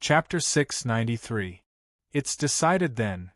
Chapter 693. It's decided then.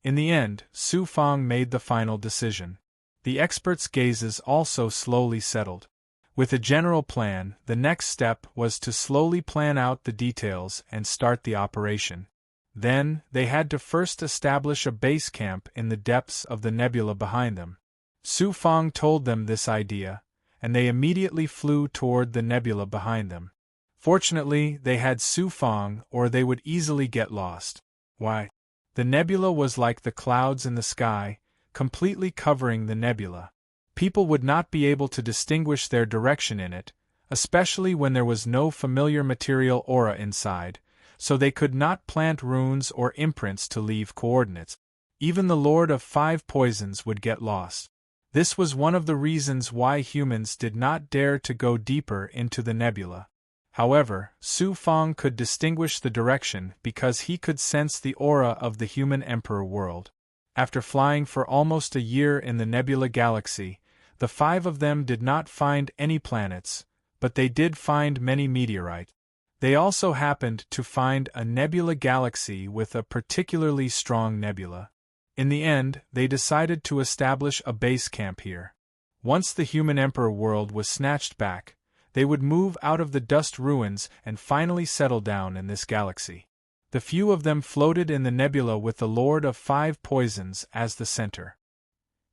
In the end, Su Fang made the final decision. The experts' gazes also slowly settled. With a general plan, the next step was to slowly plan out the details and start the operation. Then, they had to first establish a base camp in the depths of the nebula behind them. Su Fang told them this idea, and they immediately flew toward the nebula behind them. Fortunately, they had Su Fang, or they would easily get lost. Why? The nebula was like the clouds in the sky, completely covering the nebula. People would not be able to distinguish their direction in it, especially when there was no familiar material aura inside, so they could not plant runes or imprints to leave coordinates. Even the Lord of Five Poisons would get lost. This was one of the reasons why humans did not dare to go deeper into the nebula. However, Su Fang could distinguish the direction because he could sense the aura of the human emperor world. After flying for almost a year in the nebula galaxy, the five of them did not find any planets, but they did find many meteorites. They also happened to find a nebula galaxy with a particularly strong nebula. In the end, they decided to establish a base camp here. Once the human emperor world was snatched back, they would move out of the dust ruins and finally settle down in this galaxy. The few of them floated in the nebula with the Lord of Five Poisons as the center.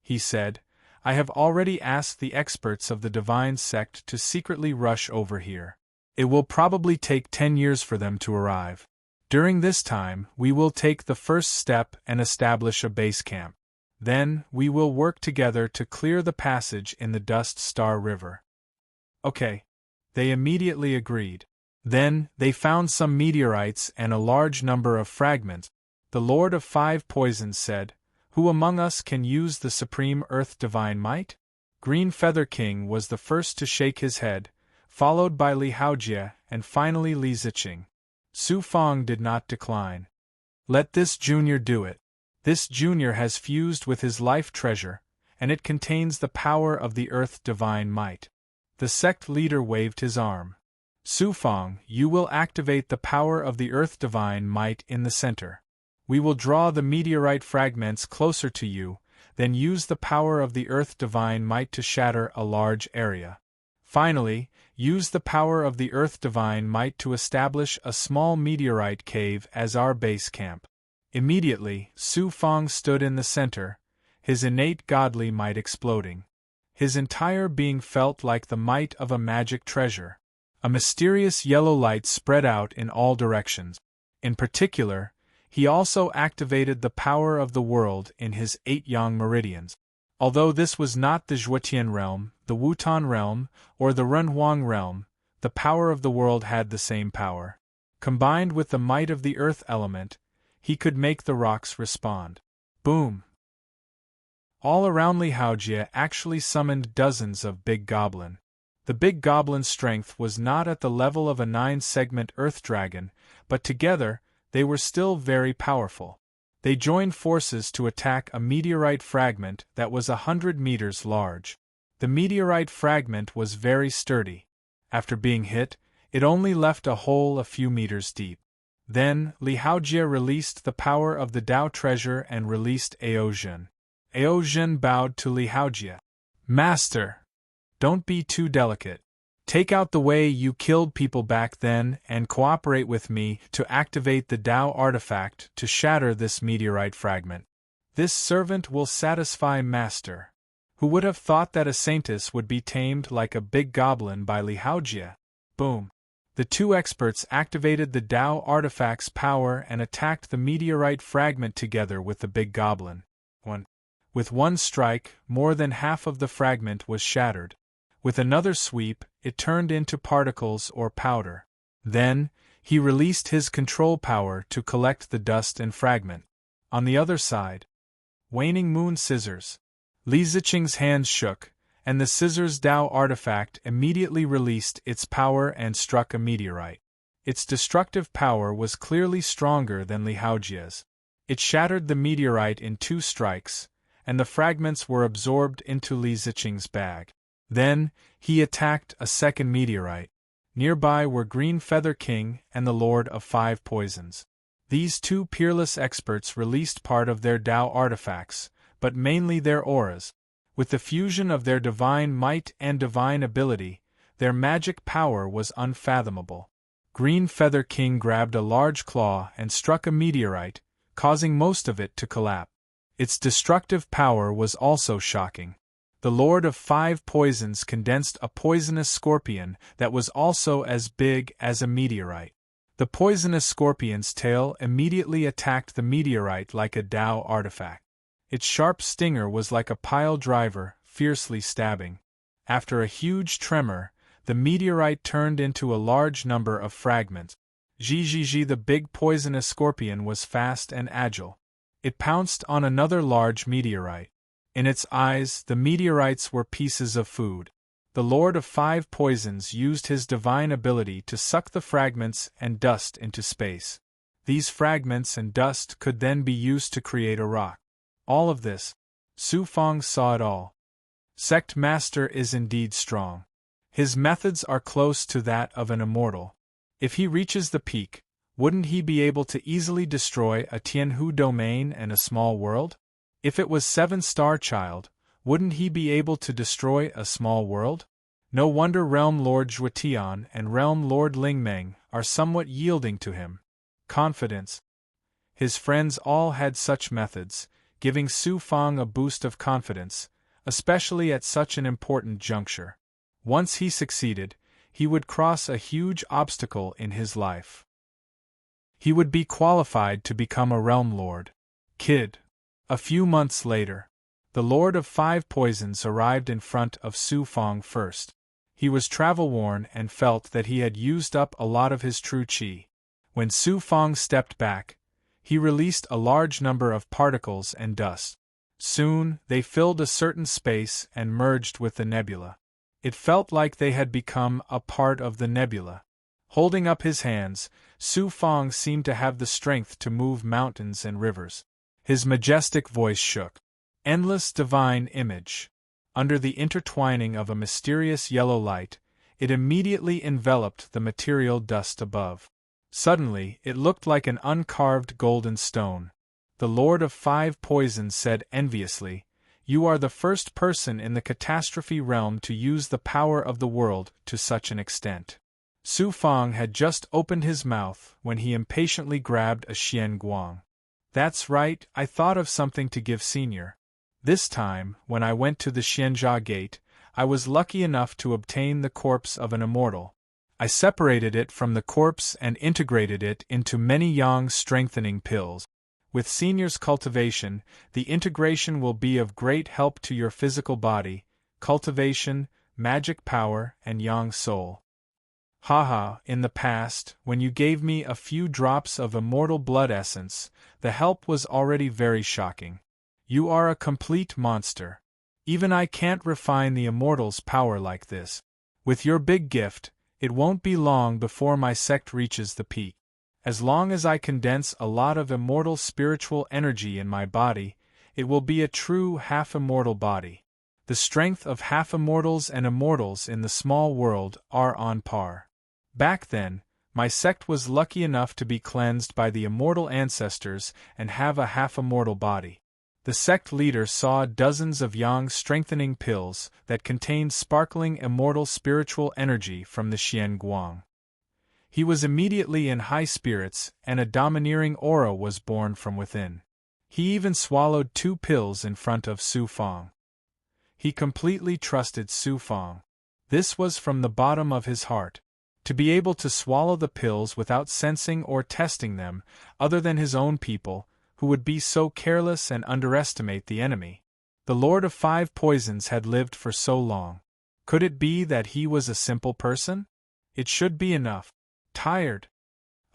He said, "I have already asked the experts of the divine sect to secretly rush over here. It will probably take 10 years for them to arrive. During this time, we will take the first step and establish a base camp. Then, we will work together to clear the passage in the Dust Star River." Okay. They immediately agreed. Then, they found some meteorites and a large number of fragments. The Lord of Five Poisons said, "Who among us can use the Supreme Earth Divine Might?" Green Feather King was the first to shake his head, followed by Li Haojie and finally Li Ziqing. Su Fang did not decline. "Let this junior do it. This junior has fused with his life treasure, and it contains the power of the Earth Divine Might." The sect leader waved his arm. "Su Fang, you will activate the power of the Earth Divine Might in the center. We will draw the meteorite fragments closer to you, then use the power of the Earth Divine Might to shatter a large area. Finally, use the power of the Earth Divine Might to establish a small meteorite cave as our base camp." Immediately, Su Fang stood in the center, his innate godly might exploding. His entire being felt like the might of a magic treasure. A mysterious yellow light spread out in all directions. In particular, he also activated the power of the world in his 8 yang meridians. Although this was not the Zhuotian realm, the Wutan realm, or the Renhuang realm, the power of the world had the same power. Combined with the might of the earth element, he could make the rocks respond. Boom! All around Li Haojie actually summoned dozens of big goblin. The big goblin's strength was not at the level of a 9-segment earth dragon, but together, they were still very powerful. They joined forces to attack a meteorite fragment that was 100 meters large. The meteorite fragment was very sturdy. After being hit, it only left a hole a few meters deep. Then, Li Haojie released the power of the Dao treasure and released Aozhen. Aozhen bowed to Li Haojie. "Master! Don't be too delicate. Take out the way you killed people back then and cooperate with me to activate the Dao artifact to shatter this meteorite fragment. This servant will satisfy Master." Who would have thought that a saintess would be tamed like a big goblin by Li Haojie? Boom! The two experts activated the Dao artifact's power and attacked the meteorite fragment together with the big goblin. With one strike, more than half of the fragment was shattered. With another sweep, it turned into particles or powder. Then, he released his control power to collect the dust and fragment. On the other side, Waning Moon Scissors. Li Ziqing's hands shook, and the Scissors Dao artifact immediately released its power and struck a meteorite. Its destructive power was clearly stronger than Li Haojie's. It shattered the meteorite in 2 strikes, and the fragments were absorbed into Li Ziqing's bag. Then, he attacked a second meteorite. Nearby were Green Feather King and the Lord of Five Poisons. These two peerless experts released part of their Tao artifacts, but mainly their auras. With the fusion of their divine might and divine ability, their magic power was unfathomable. Green Feather King grabbed a large claw and struck a meteorite, causing most of it to collapse. Its destructive power was also shocking. The Lord of Five Poisons condensed a poisonous scorpion that was also as big as a meteorite. The poisonous scorpion's tail immediately attacked the meteorite like a Tao artifact. Its sharp stinger was like a pile driver, fiercely stabbing. After a huge tremor, the meteorite turned into a large number of fragments. Zhizhizhi, the big poisonous scorpion, was fast and agile. It pounced on another large meteorite. In its eyes, the meteorites were pieces of food. The Lord of Five Poisons used his divine ability to suck the fragments and dust into space. These fragments and dust could then be used to create a rock. All of this. Su Fang saw it all. Sect Master is indeed strong. His methods are close to that of an immortal. If he reaches the peak, wouldn't he be able to easily destroy a Tianhu domain and a small world? If it was Seven-Star Child, wouldn't he be able to destroy a small world? No wonder Realm Lord Zhuotian and Realm Lord Lingmeng are somewhat yielding to him. Confidence. His friends all had such methods, giving Su Fang a boost of confidence, especially at such an important juncture. Once he succeeded, he would cross a huge obstacle in his life. He would be qualified to become a Realm Lord. Kid. A few months later, the Lord of Five Poisons arrived in front of Su Fang first. He was travel-worn and felt that he had used up a lot of his true qi. When Su Fang stepped back, he released a large number of particles and dust. Soon, they filled a certain space and merged with the nebula. It felt like they had become a part of the nebula. Holding up his hands, Su Fang seemed to have the strength to move mountains and rivers. His majestic voice shook. Endless divine image. Under the intertwining of a mysterious yellow light, it immediately enveloped the material dust above. Suddenly, it looked like an uncarved golden stone. The Lord of Five Poisons said enviously, "You are the first person in the catastrophe realm to use the power of the world to such an extent." Su Fang had just opened his mouth when he impatiently grabbed a Xian Guang. "That's right, I thought of something to give Senior. This time, when I went to the Xianjia Gate, I was lucky enough to obtain the corpse of an immortal. I separated it from the corpse and integrated it into many yang strengthening pills. With Senior's cultivation, the integration will be of great help to your physical body, cultivation, magic power, and yang soul. Haha, in the past, when you gave me a few drops of immortal blood essence, the help was already very shocking. You are a complete monster. Even I can't refine the immortal's power like this. With your big gift, it won't be long before my sect reaches the peak. As long as I condense a lot of immortal spiritual energy in my body, it will be a true half-immortal body. The strength of half-immortals and immortals in the small world are on par. Back then, my sect was lucky enough to be cleansed by the immortal ancestors and have a half-immortal body. The sect leader saw dozens of yang strengthening pills that contained sparkling immortal spiritual energy from the Xian Guang. He was immediately in high spirits, and a domineering aura was born from within. He even swallowed 2 pills in front of Su Fang. He completely trusted Su Fang. This was from the bottom of his heart. To be able to swallow the pills without sensing or testing them, other than his own people, who would be so careless and underestimate the enemy. The Lord of Five Poisons had lived for so long. Could it be that he was a simple person? It should be enough. Tired.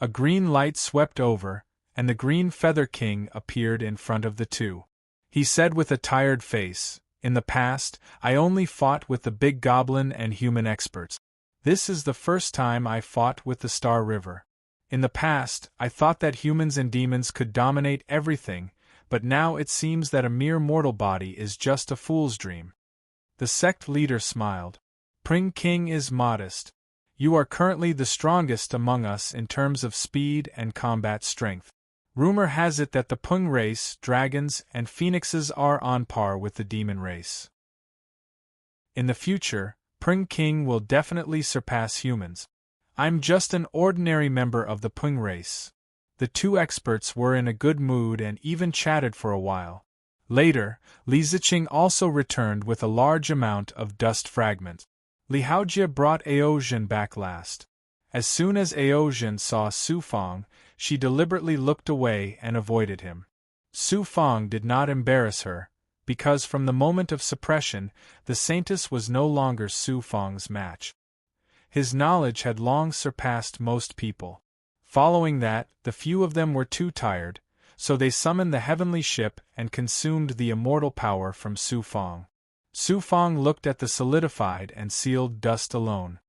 A green light swept over, and the Green Feather King appeared in front of the two. He said with a tired face, "In the past, I only fought with the big goblin and human experts. This is the first time I fought with the Star River. In the past, I thought that humans and demons could dominate everything, but now it seems that a mere mortal body is just a fool's dream." The sect leader smiled. "Pring King is modest. You are currently the strongest among us in terms of speed and combat strength. Rumor has it that the Pung race, dragons, and phoenixes are on par with the demon race. In the future, Pung King will definitely surpass humans. I'm just an ordinary member of the Pung race. The two experts were in a good mood and even chatted for a while. Later, Li Ziqing also returned with a large amount of dust fragments. Li Haojie brought Aozhen back last. As soon as Aozhen saw Su Fang, she deliberately looked away and avoided him. Su Fang did not embarrass her, because from the moment of suppression, the Saintess was no longer Su Fang's match. His knowledge had long surpassed most people. Following that, the few of them were too tired, so they summoned the heavenly ship and consumed the immortal power from Su Fang. Su Fang looked at the solidified and sealed dust alone.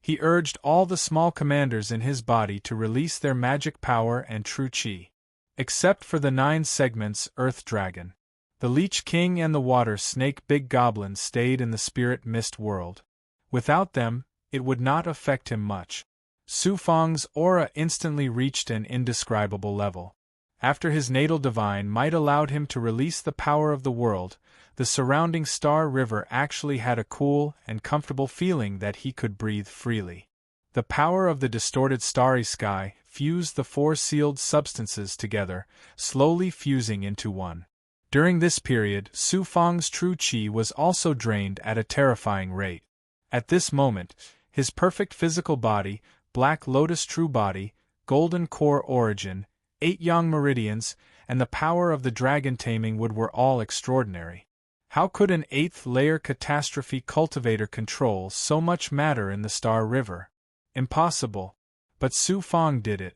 He urged all the small commanders in his body to release their magic power and true qi. Except for the 9 segments Earth Dragon. The Leech King and the Water Snake Big Goblin stayed in the Spirit Mist world. Without them, it would not affect him much. Su Fang's aura instantly reached an indescribable level. After his natal divine might allowed him to release the power of the world, the surrounding Star River actually had a cool and comfortable feeling that he could breathe freely. The power of the distorted starry sky fused the 4 sealed substances together, slowly fusing into one. During this period, Su Fang's true qi was also drained at a terrifying rate. At this moment, his perfect physical body, Black Lotus true body, Golden Core origin, 8 yang meridians, and the power of the dragon taming wood were all extraordinary. How could an 8th layer catastrophe cultivator control so much matter in the Star River? Impossible. But Su Fang did it.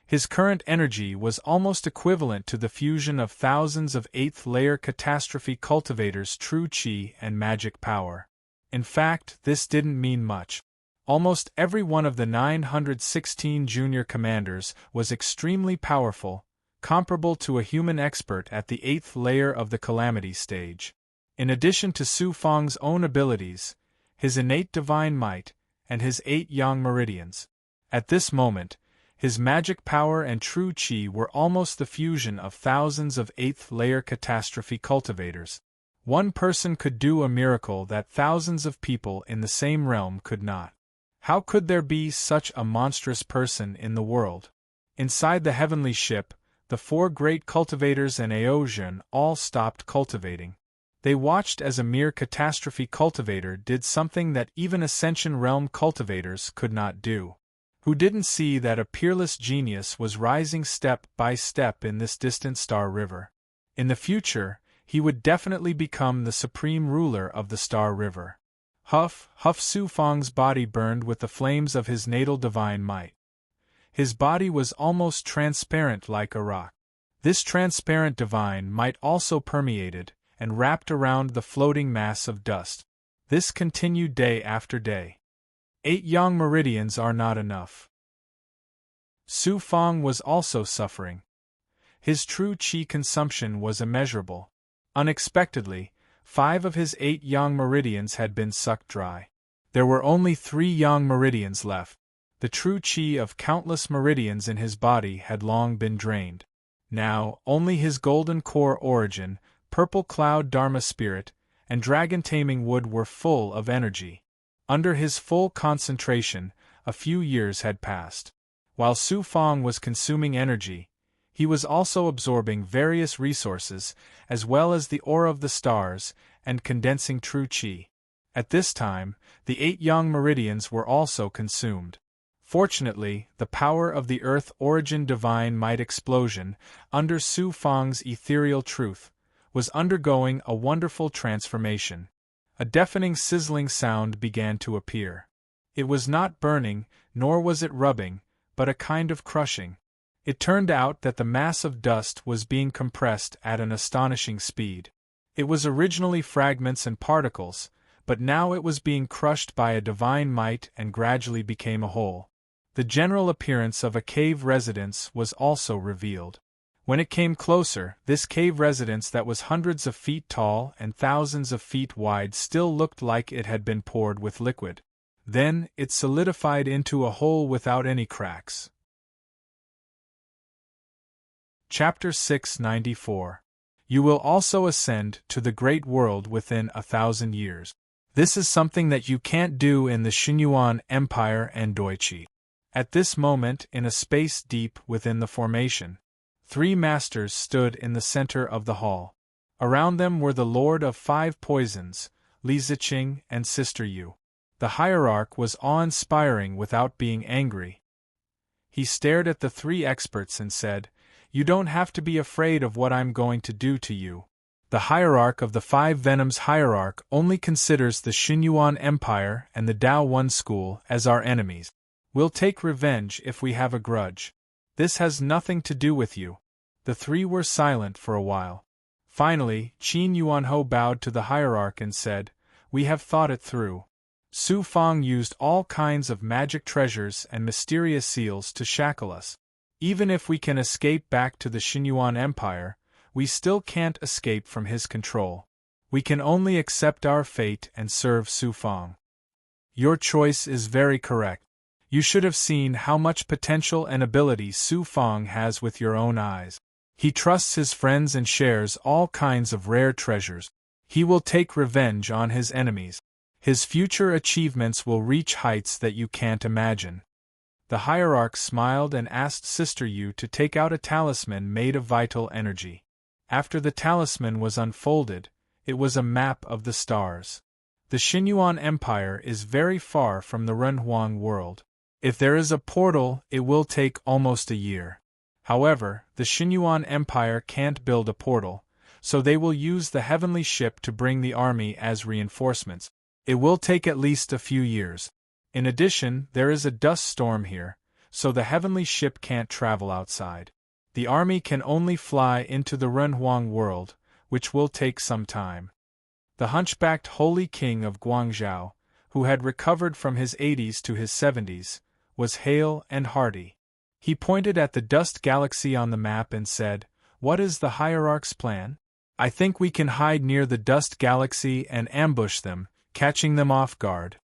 His current energy was almost equivalent to the fusion of thousands of 8th layer catastrophe cultivators' true qi and magic power. In fact, this didn't mean much. Almost every one of the 916 junior commanders was extremely powerful, comparable to a human expert at the 8th layer of the Calamity stage. In addition to Su Fang's own abilities, his innate divine might, and his 8 yang meridians. At this moment, his magic power and true qi were almost the fusion of thousands of 8th layer catastrophe cultivators. One person could do a miracle that thousands of people in the same realm could not. How could there be such a monstrous person in the world? Inside the heavenly ship, the 4 great cultivators and Aozhen all stopped cultivating. They watched as a mere catastrophe cultivator did something that even Ascension Realm cultivators could not do. Who didn't see that a peerless genius was rising step by step in this distant Star River? In the future, he would definitely become the supreme ruler of the Star River. Huff, Su Fang's body burned with the flames of his natal divine might. His body was almost transparent like a rock. This transparent divine might also permeated and wrapped around the floating mass of dust. This continued day after day. 8 yang meridians are not enough. Su Fang was also suffering. His true qi consumption was immeasurable. Unexpectedly, 5 of his 8 yang meridians had been sucked dry. There were only 3 yang meridians left. The true qi of countless meridians in his body had long been drained. Now, only his golden core origin, purple cloud dharma spirit, and dragon taming wood were full of energy. Under his full concentration, a few years had passed. While Su Fang was consuming energy, he was also absorbing various resources, as well as the aura of the stars, and condensing true qi. At this time, the 8 yang meridians were also consumed. Fortunately, the power of the Earth Origin Divine Might explosion, under Su Fang's ethereal truth, was undergoing a wonderful transformation. A deafening sizzling sound began to appear. It was not burning, nor was it rubbing, but a kind of crushing. It turned out that the mass of dust was being compressed at an astonishing speed. It was originally fragments and particles, but now it was being crushed by a divine might and gradually became a whole. The general appearance of a cave residence was also revealed. When it came closer, this cave residence that was hundreds of feet tall and thousands of feet wide still looked like it had been poured with liquid. Then, it solidified into a hole without any cracks. Chapter 694. You will also ascend to the great world within 1,000 years. This is something that you can't do in the Xinyuan Empire and Doichi. At this moment, in a space deep within the formation, 3 masters stood in the center of the hall. Around them were the Lord of 5 Poisons, Li Ziqing, and Sister Yu. The hierarch was awe-inspiring without being angry. He stared at the 3 experts and said, "You don't have to be afraid of what I'm going to do to you." The hierarch of the 5 Venoms hierarch only considers the Xinyuan Empire and the Dao One School as our enemies. We'll take revenge if we have a grudge. This has nothing to do with you. The 3 were silent for a while. Finally, Qin Yuanho bowed to the hierarch and said, "We have thought it through. Su Fang used all kinds of magic treasures and mysterious seals to shackle us. Even if we can escape back to the Xinyuan Empire, we still can't escape from his control. We can only accept our fate and serve Su Fang." Your choice is very correct. You should have seen how much potential and ability Su Fang has with your own eyes. He trusts his friends and shares all kinds of rare treasures. He will take revenge on his enemies. His future achievements will reach heights that you can't imagine. The hierarch smiled and asked Sister Yu to take out a talisman made of vital energy. After the talisman was unfolded, it was a map of the stars. The Xinyuan Empire is very far from the Renhuang world. If there is a portal, it will take almost a year. However, the Xinyuan Empire can't build a portal, so they will use the heavenly ship to bring the army as reinforcements. It will take at least a few years. In addition, there is a dust storm here, so the heavenly ship can't travel outside. The army can only fly into the Renhuang world, which will take some time. The hunchbacked holy king of Guangzhou, who had recovered from his 80s to his 70s, was hale and hearty. He pointed at the dust galaxy on the map and said, "What is the hierarch's plan? I think we can hide near the dust galaxy and ambush them, catching them off guard."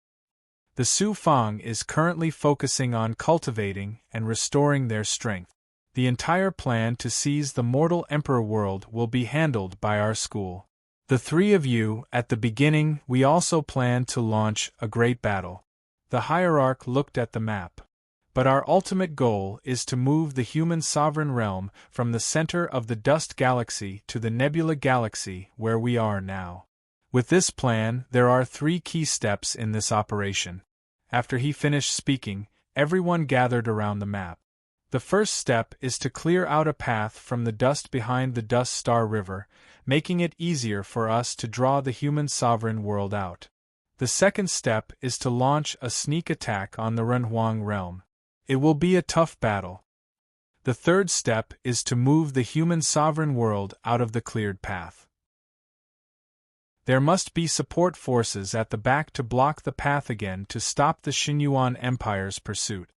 The Su Fang is currently focusing on cultivating and restoring their strength. The entire plan to seize the mortal emperor world will be handled by our school. The 3 of you, at the beginning, we also plan to launch a great battle. The hierarch looked at the map. But our ultimate goal is to move the human sovereign realm from the center of the dust galaxy to the nebula galaxy where we are now. With this plan, there are 3 key steps in this operation. After he finished speaking, everyone gathered around the map. The first step is to clear out a path from the dust behind the Dust Star River, making it easier for us to draw the human sovereign world out. The second step is to launch a sneak attack on the Renhuang realm. It will be a tough battle. The third step is to move the human sovereign world out of the cleared path. There must be support forces at the back to block the path again to stop the Xinyuan Empire's pursuit.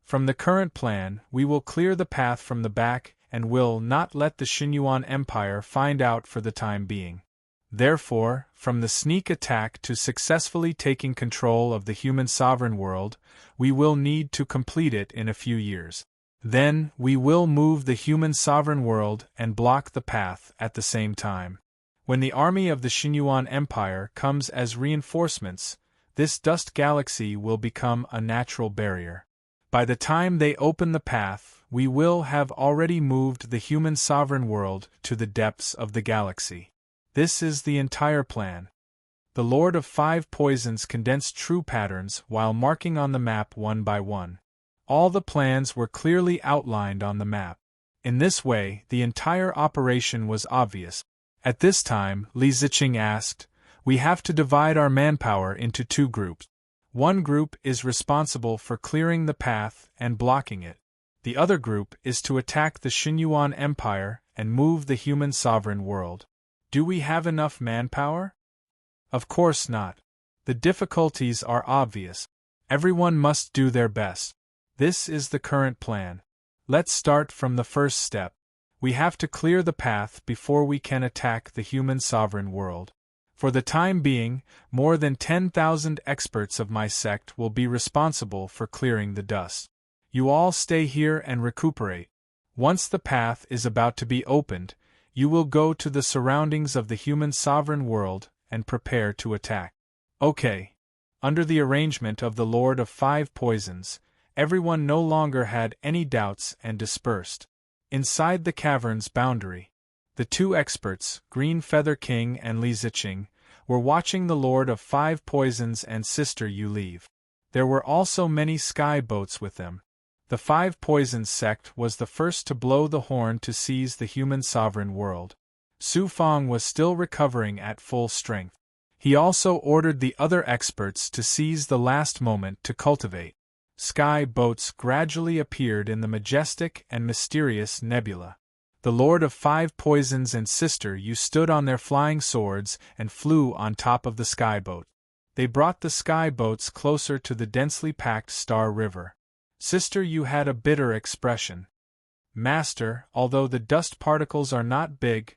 From the current plan, we will clear the path from the back and will not let the Xinyuan Empire find out for the time being. Therefore, from the sneak attack to successfully taking control of the human sovereign world, we will need to complete it in a few years. Then, we will move the human sovereign world and block the path at the same time. When the army of the Xinyuan Empire comes as reinforcements, this dust galaxy will become a natural barrier. By the time they open the path, we will have already moved the human sovereign world to the depths of the galaxy. This is the entire plan. The Lord of 5 Poisons condensed true patterns while marking on the map one by one. All the plans were clearly outlined on the map. In this way, the entire operation was obvious. At this time, Li Ziqing asked, "We have to divide our manpower into 2 groups. One group is responsible for clearing the path and blocking it. The other group is to attack the Xinyuan Empire and move the human sovereign world. Do we have enough manpower?" Of course not. The difficulties are obvious. Everyone must do their best. This is the current plan. Let's start from the first step. We have to clear the path before we can attack the human sovereign world. For the time being, more than 10,000 experts of my sect will be responsible for clearing the dust. You all stay here and recuperate. Once the path is about to be opened, you will go to the surroundings of the human sovereign world and prepare to attack. Okay. Under the arrangement of the Lord of Five Poisons, everyone no longer had any doubts and dispersed. Inside the cavern's boundary, the two experts, Green Feather King and Li Ziqing, were watching the Lord of Five Poisons and Sister Yu leave. There were also many sky boats with them. The Five Poisons sect was the first to blow the horn to seize the human sovereign world. Su Fang was still recovering at full strength. He also ordered the other experts to seize the last moment to cultivate. Sky boats gradually appeared in the majestic and mysterious nebula. The Lord of Five Poisons and Sister Yu stood on their flying swords and flew on top of the skyboat. They brought the skyboats closer to the densely packed Star River. Sister Yu had a bitter expression. Master, although the dust particles are not big,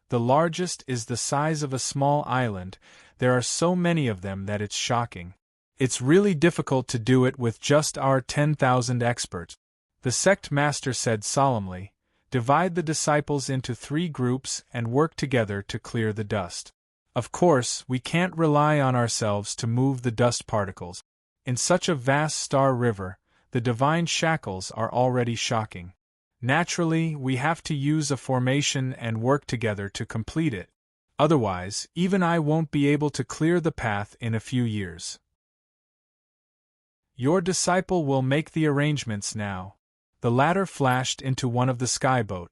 the largest is the size of a small island, there are so many of them that it's shocking. It's really difficult to do it with just our 10,000 experts. The sect master said solemnly, divide the disciples into 3 groups and work together to clear the dust. Of course, we can't rely on ourselves to move the dust particles. In such a vast star river, the divine shackles are already shocking. Naturally, we have to use a formation and work together to complete it. Otherwise, even I won't be able to clear the path in a few years. Your disciple will make the arrangements now. The latter flashed into one of the skyboat.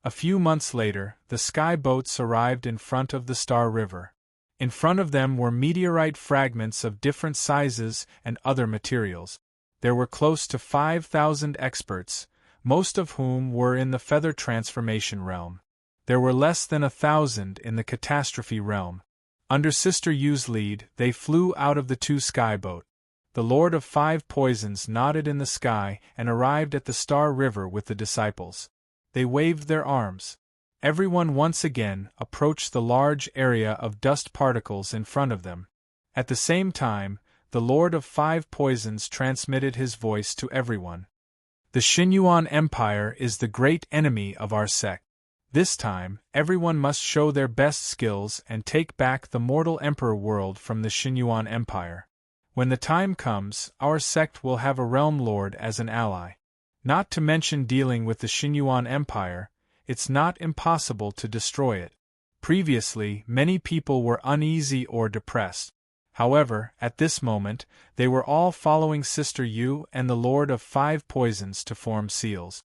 A few months later, the skyboats arrived in front of the Star River. In front of them were meteorite fragments of different sizes and other materials. There were close to 5,000 experts, most of whom were in the feather transformation realm. There were less than 1,000 in the catastrophe realm. Under Sister Yu's lead, they flew out of the 2 skyboat. The Lord of Five Poisons nodded in the sky and arrived at the Star River with the disciples. They waved their arms. Everyone once again approached the large area of dust particles in front of them. At the same time, the Lord of Five Poisons transmitted his voice to everyone. The Xinyuan Empire is the great enemy of our sect. This time, everyone must show their best skills and take back the mortal emperor world from the Xinyuan Empire. When the time comes, our sect will have a realm lord as an ally. Not to mention dealing with the Xinyuan Empire, it's not impossible to destroy it. Previously, many people were uneasy or depressed. However, at this moment, they were all following Sister Yu and the Lord of Five Poisons to form seals.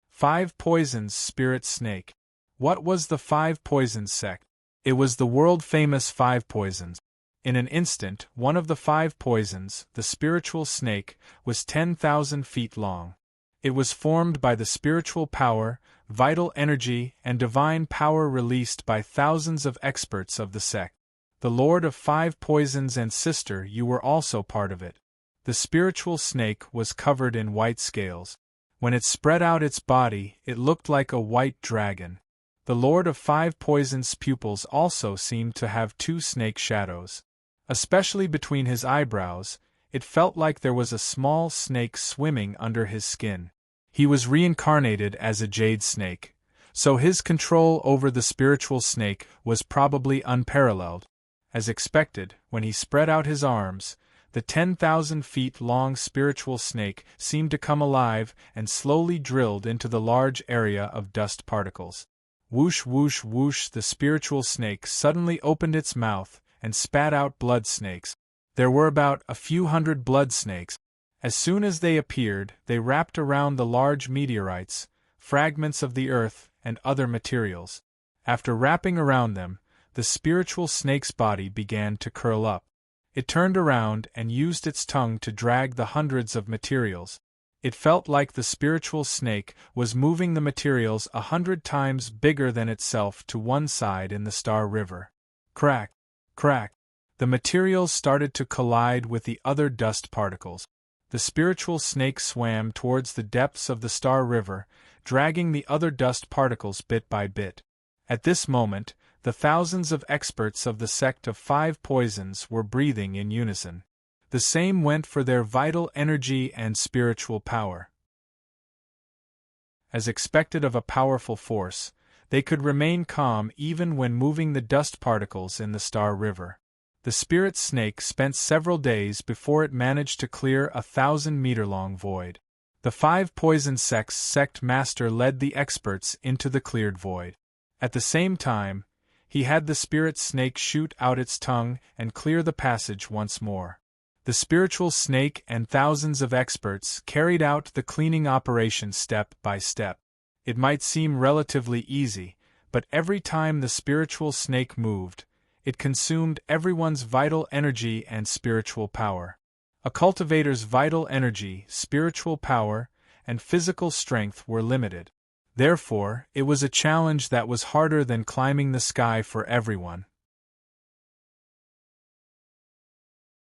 Five Poisons Spirit Snake. What was the Five Poisons sect? It was the world-famous Five Poisons. In an instant, one of the 5 poisons, the spiritual snake, was 10,000 feet long. It was formed by the spiritual power, vital energy, and divine power released by thousands of experts of the sect. The Lord of Five Poisons and Sister Yu were also part of it. The spiritual snake was covered in white scales. When it spread out its body, it looked like a white dragon. The Lord of Five Poisons' pupils also seemed to have 2 snake shadows. Especially between his eyebrows, it felt like there was a small snake swimming under his skin. He was reincarnated as a jade snake, so his control over the spiritual snake was probably unparalleled. As expected, when he spread out his arms, the 10,000 feet long spiritual snake seemed to come alive and slowly drilled into the large area of dust particles. Whoosh whoosh whoosh, the spiritual snake suddenly opened its mouth and spat out blood snakes. There were about a few hundred blood snakes. As soon as they appeared, they wrapped around the large meteorites, fragments of the earth, and other materials. After wrapping around them, the spiritual snake's body began to curl up. It turned around and used its tongue to drag the hundreds of materials. It felt like the spiritual snake was moving the materials 100 times bigger than itself to one side in the Star River. Crack! Crack! The materials started to collide with the other dust particles. The spiritual snake swam towards the depths of the Star River, dragging the other dust particles bit by bit. At this moment, the thousands of experts of the sect of 5 poisons were breathing in unison. The same went for their vital energy and spiritual power. As expected of a powerful force, they could remain calm even when moving the dust particles in the Star River. The spirit snake spent several days before it managed to clear a 1,000-meter-long void. The 5 poison sects' sect master led the experts into the cleared void. At the same time, he had the spirit snake shoot out its tongue and clear the passage once more. The spiritual snake and thousands of experts carried out the cleaning operation step by step. It might seem relatively easy, but every time the spiritual snake moved, it consumed everyone's vital energy and spiritual power. A cultivator's vital energy, spiritual power, and physical strength were limited. Therefore, it was a challenge that was harder than climbing the sky for everyone.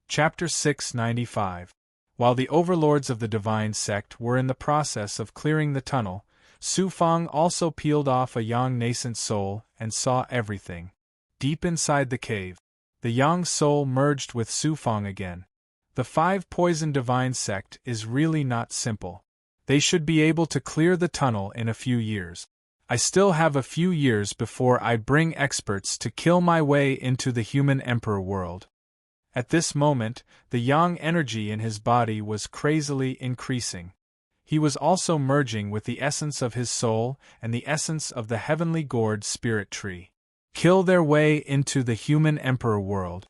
Chapter 695. While the overlords of the divine sect were in the process of clearing the tunnel, Su Fang also peeled off a young nascent soul and saw everything. Deep inside the cave, the young soul merged with Su Fang again. The 5 poison divine sect is really not simple. They should be able to clear the tunnel in a few years. I still have a few years before I bring experts to kill my way into the human emperor world. At this moment, the yang energy in his body was crazily increasing. He was also merging with the essence of his soul and the essence of the heavenly gourd spirit tree. Kill their way into the human emperor world.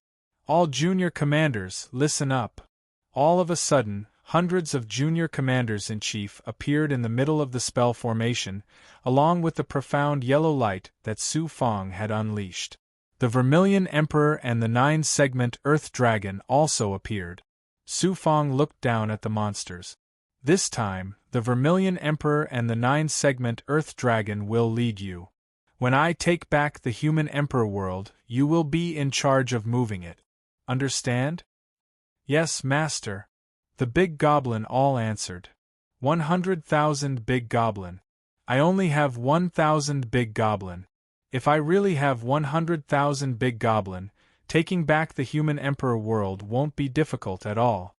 All junior commanders, listen up. All of a sudden, hundreds of junior commanders-in-chief appeared in the middle of the spell formation, along with the profound yellow light that Su Fang had unleashed. The Vermilion Emperor and the 9-segment Earth Dragon also appeared. Su Fang looked down at the monsters. This time, the Vermilion Emperor and the 9-segment Earth Dragon will lead you. When I take back the human emperor world, you will be in charge of moving it. Understand? Yes, Master. The big goblin all answered. 100,000 big goblin. I only have 1,000 big goblin. If I really have 100,000 big goblin, taking back the human emperor world won't be difficult at all.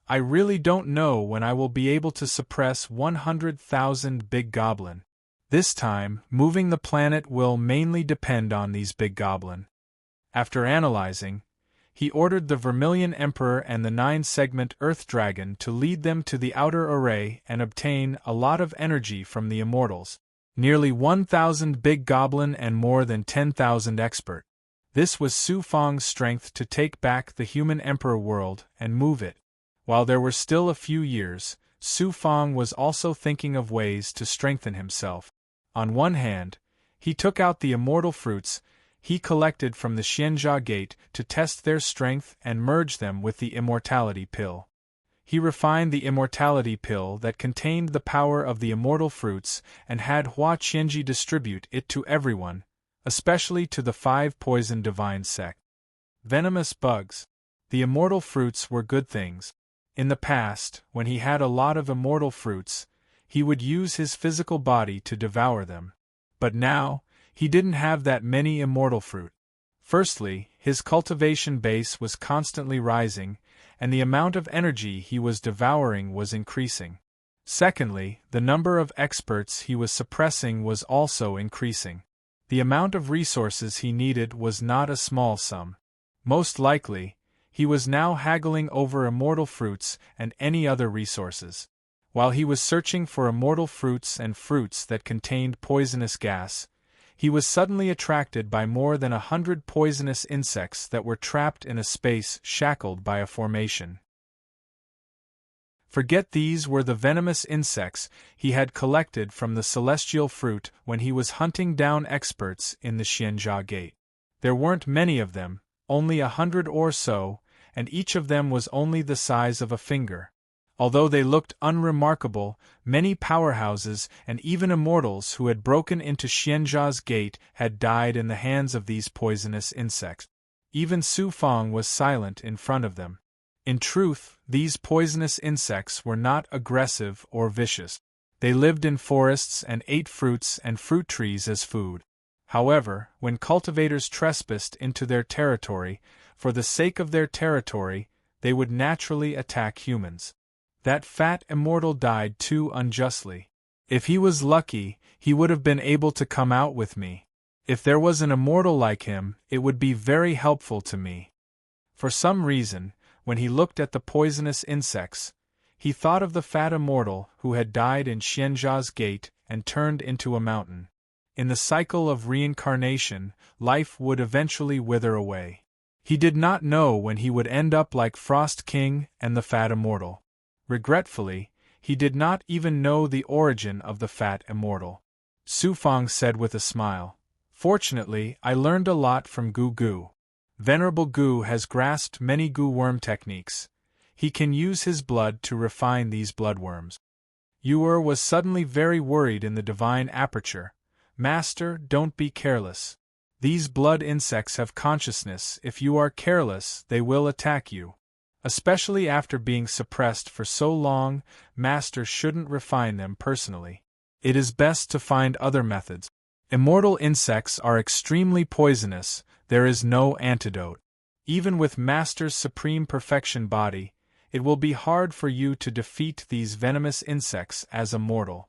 I really don't know when I will be able to suppress 100,000 big goblin. This time, moving the planet will mainly depend on these big goblin. After analyzing, he ordered the Vermilion Emperor and the 9-segment Earth Dragon to lead them to the outer array and obtain a lot of energy from the immortals. Nearly 1,000 big goblin and more than 10,000 expert. This was Su Fang's strength to take back the human emperor world and move it. While there were still a few years, Su Fang was also thinking of ways to strengthen himself. On one hand, he took out the immortal fruits he collected from the Xianjia Gate to test their strength and merge them with the immortality pill. He refined the immortality pill that contained the power of the immortal fruits and had Hua Qianji distribute it to everyone, especially to the 5 poison divine sect. Venomous bugs. The immortal fruits were good things. In the past, when he had a lot of immortal fruits, he would use his physical body to devour them. But now, he didn't have that many immortal fruit. Firstly, his cultivation base was constantly rising, and the amount of energy he was devouring was increasing. Secondly, the number of experts he was suppressing was also increasing. The amount of resources he needed was not a small sum. Most likely, he was now haggling over immortal fruits and any other resources. While he was searching for immortal fruits and fruits that contained poisonous gas, he was suddenly attracted by more than 100 poisonous insects that were trapped in a space shackled by a formation. Forget these were the venomous insects he had collected from the celestial fruit when he was hunting down experts in the Xianjia Gate. There weren't many of them, only 100 or so, and each of them was only the size of a finger. Although they looked unremarkable, many powerhouses and even immortals who had broken into Xianjia's gate had died in the hands of these poisonous insects. Even Su Fang was silent in front of them. In truth, these poisonous insects were not aggressive or vicious. They lived in forests and ate fruits and fruit trees as food. However, when cultivators trespassed into their territory, for the sake of their territory, they would naturally attack humans. That fat immortal died too unjustly. If he was lucky, he would have been able to come out with me. If there was an immortal like him, it would be very helpful to me. For some reason, when he looked at the poisonous insects, he thought of the fat immortal who had died in Xianjia's gate and turned into a mountain. In the cycle of reincarnation, life would eventually wither away. He did not know when he would end up like Frost King and the fat immortal. Regretfully, he did not even know the origin of the fat immortal. Su Fang said with a smile, "Fortunately, I learned a lot from Gu Gu. Venerable Gu has grasped many Gu worm techniques. He can use his blood to refine these bloodworms." Yu was suddenly very worried in the divine aperture. "Master, don't be careless. These blood insects have consciousness. If you are careless, they will attack you. Especially after being suppressed for so long, Master shouldn't refine them personally. It is best to find other methods. Immortal insects are extremely poisonous, there is no antidote. Even with Master's supreme perfection body, it will be hard for you to defeat these venomous insects as a mortal.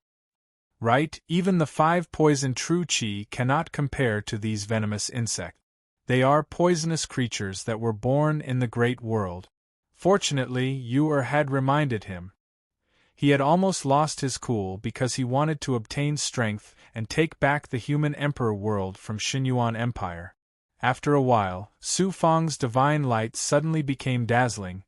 Right, even the 5 poison true qi cannot compare to these venomous insects. They are poisonous creatures that were born in the great world." Fortunately, Yu had reminded him. He had almost lost his cool because he wanted to obtain strength and take back the human emperor world from Xinyuan Empire. After a while, Su Fang's divine light suddenly became dazzling.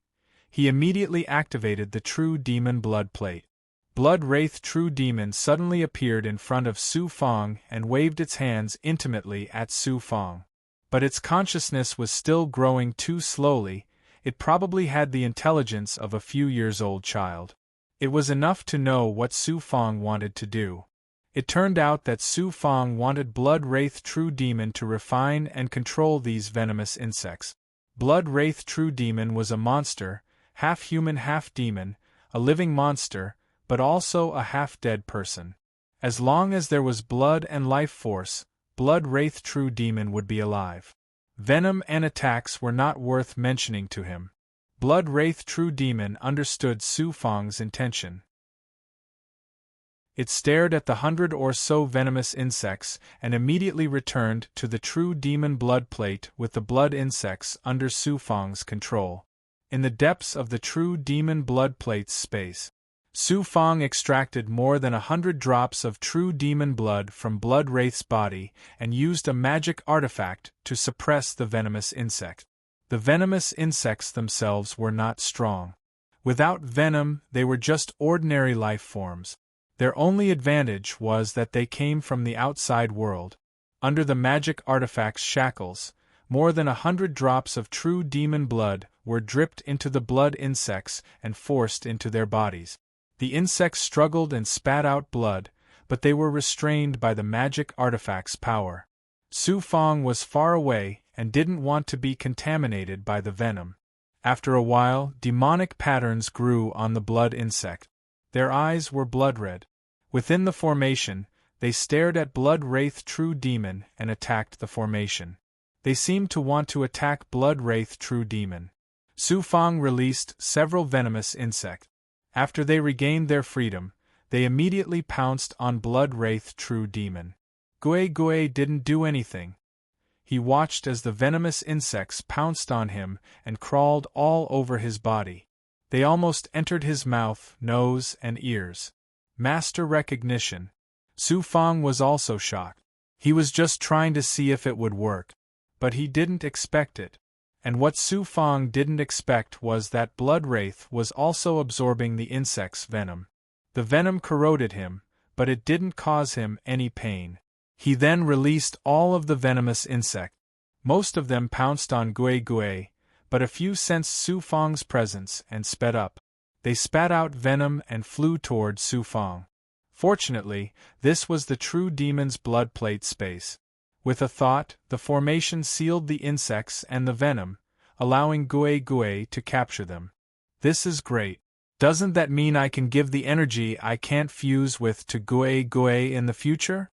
He immediately activated the true demon blood plate. Blood Wraith True Demon suddenly appeared in front of Su Fang and waved its hands intimately at Su Fang. But its consciousness was still growing too slowly. It probably had the intelligence of a few years old child. It was enough to know what Su Fang wanted to do. It turned out that Su Fang wanted Blood Wraith True Demon to refine and control these venomous insects. Blood Wraith True Demon was a monster, half human half demon, a living monster, but also a half-dead person. As long as there was blood and life force, Blood Wraith True Demon would be alive. Venom and attacks were not worth mentioning to him. Blood Wraith True Demon understood Su Fang's intention. It stared at the 100 or so venomous insects and immediately returned to the true demon blood plate with the blood insects under Su Fang's control. In the depths of the true demon blood plate's space, Su Fang extracted more than 100 drops of true demon blood from Blood Wraith's body and used a magic artifact to suppress the venomous insect. The venomous insects themselves were not strong. Without venom, they were just ordinary life forms. Their only advantage was that they came from the outside world. Under the magic artifact's shackles, more than 100 drops of true demon blood were dripped into the blood insects and forced into their bodies. The insects struggled and spat out blood, but they were restrained by the magic artifact's power. Su Fang was far away and didn't want to be contaminated by the venom. After a while, demonic patterns grew on the blood insect. Their eyes were blood red. Within the formation, they stared at Blood Wraith True Demon and attacked the formation. They seemed to want to attack Blood Wraith True Demon. Su Fang released several venomous insects. After they regained their freedom, they immediately pounced on Blood Wraith True Demon. Gui Gui didn't do anything. He watched as the venomous insects pounced on him and crawled all over his body. They almost entered his mouth, nose, and ears. Master recognition. Su Fang was also shocked. He was just trying to see if it would work. But he didn't expect it. And what Su Fang didn't expect was that Blood Wraith was also absorbing the insect's venom. The venom corroded him, but it didn't cause him any pain. He then released all of the venomous insects. Most of them pounced on Gui Gui, but a few sensed Su Fang's presence and sped up. They spat out venom and flew toward Su Fang. Fortunately, this was the true demon's blood plate space. With a thought, the formation sealed the insects and the venom, allowing Gui Gui to capture them. This is great. Doesn't that mean I can give the energy I can't fuse with to Gui Gui in the future?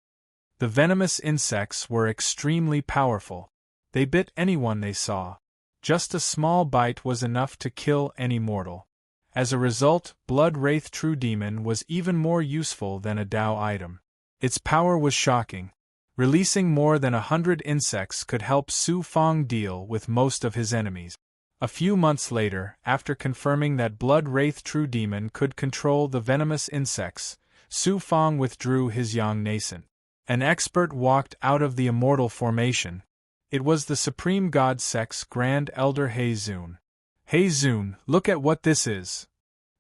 The venomous insects were extremely powerful. They bit anyone they saw. Just a small bite was enough to kill any mortal. As a result, Blood Wraith True Demon was even more useful than a Dao item. Its power was shocking. Releasing more than 100 insects could help Su Fong deal with most of his enemies. A few months later, after confirming that Blood Wraith True Demon could control the venomous insects, Su Fong withdrew his young nascent. An expert walked out of the immortal formation. It was the Supreme God Sect's Grand Elder He Zun. He Zun, look at what this is.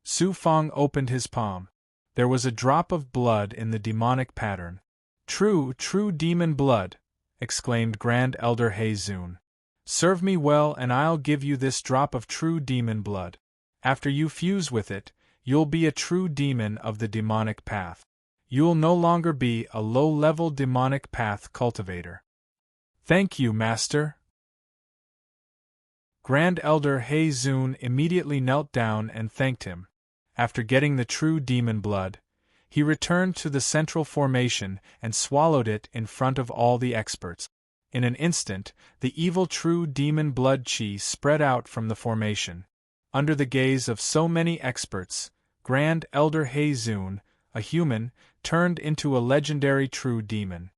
Su Fong opened his palm. There was a drop of blood in the demonic pattern. True demon blood, exclaimed Grand Elder He Zun. Serve me well and I'll give you this drop of true demon blood. After you fuse with it, you'll be a true demon of the demonic path. You'll no longer be a low-level demonic path cultivator. Thank you, Master. Grand Elder He Zun immediately knelt down and thanked him. After getting the true demon blood, he returned to the central formation and swallowed it in front of all the experts. In an instant, the evil true demon blood chi spread out from the formation. Under the gaze of so many experts, Grand Elder He Zun, a human, turned into a legendary true demon.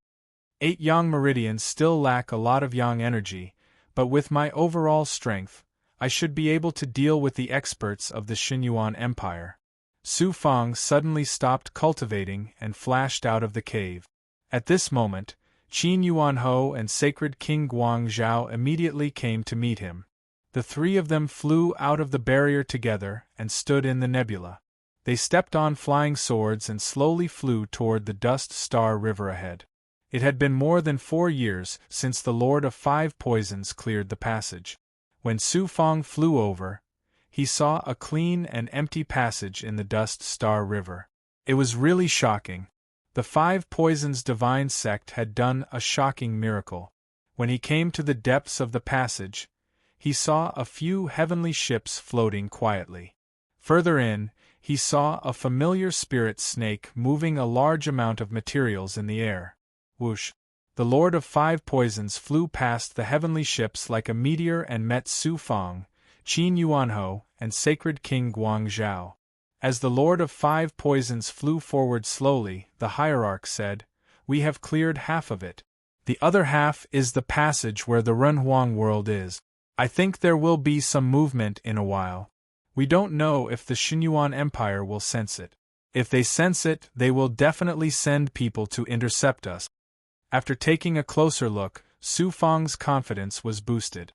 8 yang meridians still lack a lot of yang energy, but with my overall strength, I should be able to deal with the experts of the Xinyuan Empire. Su Fong suddenly stopped cultivating and flashed out of the cave. At this moment, Qin Yuanhou and Sacred King Guang Zhao immediately came to meet him. The 3 of them flew out of the barrier together and stood in the nebula. They stepped on flying swords and slowly flew toward the Dust Star River ahead. It had been more than 4 years since the Lord of 5 Poisons cleared the passage. When Su Fong flew over, he saw a clean and empty passage in the Dust Star River. It was really shocking. The 5 Poisons divine sect had done a shocking miracle. When he came to the depths of the passage, he saw a few heavenly ships floating quietly. Further in, he saw a familiar spirit snake moving a large amount of materials in the air. Whoosh! The Lord of 5 Poisons flew past the heavenly ships like a meteor and met Su Fong, Qin Yuanhou, and Sacred King Guang Zhao. As the Lord of 5 Poisons flew forward slowly, the hierarch said, "We have cleared half of it. The other half is the passage where the Renhuang world is. I think there will be some movement in a while. We don't know if the Xinyuan Empire will sense it. If they sense it, they will definitely send people to intercept us." After taking a closer look, Su Fong's confidence was boosted.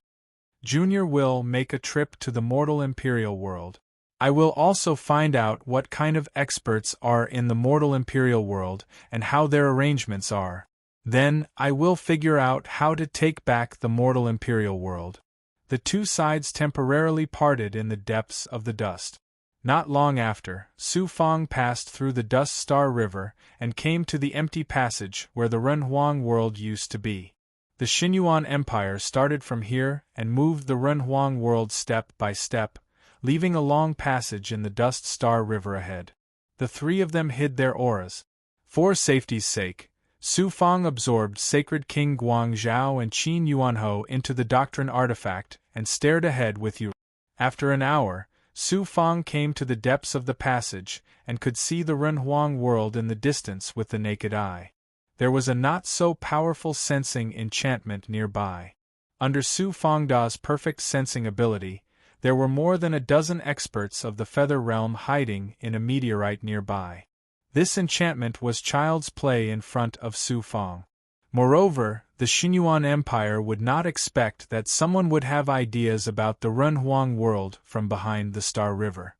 Junior will make a trip to the mortal imperial world. I will also find out what kind of experts are in the mortal imperial world and how their arrangements are. Then, I will figure out how to take back the mortal imperial world. The 2 sides temporarily parted in the depths of the dust. Not long after, Su Fong passed through the Dust Star River and came to the empty passage where the Renhuang world used to be. The Xinyuan Empire started from here and moved the Renhuang world step by step, leaving a long passage in the Dust Star River ahead. The 3 of them hid their auras. For safety's sake, Su Fong absorbed Sacred King Guang Zhao and Qin Yuanhou into the Doctrine Artifact and stared ahead with you. After an hour, Su Fong came to the depths of the passage and could see the Renhuang world in the distance with the naked eye. There was a not-so-powerful sensing enchantment nearby. Under Su Fongda's perfect sensing ability, there were more than a dozen experts of the Feather Realm hiding in a meteorite nearby. This enchantment was child's play in front of Su Fong. Moreover, the Xinyuan Empire would not expect that someone would have ideas about the Renhuang world from behind the Star River.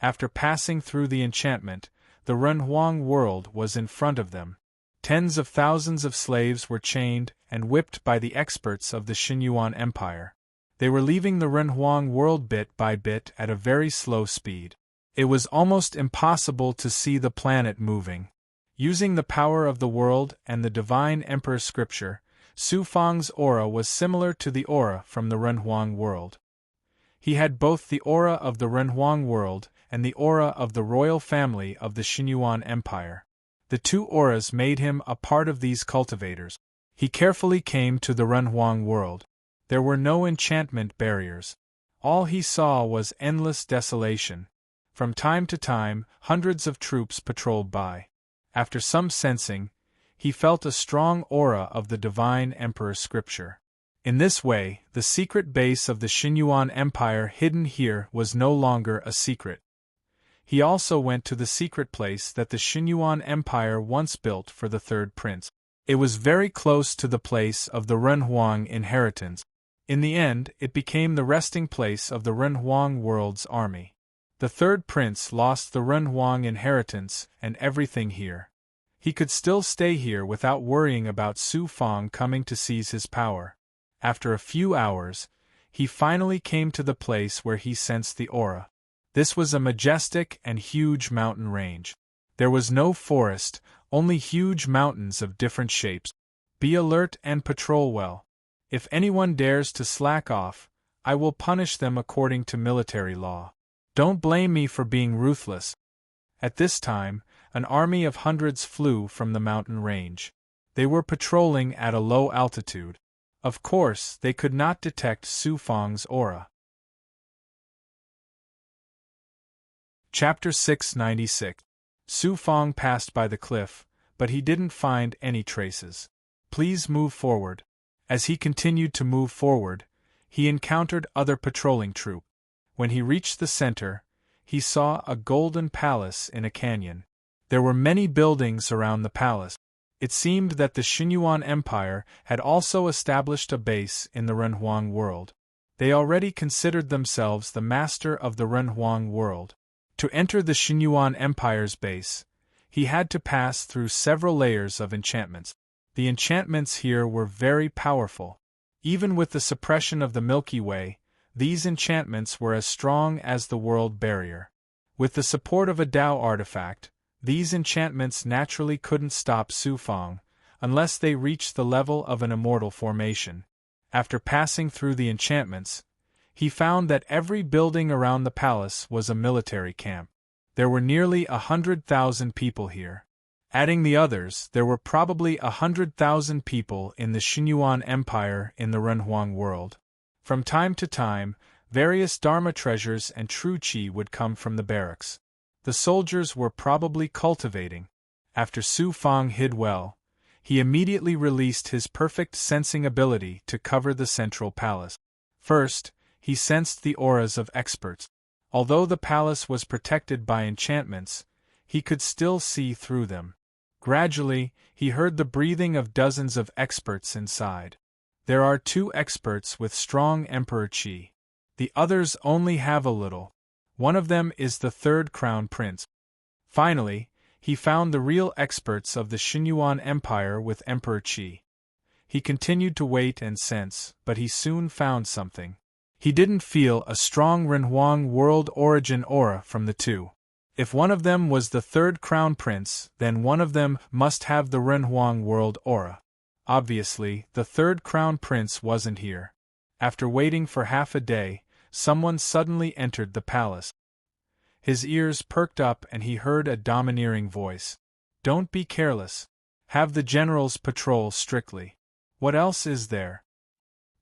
After passing through the enchantment, the Renhuang world was in front of them. Tens of thousands of slaves were chained and whipped by the experts of the Xinyuan Empire. They were leaving the Renhuang world bit by bit at a very slow speed. It was almost impossible to see the planet moving. Using the power of the world and the Divine Emperor Scripture, Su Fong's aura was similar to the aura from the Renhuang world. He had both the aura of the Renhuang world and the aura of the royal family of the Xinyuan Empire. The 2 auras made him a part of these cultivators. He carefully came to the Renhuang world. There were no enchantment barriers. All he saw was endless desolation. From time to time, hundreds of troops patrolled by. After some sensing, he felt a strong aura of the divine emperor's scripture. In this way, the secret base of the Xinyuan Empire hidden here was no longer a secret. He also went to the secret place that the Xinyuan Empire once built for the 3rd prince. It was very close to the place of the Renhuang inheritance. In the end, it became the resting place of the Renhuang world's army. The 3rd prince lost the Renhuang inheritance and everything here. He could still stay here without worrying about Su Fang coming to seize his power. After a few hours, he finally came to the place where he sensed the aura. This was a majestic and huge mountain range. There was no forest, only huge mountains of different shapes. Be alert and patrol well. If anyone dares to slack off, I will punish them according to military law. Don't blame me for being ruthless. At this time, an army of hundreds flew from the mountain range. They were patrolling at a low altitude. Of course, they could not detect Su Fang's aura. Chapter 696. Su Fang passed by the cliff, but he didn't find any traces. Please move forward. As he continued to move forward, he encountered other patrolling troop. When he reached the center, he saw a golden palace in a canyon. There were many buildings around the palace. It seemed that the Xinyuan Empire had also established a base in the Renhuang world. They already considered themselves the master of the Renhuang world. To enter the Xinyuan Empire's base, he had to pass through several layers of enchantments. The enchantments here were very powerful. Even with the suppression of the Milky Way, these enchantments were as strong as the world barrier. With the support of a Dao artifact, these enchantments naturally couldn't stop Su Fang, unless they reached the level of an immortal formation. After passing through the enchantments, he found that every building around the palace was a military camp. There were nearly 100,000 people here. Adding the others, there were probably 100,000 people in the Xinyuan Empire in the Renhuang world. From time to time, various Dharma treasures and true qi would come from the barracks. The soldiers were probably cultivating. After Su Fang hid well, he immediately released his perfect sensing ability to cover the central palace. First, he sensed the auras of experts. Although the palace was protected by enchantments, he could still see through them. Gradually, he heard the breathing of dozens of experts inside. There are 2 experts with strong emperor qi. The others only have a little. One of them is the 3rd crown prince. Finally, he found the real experts of the Xinyuan Empire with emperor qi. He continued to wait and sense, but he soon found something. He didn't feel a strong Renhuang world origin aura from the 2. If one of them was the 3rd crown prince, then one of them must have the Renhuang world aura. Obviously, the 3rd crown prince wasn't here. After waiting for half a day, someone suddenly entered the palace. His ears perked up and he heard a domineering voice. Don't be careless. Have the generals patrol strictly. What else is there?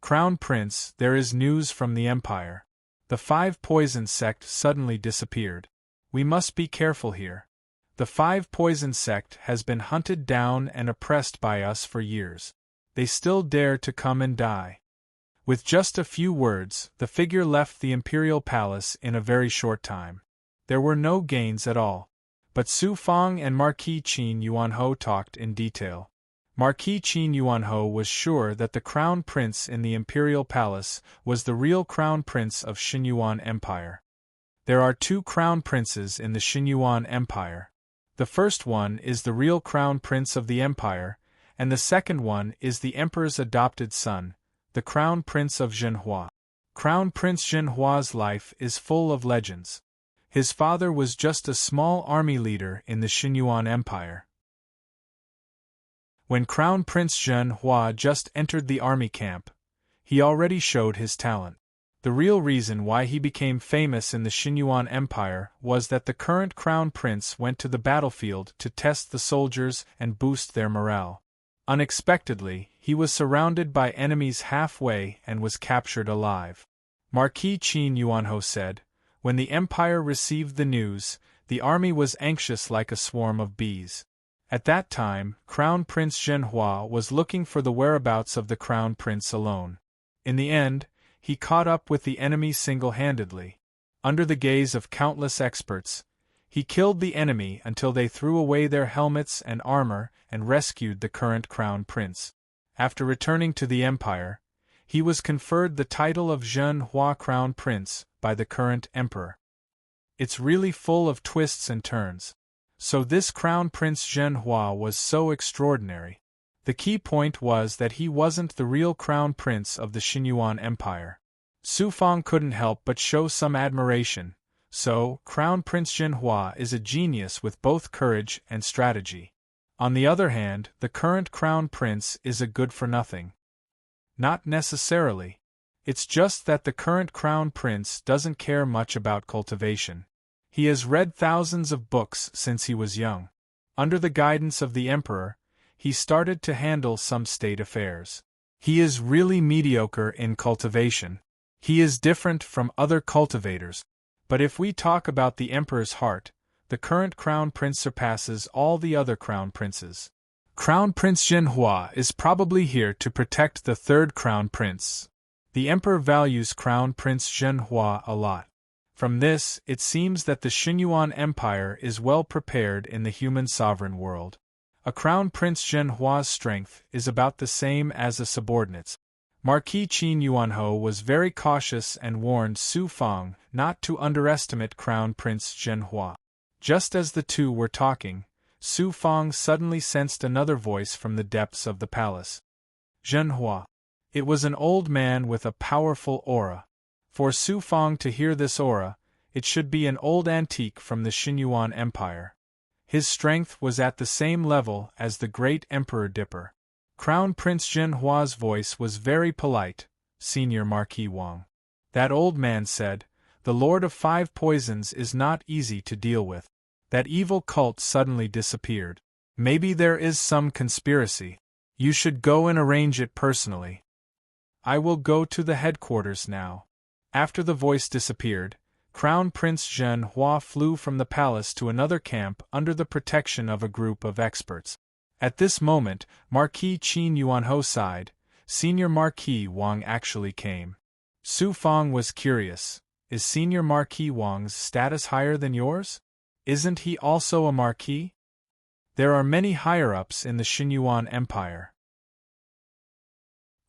Crown Prince, there is news from the Empire. The 5 Poison sect suddenly disappeared. We must be careful here. The 5 Poison sect has been hunted down and oppressed by us for years. They still dare to come and die. With just a few words, the figure left the imperial palace in a very short time. There were no gains at all. But Su Fang and Marquis Qin Yuanhou talked in detail. Marquis Qin Yuanhou was sure that the crown prince in the imperial palace was the real crown prince of Xinyuan Empire. There are 2 crown princes in the Xinyuan Empire. The first one is the real crown prince of the empire, and the second one is the emperor's adopted son, the Crown Prince of Zhenhua. Crown Prince Zhenhua's life is full of legends. His father was just a small army leader in the Xinyuan Empire. When Crown Prince Zhenhua just entered the army camp, he already showed his talent. The real reason why he became famous in the Xinyuan Empire was that the current crown prince went to the battlefield to test the soldiers and boost their morale. Unexpectedly, he was surrounded by enemies halfway and was captured alive. Marquis Qin Yuanhou said, "When the empire received the news, the army was anxious like a swarm of bees. At that time, Crown Prince Zhenhua was looking for the whereabouts of the Crown Prince alone. In the end, he caught up with the enemy single-handedly. Under the gaze of countless experts, he killed the enemy until they threw away their helmets and armor and rescued the current crown prince. After returning to the empire, he was conferred the title of Zhenhua Crown Prince by the current emperor." It's really full of twists and turns. So this Crown Prince Zhenhua was so extraordinary. The key point was that he wasn't the real Crown Prince of the Xinyuan Empire. Su Fang couldn't help but show some admiration. So, Crown Prince Zhenhua is a genius with both courage and strategy. On the other hand, the current Crown Prince is a good-for-nothing. Not necessarily. It's just that the current Crown Prince doesn't care much about cultivation. He has read thousands of books since he was young. Under the guidance of the emperor, he started to handle some state affairs. He is really mediocre in cultivation. He is different from other cultivators. But if we talk about the emperor's heart, the current crown prince surpasses all the other crown princes. Crown Prince Zhenhua is probably here to protect the third crown prince. The emperor values Crown Prince Zhenhua a lot. From this, it seems that the Xinyuan Empire is well prepared in the human sovereign world. A Crown Prince Zhenhua's strength is about the same as a subordinate's. Marquis Qin Yuanhou was very cautious and warned Su Fang not to underestimate Crown Prince Zhenhua. Just as the two were talking, Su Fang suddenly sensed another voice from the depths of the palace. Zhenhua. It was an old man with a powerful aura. For Su Fang to hear this aura, it should be an old antique from the Xinyuan Empire. His strength was at the same level as the great Emperor Dipper. Crown Prince Zhenhua's voice was very polite, Senior Marquis Wang. That old man said, "The Lord of Five Poisons is not easy to deal with." That evil cult suddenly disappeared. Maybe there is some conspiracy. You should go and arrange it personally. I will go to the headquarters now. After the voice disappeared, Crown Prince Zhenhua flew from the palace to another camp under the protection of a group of experts. At this moment, Marquis Qin Yuanhou sighed. Senior Marquis Wang actually came. Su Fang was curious. Is Senior Marquis Wang's status higher than yours? Isn't he also a marquis? There are many higher-ups in the Xinyuan Empire.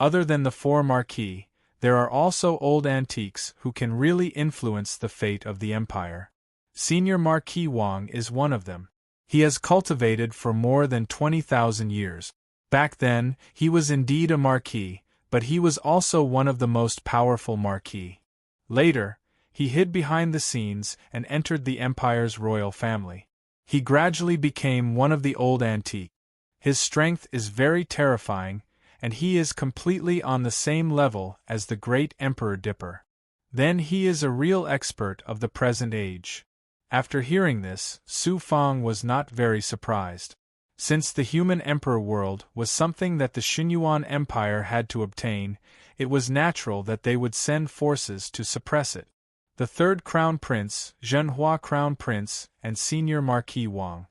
Other than the four marquis, there are also old antiques who can really influence the fate of the empire. Senior Marquis Wang is one of them. He has cultivated for more than 20,000 years. Back then, he was indeed a marquis, but he was also one of the most powerful marquis. Later, he hid behind the scenes and entered the empire's royal family. He gradually became one of the old antiques. His strength is very terrifying, and he is completely on the same level as the great Emperor Dipper. Then he is a real expert of the present age. After hearing this, Su Fang was not very surprised. Since the human emperor world was something that the Xinyuan Empire had to obtain, it was natural that they would send forces to suppress it. The third crown prince, Zhenhua Crown Prince, and Senior Marquis Wang.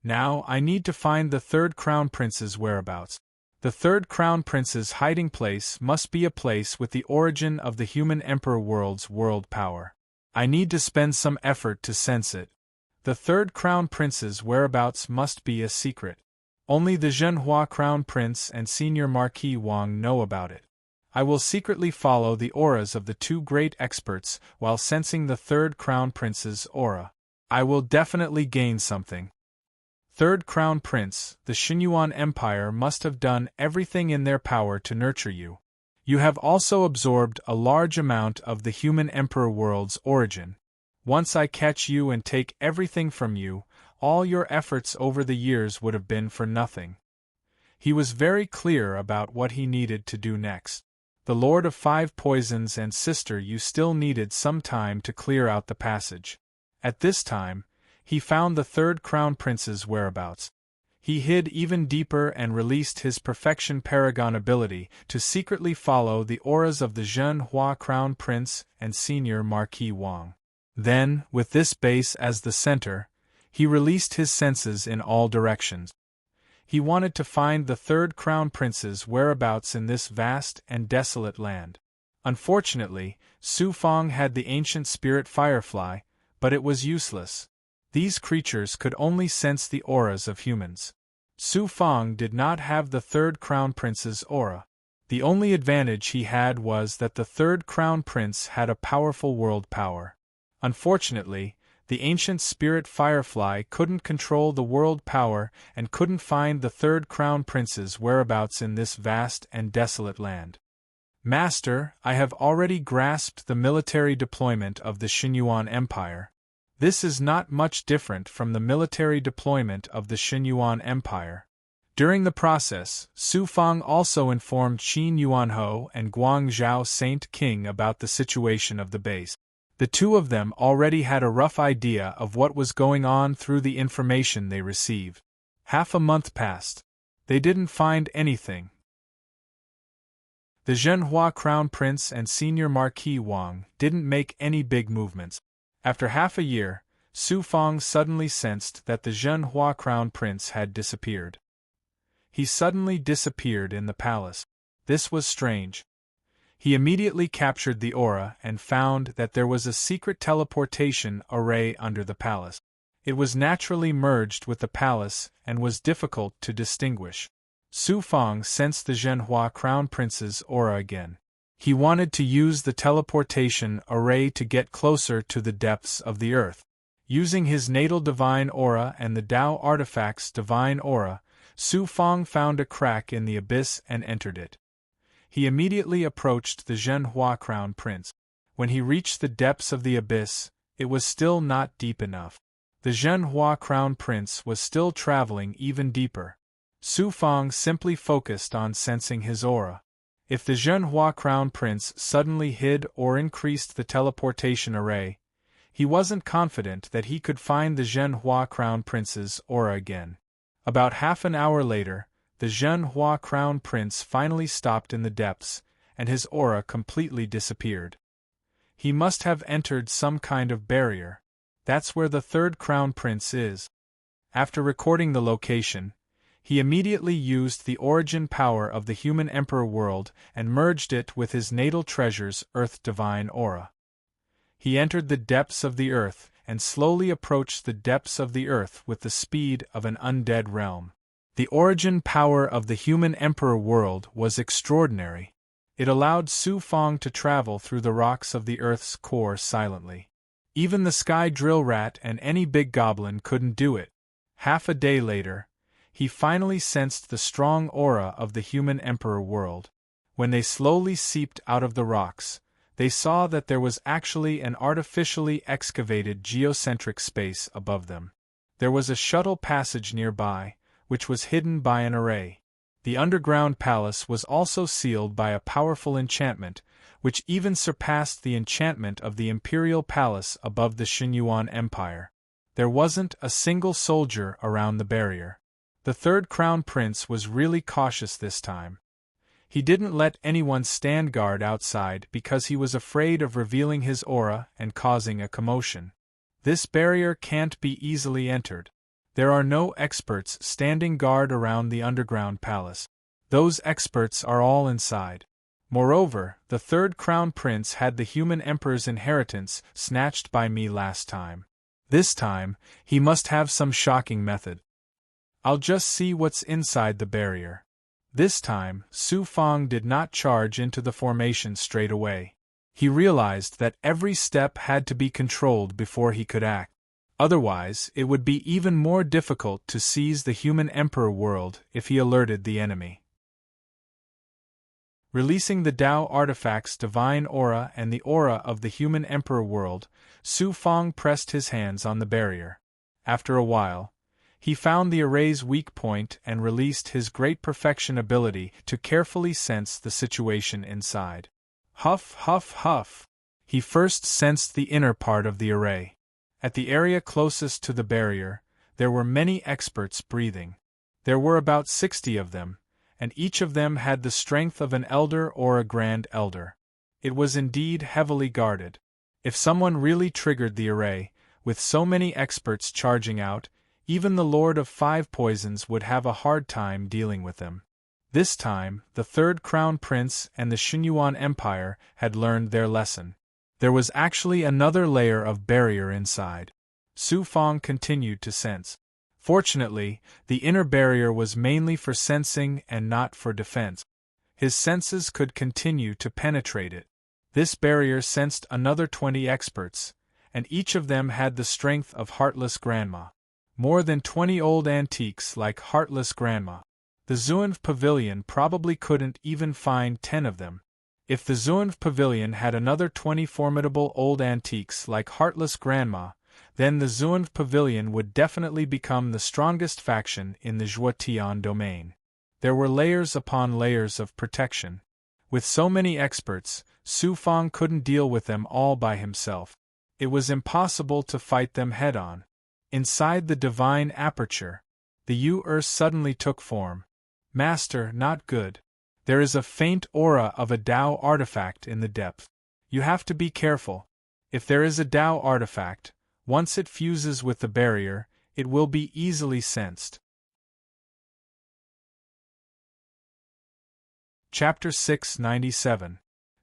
Now I need to find the third crown prince's whereabouts. The third crown prince's hiding place must be a place with the origin of the human emperor world's world power. I need to spend some effort to sense it. The third crown prince's whereabouts must be a secret. Only the Zhenhua Crown Prince and Senior Marquis Wang know about it. I will secretly follow the auras of the two great experts while sensing the third crown prince's aura. I will definitely gain something. Third Crown Prince, the Xinyuan Empire must have done everything in their power to nurture you. You have also absorbed a large amount of the human emperor world's origin. Once I catch you and take everything from you, all your efforts over the years would have been for nothing. He was very clear about what he needed to do next. the Lord of Five Poisons and Sister Yu still needed some time to clear out the passage. At this time, he found the third Crown Prince's whereabouts. He hid even deeper and released his Perfection Paragon ability to secretly follow the auras of the Zhenhua Crown Prince and Senior Marquis Wang. Then, with this base as the center, he released his senses in all directions. He wanted to find the third Crown Prince's whereabouts in this vast and desolate land. Unfortunately, Su Feng had the ancient spirit Firefly, but it was useless. These creatures could only sense the auras of humans. Su Feng did not have the third Crown Prince's aura. The only advantage he had was that the third Crown Prince had a powerful world power. Unfortunately, the ancient spirit Firefly couldn't control the world power and couldn't find the third Crown Prince's whereabouts in this vast and desolate land. Master, I have already grasped the military deployment of the Xinyuan Empire. This is not much different from the military deployment of the Xinyuan Empire. During the process, Su Feng also informed Qin Yuanhou and Guangzhou Saint King about the situation of the base. The two of them already had a rough idea of what was going on through the information they received. Half a month passed. They didn't find anything. The Zhenhua Crown Prince and Senior Marquis Wang didn't make any big movements. After half a year, Su Feng suddenly sensed that the Zhenhua Crown Prince had disappeared. He suddenly disappeared in the palace. This was strange. He immediately captured the aura and found that there was a secret teleportation array under the palace. It was naturally merged with the palace and was difficult to distinguish. Su Feng sensed the Zhenhua Crown Prince's aura again. He wanted to use the teleportation array to get closer to the depths of the earth. Using his natal divine aura and the Tao artifact's divine aura, Su Feng found a crack in the abyss and entered it. He immediately approached the Zhenhua Crown Prince. When he reached the depths of the abyss, it was still not deep enough. The Zhenhua Crown Prince was still traveling even deeper. Su Feng simply focused on sensing his aura. If the Zhenhua Crown Prince suddenly hid or increased the teleportation array, he wasn't confident that he could find the Zhenhua Crown Prince's aura again. About half an hour later, the Zhenhua Crown Prince finally stopped in the depths, and his aura completely disappeared. He must have entered some kind of barrier. That's where the third Crown Prince is. After recording the location, he immediately used the origin power of the human emperor world and merged it with his natal treasure's earth divine aura. He entered the depths of the earth and slowly approached the depths of the earth with the speed of an undead realm. The origin power of the human emperor world was extraordinary. It allowed Su Feng to travel through the rocks of the earth's core silently. Even the sky drill rat and any big goblin couldn't do it. Half a day later, he finally sensed the strong aura of the human emperor world. When they slowly seeped out of the rocks, they saw that there was actually an artificially excavated geocentric space above them. There was a shuttle passage nearby, which was hidden by an array. The underground palace was also sealed by a powerful enchantment, which even surpassed the enchantment of the imperial palace above the Xinyuan Empire. There wasn't a single soldier around the barrier. The third Crown Prince was really cautious this time. He didn't let anyone stand guard outside because he was afraid of revealing his aura and causing a commotion. This barrier can't be easily entered. There are no experts standing guard around the underground palace. Those experts are all inside. Moreover, the third Crown Prince had the human emperor's inheritance snatched by me last time. This time, he must have some shocking method. I'll just see what's inside the barrier. This time, Su Feng did not charge into the formation straight away. He realized that every step had to be controlled before he could act. Otherwise, it would be even more difficult to seize the human emperor world if he alerted the enemy. Releasing the Tao artifact's divine aura and the aura of the human emperor world, Su Feng pressed his hands on the barrier. After a while, He found the array's weak point and released his great perfection ability to carefully sense the situation inside. Huff, huff, huff. He first sensed the inner part of the array. At the area closest to the barrier, there were many experts breathing. There were about 60 of them, and each of them had the strength of an elder or a grand elder. It was indeed heavily guarded. If someone really triggered the array, with so many experts charging out, even the Lord of Five Poisons would have a hard time dealing with them. This time, the Third Crown Prince and the Xinyuan Empire had learned their lesson. There was actually another layer of barrier inside. Su Fang continued to sense. Fortunately, the inner barrier was mainly for sensing and not for defense. His senses could continue to penetrate it. This barrier sensed another 20 experts, and each of them had the strength of Heartless Grandma. More than 20 old antiques like Heartless Grandma. The Zunv Pavilion probably couldn't even find 10 of them. If the Zunv Pavilion had another 20 formidable old antiques like Heartless Grandma, then the Zunv Pavilion would definitely become the strongest faction in the Zhuotian domain. There were layers upon layers of protection. With so many experts, Su Fang couldn't deal with them all by himself. It was impossible to fight them head-on. Inside the divine aperture, the Yu-Er suddenly took form. Master, not good. There is a faint aura of a Tao artifact in the depth. You have to be careful. If there is a Tao artifact, once it fuses with the barrier, it will be easily sensed. Chapter 697.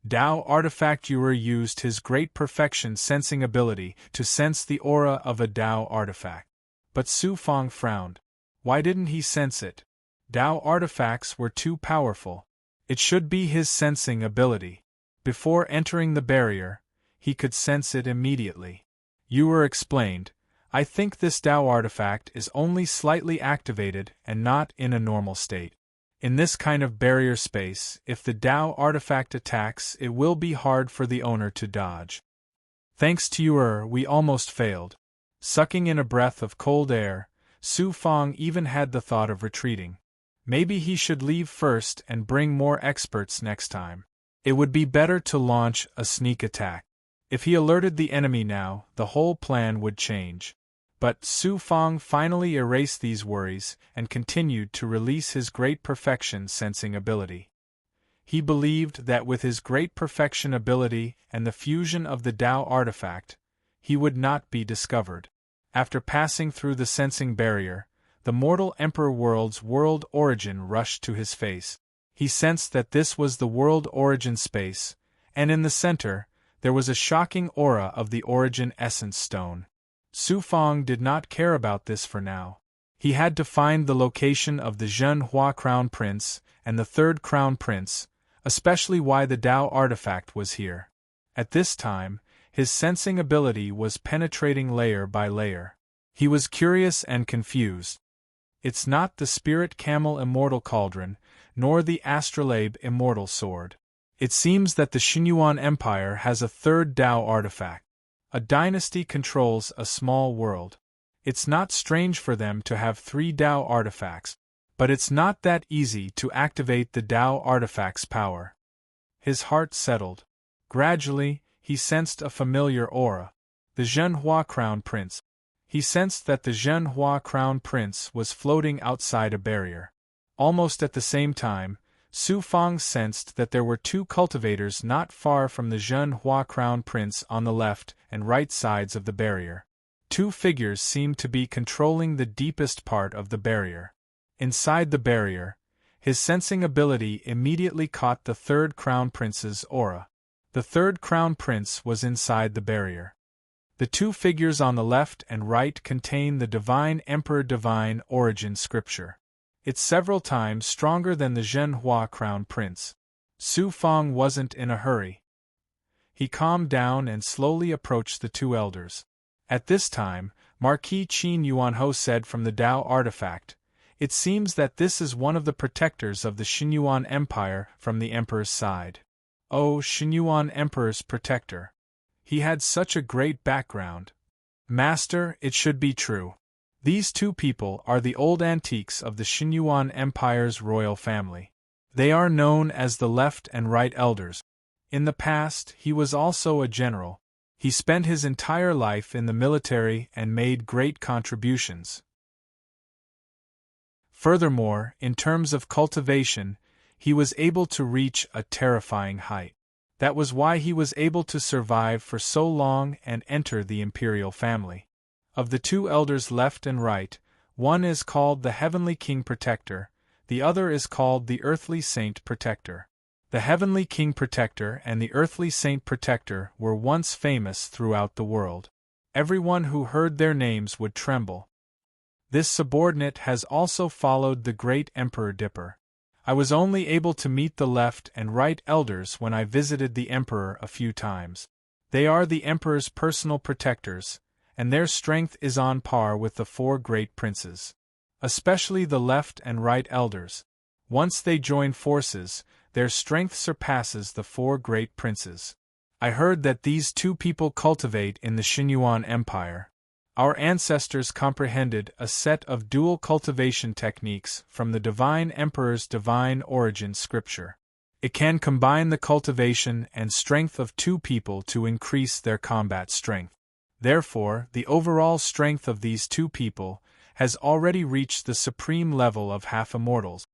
Tao Artifact. Yu-Er used his great perfection sensing ability to sense the aura of a Tao artifact. But Su Fang frowned. Why didn't he sense it? Tao artifacts were too powerful. It should be his sensing ability. Before entering the barrier, he could sense it immediately. Yu-Er explained, I think this Tao artifact is only slightly activated and not in a normal state. In this kind of barrier space, if the Tao artifact attacks, it will be hard for the owner to dodge. Thanks to Yu-Er, we almost failed. Sucking in a breath of cold air, Su Fang even had the thought of retreating. Maybe he should leave first and bring more experts next time. It would be better to launch a sneak attack. If he alerted the enemy now, the whole plan would change. But Su Fang finally erased these worries and continued to release his great perfection sensing ability. He believed that with his great perfection ability and the fusion of the Tao artifact, he would not be discovered. After passing through the sensing barrier, the mortal Emperor World's world origin rushed to his face. He sensed that this was the world origin space, and in the center, there was a shocking aura of the origin essence stone. Su Fang did not care about this for now. He had to find the location of the Zhenhua Crown Prince and the Third Crown Prince, especially why the Tao artifact was here. At this time, his sensing ability was penetrating layer by layer. He was curious and confused. It's not the Spirit Camel Immortal Cauldron, nor the Astrolabe Immortal Sword. It seems that the Xinyuan Empire has a third Tao artifact. A dynasty controls a small world. It's not strange for them to have 3 Tao artifacts, but it's not that easy to activate the Tao artifact's power. His heart settled. Gradually, he sensed a familiar aura. The Zhenhua Crown Prince. He sensed that the Zhenhua Crown Prince was floating outside a barrier. Almost at the same time, Su Fang sensed that there were 2 cultivators not far from the Zhenhua Crown Prince on the left and right sides of the barrier. 2 figures seemed to be controlling the deepest part of the barrier. Inside the barrier, his sensing ability immediately caught the Third Crown Prince's aura. The Third Crown Prince was inside the barrier. The 2 figures on the left and right contain the Divine Emperor Divine Origin scripture. It's several times stronger than the Zhenhua Crown Prince. Su Fang wasn't in a hurry. He calmed down and slowly approached the 2 elders. At this time, Marquis Qin Yuanho said from the Tao artifact, It seems that this is one of the protectors of the Xinyuan Empire from the Emperor's side. Oh, Xinyuan Emperor's protector. He had such a great background. Master, it should be true. These two people are the old antiques of the Xinyuan Empire's royal family. They are known as the left and right elders. In the past, he was also a general. He spent his entire life in the military and made great contributions. Furthermore, in terms of cultivation, he was able to reach a terrifying height. That was why he was able to survive for so long and enter the imperial family. Of the two elders left and right, one is called the Heavenly King Protector, the other is called the Earthly Saint Protector. The Heavenly King Protector and the Earthly Saint Protector were once famous throughout the world. Everyone who heard their names would tremble. This subordinate has also followed the great Emperor Dipper. I was only able to meet the left and right elders when I visited the Emperor a few times. They are the Emperor's personal protectors, and their strength is on par with the four great princes. Especially the left and right elders. Once they join forces, their strength surpasses the four great princes. I heard that these two people cultivate in the Xinyuan Empire. Our ancestors comprehended a set of dual cultivation techniques from the Divine Emperor's Divine Origin scripture. It can combine the cultivation and strength of two people to increase their combat strength. Therefore, the overall strength of these two people has already reached the supreme level of half-immortals.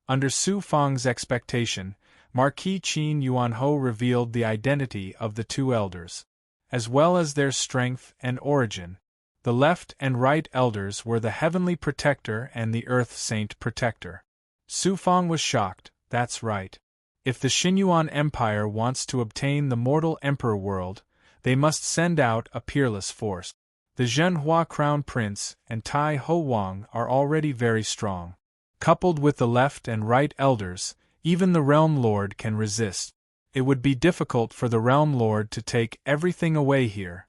Under Su Fang's expectation, Marquis Qin Yuanho revealed the identity of the two elders, as well as their strength and origin. The left and right elders were the Heavenly Protector and the Earth Saint Protector. Su Fang was shocked. That's right. If the Xinyuan Empire wants to obtain the mortal Emperor world, they must send out a peerless force. The Zhenhua Crown Prince and Tai Ho Wang are already very strong. Coupled with the left and right elders, even the Realm Lord can resist. It would be difficult for the Realm Lord to take everything away here.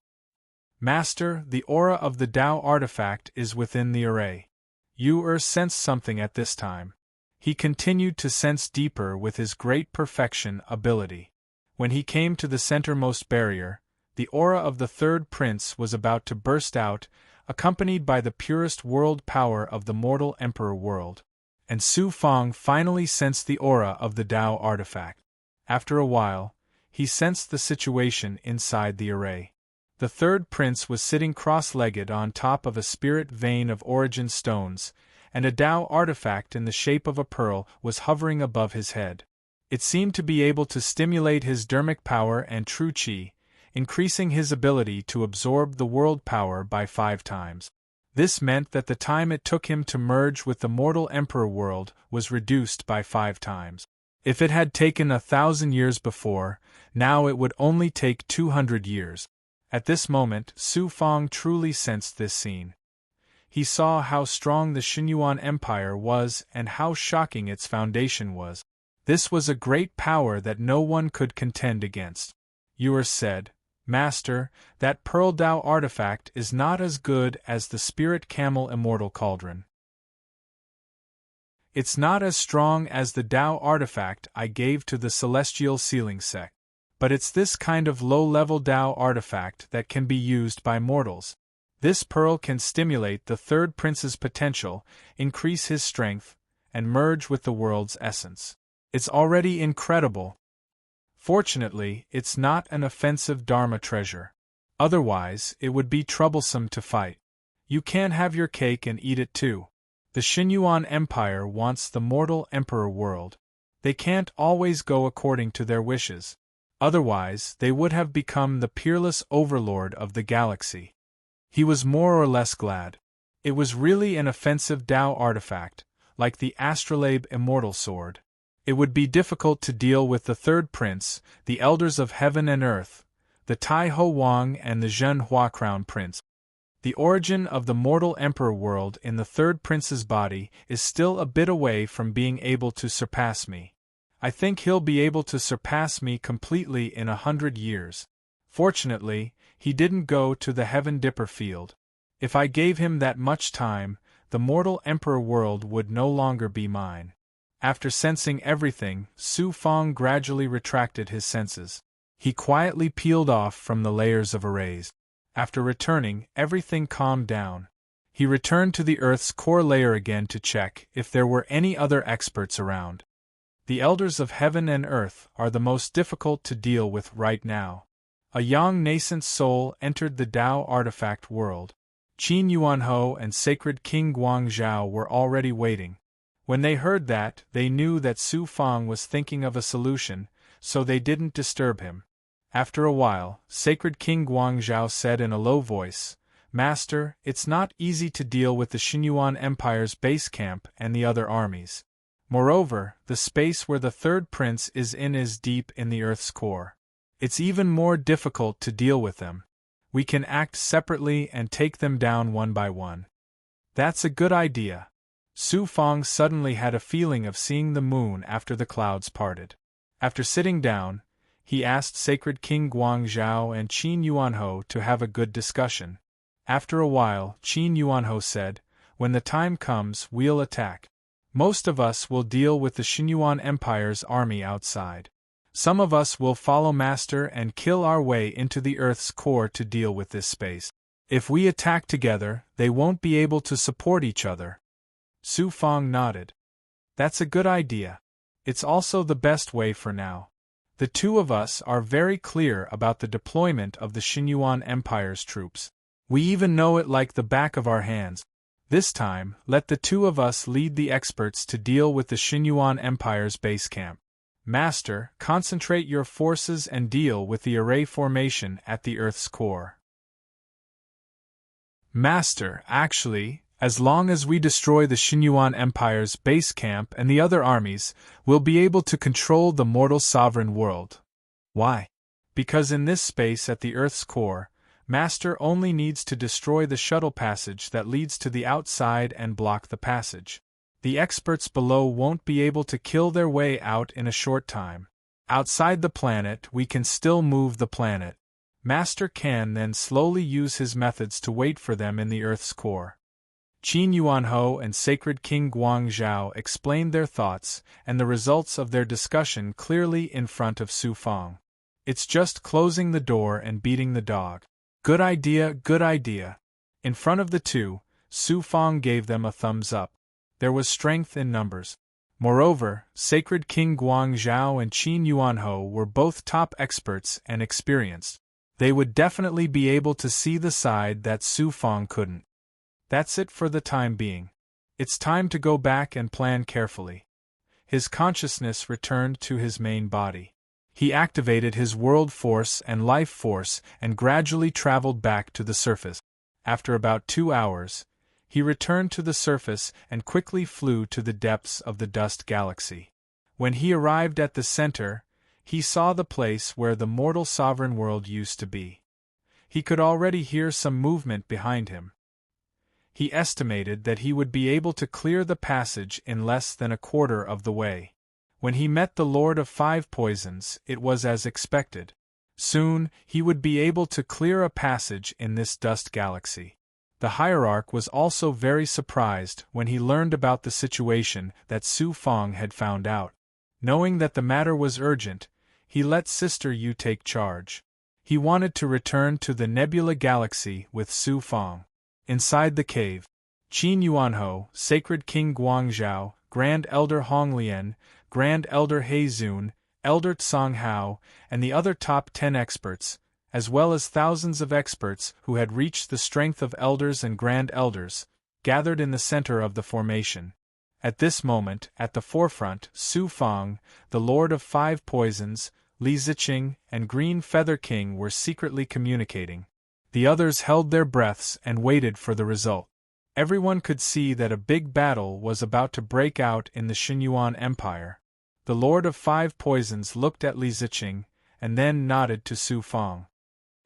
Master, the aura of the Tao artifact is within the array. Yu sensed something at this time. He continued to sense deeper with his great perfection ability. When he came to the centermost barrier, the aura of the third prince was about to burst out, accompanied by the purest world power of the mortal Emperor world. And Su Fang finally sensed the aura of the Tao artifact. After a while, he sensed the situation inside the array. The third prince was sitting cross-legged on top of a spirit vein of origin stones, and a Tao artifact in the shape of a pearl was hovering above his head. It seemed to be able to stimulate his dermic power and true qi, increasing his ability to absorb the world power by 5 times. This meant that the time it took him to merge with the mortal Emperor world was reduced by 5 times. If it had taken 1,000 years before, now it would only take 200 years. At this moment, Su Fang truly sensed this scene. He saw how strong the Xinyuan Empire was and how shocking its foundation was. This was a great power that no one could contend against. Yu said, Master, that Pearl Tao artifact is not as good as the Spirit Camel Immortal Cauldron. It's not as strong as the Tao artifact I gave to the Celestial Sealing Sect. But it's this kind of low-level Tao artifact that can be used by mortals. This pearl can stimulate the third prince's potential, increase his strength, and merge with the world's essence. It's already incredible. Fortunately, it's not an offensive Dharma treasure. Otherwise, it would be troublesome to fight. You can't have your cake and eat it too. The Xinyuan Empire wants the mortal Emperor world. They can't always go according to their wishes. Otherwise, they would have become the peerless overlord of the galaxy. He was more or less glad. It was really an offensive Tao artifact, like the Astrolabe Immortal Sword. It would be difficult to deal with the third prince, the elders of heaven and earth, the Tai Ho Wang and the Zhenhua Crown Prince. The origin of the mortal Emperor world in the third prince's body is still a bit away from being able to surpass me. I think he'll be able to surpass me completely in 100 years. Fortunately, he didn't go to the Heaven Dipper field. If I gave him that much time, the mortal Emperor world would no longer be mine. After sensing everything, Su Fang gradually retracted his senses. He quietly peeled off from the layers of arrays. After returning, everything calmed down. He returned to the Earth's core layer again to check if there were any other experts around. The elders of heaven and earth are the most difficult to deal with right now. A young nascent soul entered the Tao artifact world. Qin Yuanhou and sacred King Guangzhou were already waiting. When they heard that, they knew that Su Fang was thinking of a solution, so they didn't disturb him. After a while, sacred King Guangzhou said in a low voice, "Master, it's not easy to deal with the Xinyuan Empire's base camp and the other armies. Moreover, the space where the third prince is deep in the Earth's core. It's even more difficult to deal with them. We can act separately and take them down one by one." "That's a good idea." Su Fang suddenly had a feeling of seeing the moon after the clouds parted. After sitting down, he asked sacred King Guangzhou and Qin Yuanhou to have a good discussion. After a while, Qin Yuanhou said, "When the time comes, we'll attack. Most of us will deal with the Xinyuan Empire's army outside. Some of us will follow Master and kill our way into the Earth's core to deal with this space. If we attack together, they won't be able to support each other." Su Fang nodded. "That's a good idea. It's also the best way for now. The two of us are very clear about the deployment of the Xinyuan Empire's troops. We even know it like the back of our hands. This time, let the two of us lead the experts to deal with the Xinyuan Empire's base camp. Master, concentrate your forces and deal with the array formation at the Earth's core." "Master, actually, as long as we destroy the Xinyuan Empire's base camp and the other armies, we'll be able to control the mortal sovereign world." "Why?" "Because in this space at the Earth's core, Master only needs to destroy the shuttle passage that leads to the outside and block the passage. The experts below won't be able to kill their way out in a short time. Outside the planet, we can still move the planet. Master can then slowly use his methods to wait for them in the Earth's core." Qin Yuanhou and sacred King Guangzhou explained their thoughts and the results of their discussion clearly in front of Su Fang. "It's just closing the door and beating the dog." "Good idea, good idea." In front of the two, Su Fang gave them a thumbs up. There was strength in numbers. Moreover, sacred King Guangzhou and Qin Yuanhou were both top experts and experienced. They would definitely be able to see the side that Su Fang couldn't. That's it for the time being. It's time to go back and plan carefully. His consciousness returned to his main body. He activated his world force and life force and gradually traveled back to the surface. After about 2 hours, he returned to the surface and quickly flew to the depths of the dust galaxy. When he arrived at the center, he saw the place where the mortal sovereign world used to be. He could already hear some movement behind him. He estimated that he would be able to clear the passage in less than a quarter of the way. When he met the Lord of Five Poisons, it was as expected. Soon, he would be able to clear a passage in this dust galaxy. The hierarch was also very surprised when he learned about the situation that Su Fang had found out. Knowing that the matter was urgent, he let Sister Yu take charge. He wanted to return to the Nebula Galaxy with Su Fang. Inside the cave, Qin Yuanhou, sacred King Guangzhou, Grand Elder Honglian, Grand Elder Heizun, Elder Tsang Hao, and the other top 10 experts, as well as thousands of experts who had reached the strength of elders and grand elders, gathered in the center of the formation. At this moment, at the forefront, Su Fang, the Lord of Five Poisons, Li Ziqing, and Green Feather King were secretly communicating. The others held their breaths and waited for the result. Everyone could see that a big battle was about to break out in the Xinyuan Empire. The Lord of Five Poisons looked at Li Ziqing, and then nodded to Su Fang.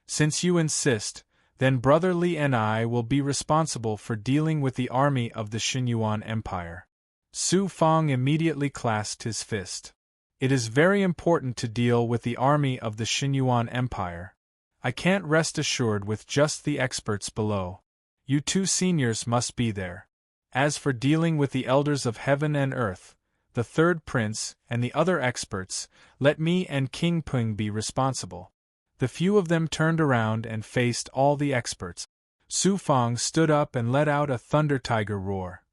"Since you insist, then Brother Li and I will be responsible for dealing with the army of the Xinyuan Empire." Su Fang immediately clasped his fist. "It is very important to deal with the army of the Xinyuan Empire. I can't rest assured with just the experts below. You two seniors must be there. As for dealing with the elders of heaven and earth, the third prince, and the other experts, let me and King Peng be responsible." The few of them turned around and faced all the experts. Su Fang stood up and let out a thunder tiger roar.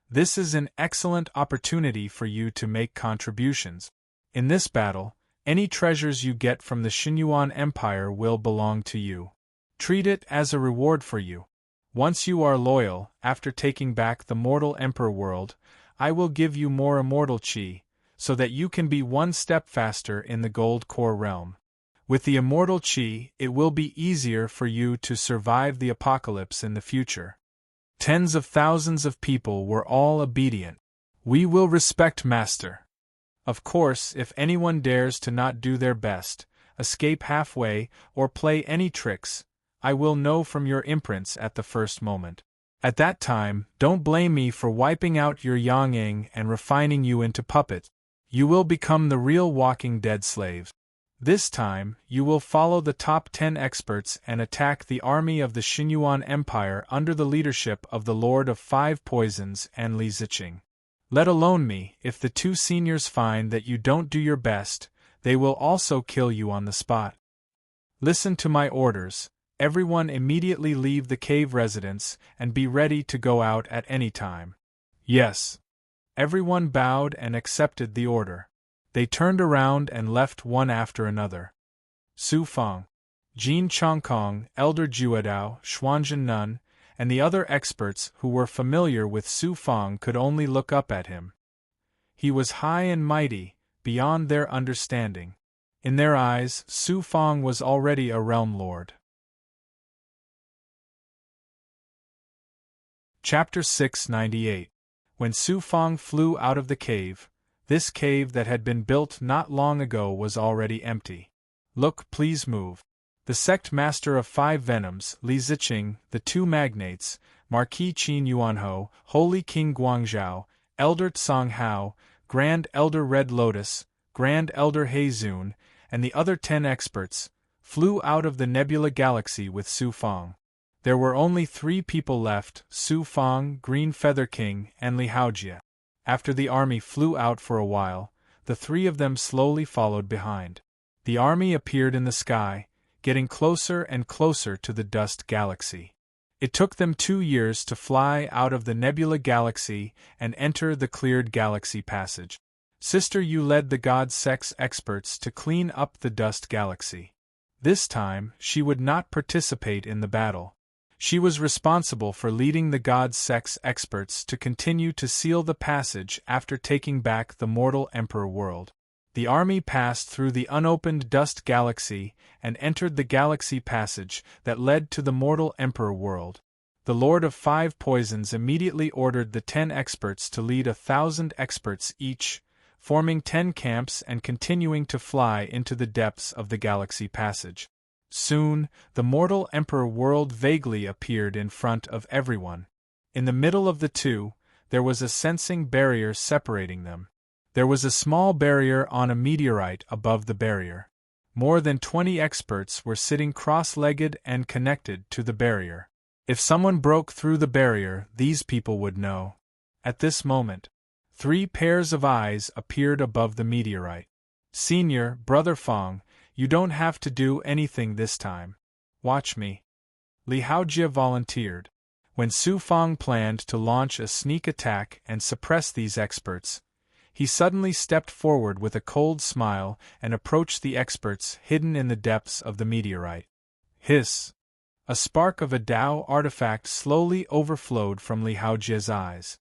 This is an excellent opportunity for you to make contributions. In this battle, any treasures you get from the Xinyuan Empire will belong to you. Treat it as a reward for you. Once you are loyal, after taking back the mortal emperor world, I will give you more immortal chi, so that you can be one step faster in the gold core realm. With the immortal chi, it will be easier for you to survive the apocalypse in the future. Tens of thousands of people were all obedient. We will respect Master. Of course, if anyone dares to not do their best, escape halfway, or play any tricks, I will know from your imprints at the first moment. At that time, don't blame me for wiping out your Yang and refining you into puppets. You will become the real walking dead slaves. This time, you will follow the top 10 experts and attack the army of the Xinyuan Empire under the leadership of the Lord of Five Poisons and Li Ziqing. Let alone me, if the two seniors find that you don't do your best, they will also kill you on the spot. Listen to my orders. Everyone immediately leave the cave residence and be ready to go out at any time. Yes. Everyone bowed and accepted the order. They turned around and left one after another. Su Fang, Jin Chongkong, Elder Juedao, Xuanzhen Nun, and the other experts who were familiar with Su Fang could only look up at him. He was high and mighty, beyond their understanding. In their eyes, Su Fang was already a realm lord. Chapter 698. When Su Fang flew out of the cave, this cave that had been built not long ago was already empty. Look, please move. The sect master of five venoms, Li Ziqing, the two magnates, Marquis Qin Yuanho, Holy King Guangzhou, Elder Tsang Hao, Grand Elder Red Lotus, Grand Elder He Zun, and the other 10 experts, flew out of the Nebula Galaxy with Su Fang. There were only 3 people left, Su Fang, Green Feather King, and Li Haojie. After the army flew out for a while, the 3 of them slowly followed behind. The army appeared in the sky, getting closer and closer to the dust galaxy. It took them 2 years to fly out of the Nebula Galaxy and enter the cleared galaxy passage. Sister Yu led the God Sex experts to clean up the dust galaxy. This time, she would not participate in the battle. She was responsible for leading the God Sex experts to continue to seal the passage after taking back the mortal Emperor world. The army passed through the unopened dust galaxy and entered the galaxy passage that led to the mortal Emperor world. The Lord of Five Poisons immediately ordered the 10 experts to lead 1,000 experts each, forming 10 camps and continuing to fly into the depths of the galaxy passage. Soon, the mortal Emperor world vaguely appeared in front of everyone. In the middle of the two, there was a sensing barrier separating them. There was a small barrier on a meteorite above the barrier. More than 20 experts were sitting cross-legged and connected to the barrier. If someone broke through the barrier, these people would know. At this moment, 3 pairs of eyes appeared above the meteorite. Senior, Brother Fang, you don't have to do anything this time. Watch me. Li Haojie volunteered. When Su Fang planned to launch a sneak attack and suppress these experts, he suddenly stepped forward with a cold smile and approached the experts hidden in the depths of the meteorite. Hiss! A spark of a Tao artifact slowly overflowed from Li Haojie's eyes.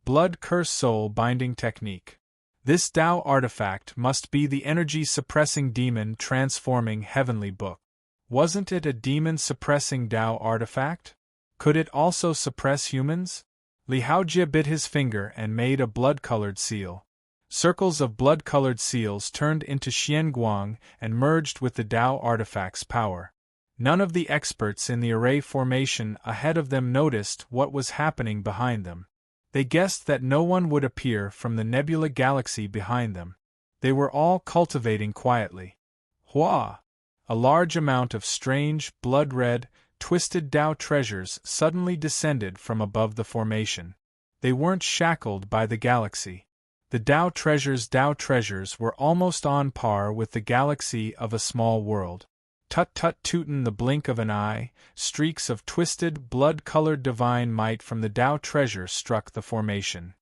Blood Curse Soul Binding Technique. This Tao artifact must be the energy-suppressing demon transforming heavenly book. Wasn't it a demon-suppressing Tao artifact? Could it also suppress humans? Li Haojie bit his finger and made a blood-colored seal. Circles of blood-colored seals turned into Xianguang and merged with the Tao artifact's power. None of the experts in the array formation ahead of them noticed what was happening behind them. They guessed that no one would appear from the nebula galaxy behind them. They were all cultivating quietly. Hua! A large amount of strange, blood-red, twisted Tao treasures suddenly descended from above the formation. They weren't shackled by the galaxy. The Tao treasures were almost on par with the galaxy of a small world. Tut-tut tootin' the blink of an eye, streaks of twisted, blood-colored divine might from the Tao treasure struck the formation.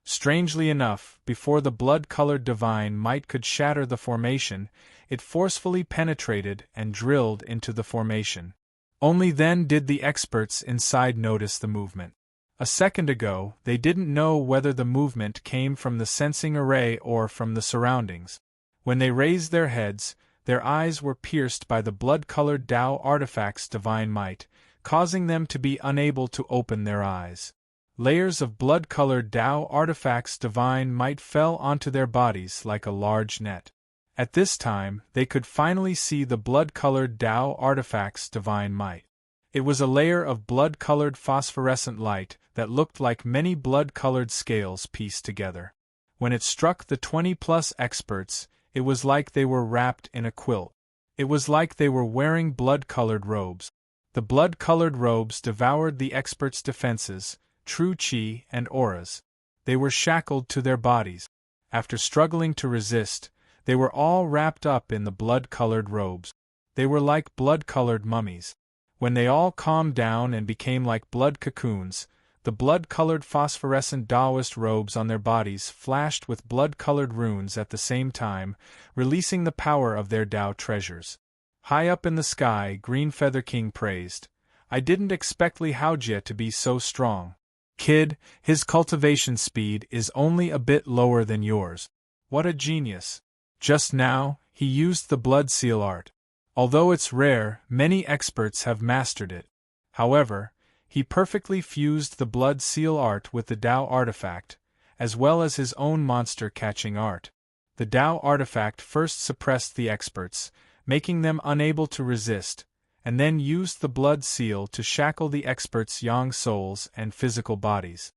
Strangely enough, before the blood-colored divine might could shatter the formation, it forcefully penetrated and drilled into the formation. Only then did the experts inside notice the movement. A second ago, they didn't know whether the movement came from the sensing array or from the surroundings. When they raised their heads, their eyes were pierced by the blood-colored Tao artifact's divine might, causing them to be unable to open their eyes. Layers of blood-colored Tao artifacts divine might fell onto their bodies like a large net. At this time, they could finally see the blood-colored Tao artifacts divine might. It was a layer of blood-colored phosphorescent light that looked like many blood-colored scales pieced together. When it struck the 20-plus experts, it was like they were wrapped in a quilt. It was like they were wearing blood-colored robes. The blood-colored robes devoured the experts' defenses, true chi and auras. They were shackled to their bodies. After struggling to resist, they were all wrapped up in the blood-colored robes. They were like blood-colored mummies. When they all calmed down and became like blood cocoons, the blood-colored phosphorescent Taoist robes on their bodies flashed with blood-colored runes at the same time, releasing the power of their Tao treasures. High up in the sky, Green Feather King praised, "I didn't expect Li Haojie to be so strong. Kid, his cultivation speed is only a bit lower than yours. What a genius. Just now, he used the blood seal art. Although it's rare, many experts have mastered it. However, he perfectly fused the blood seal art with the Tao artifact, as well as his own monster-catching art. The Tao artifact first suppressed the experts, making them unable to resist, and then used the blood seal to shackle the experts' yang souls and physical bodies."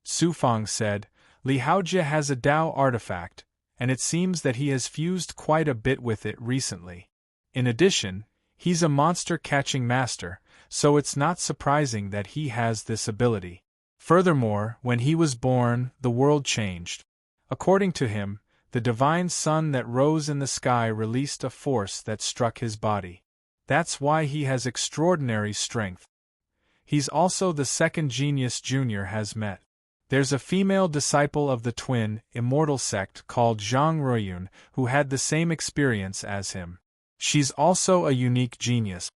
Su Fang said, "Li Haojie has a Tao artifact, and it seems that he has fused quite a bit with it recently. In addition, he's a monster-catching master, so it's not surprising that he has this ability. Furthermore, when he was born, the world changed. According to him, the divine sun that rose in the sky released a force that struck his body. That's why he has extraordinary strength. He's also the second genius Junior has met. There's a female disciple of the twin, immortal sect called Zhang Ruiyun who had the same experience as him. She's also a unique genius.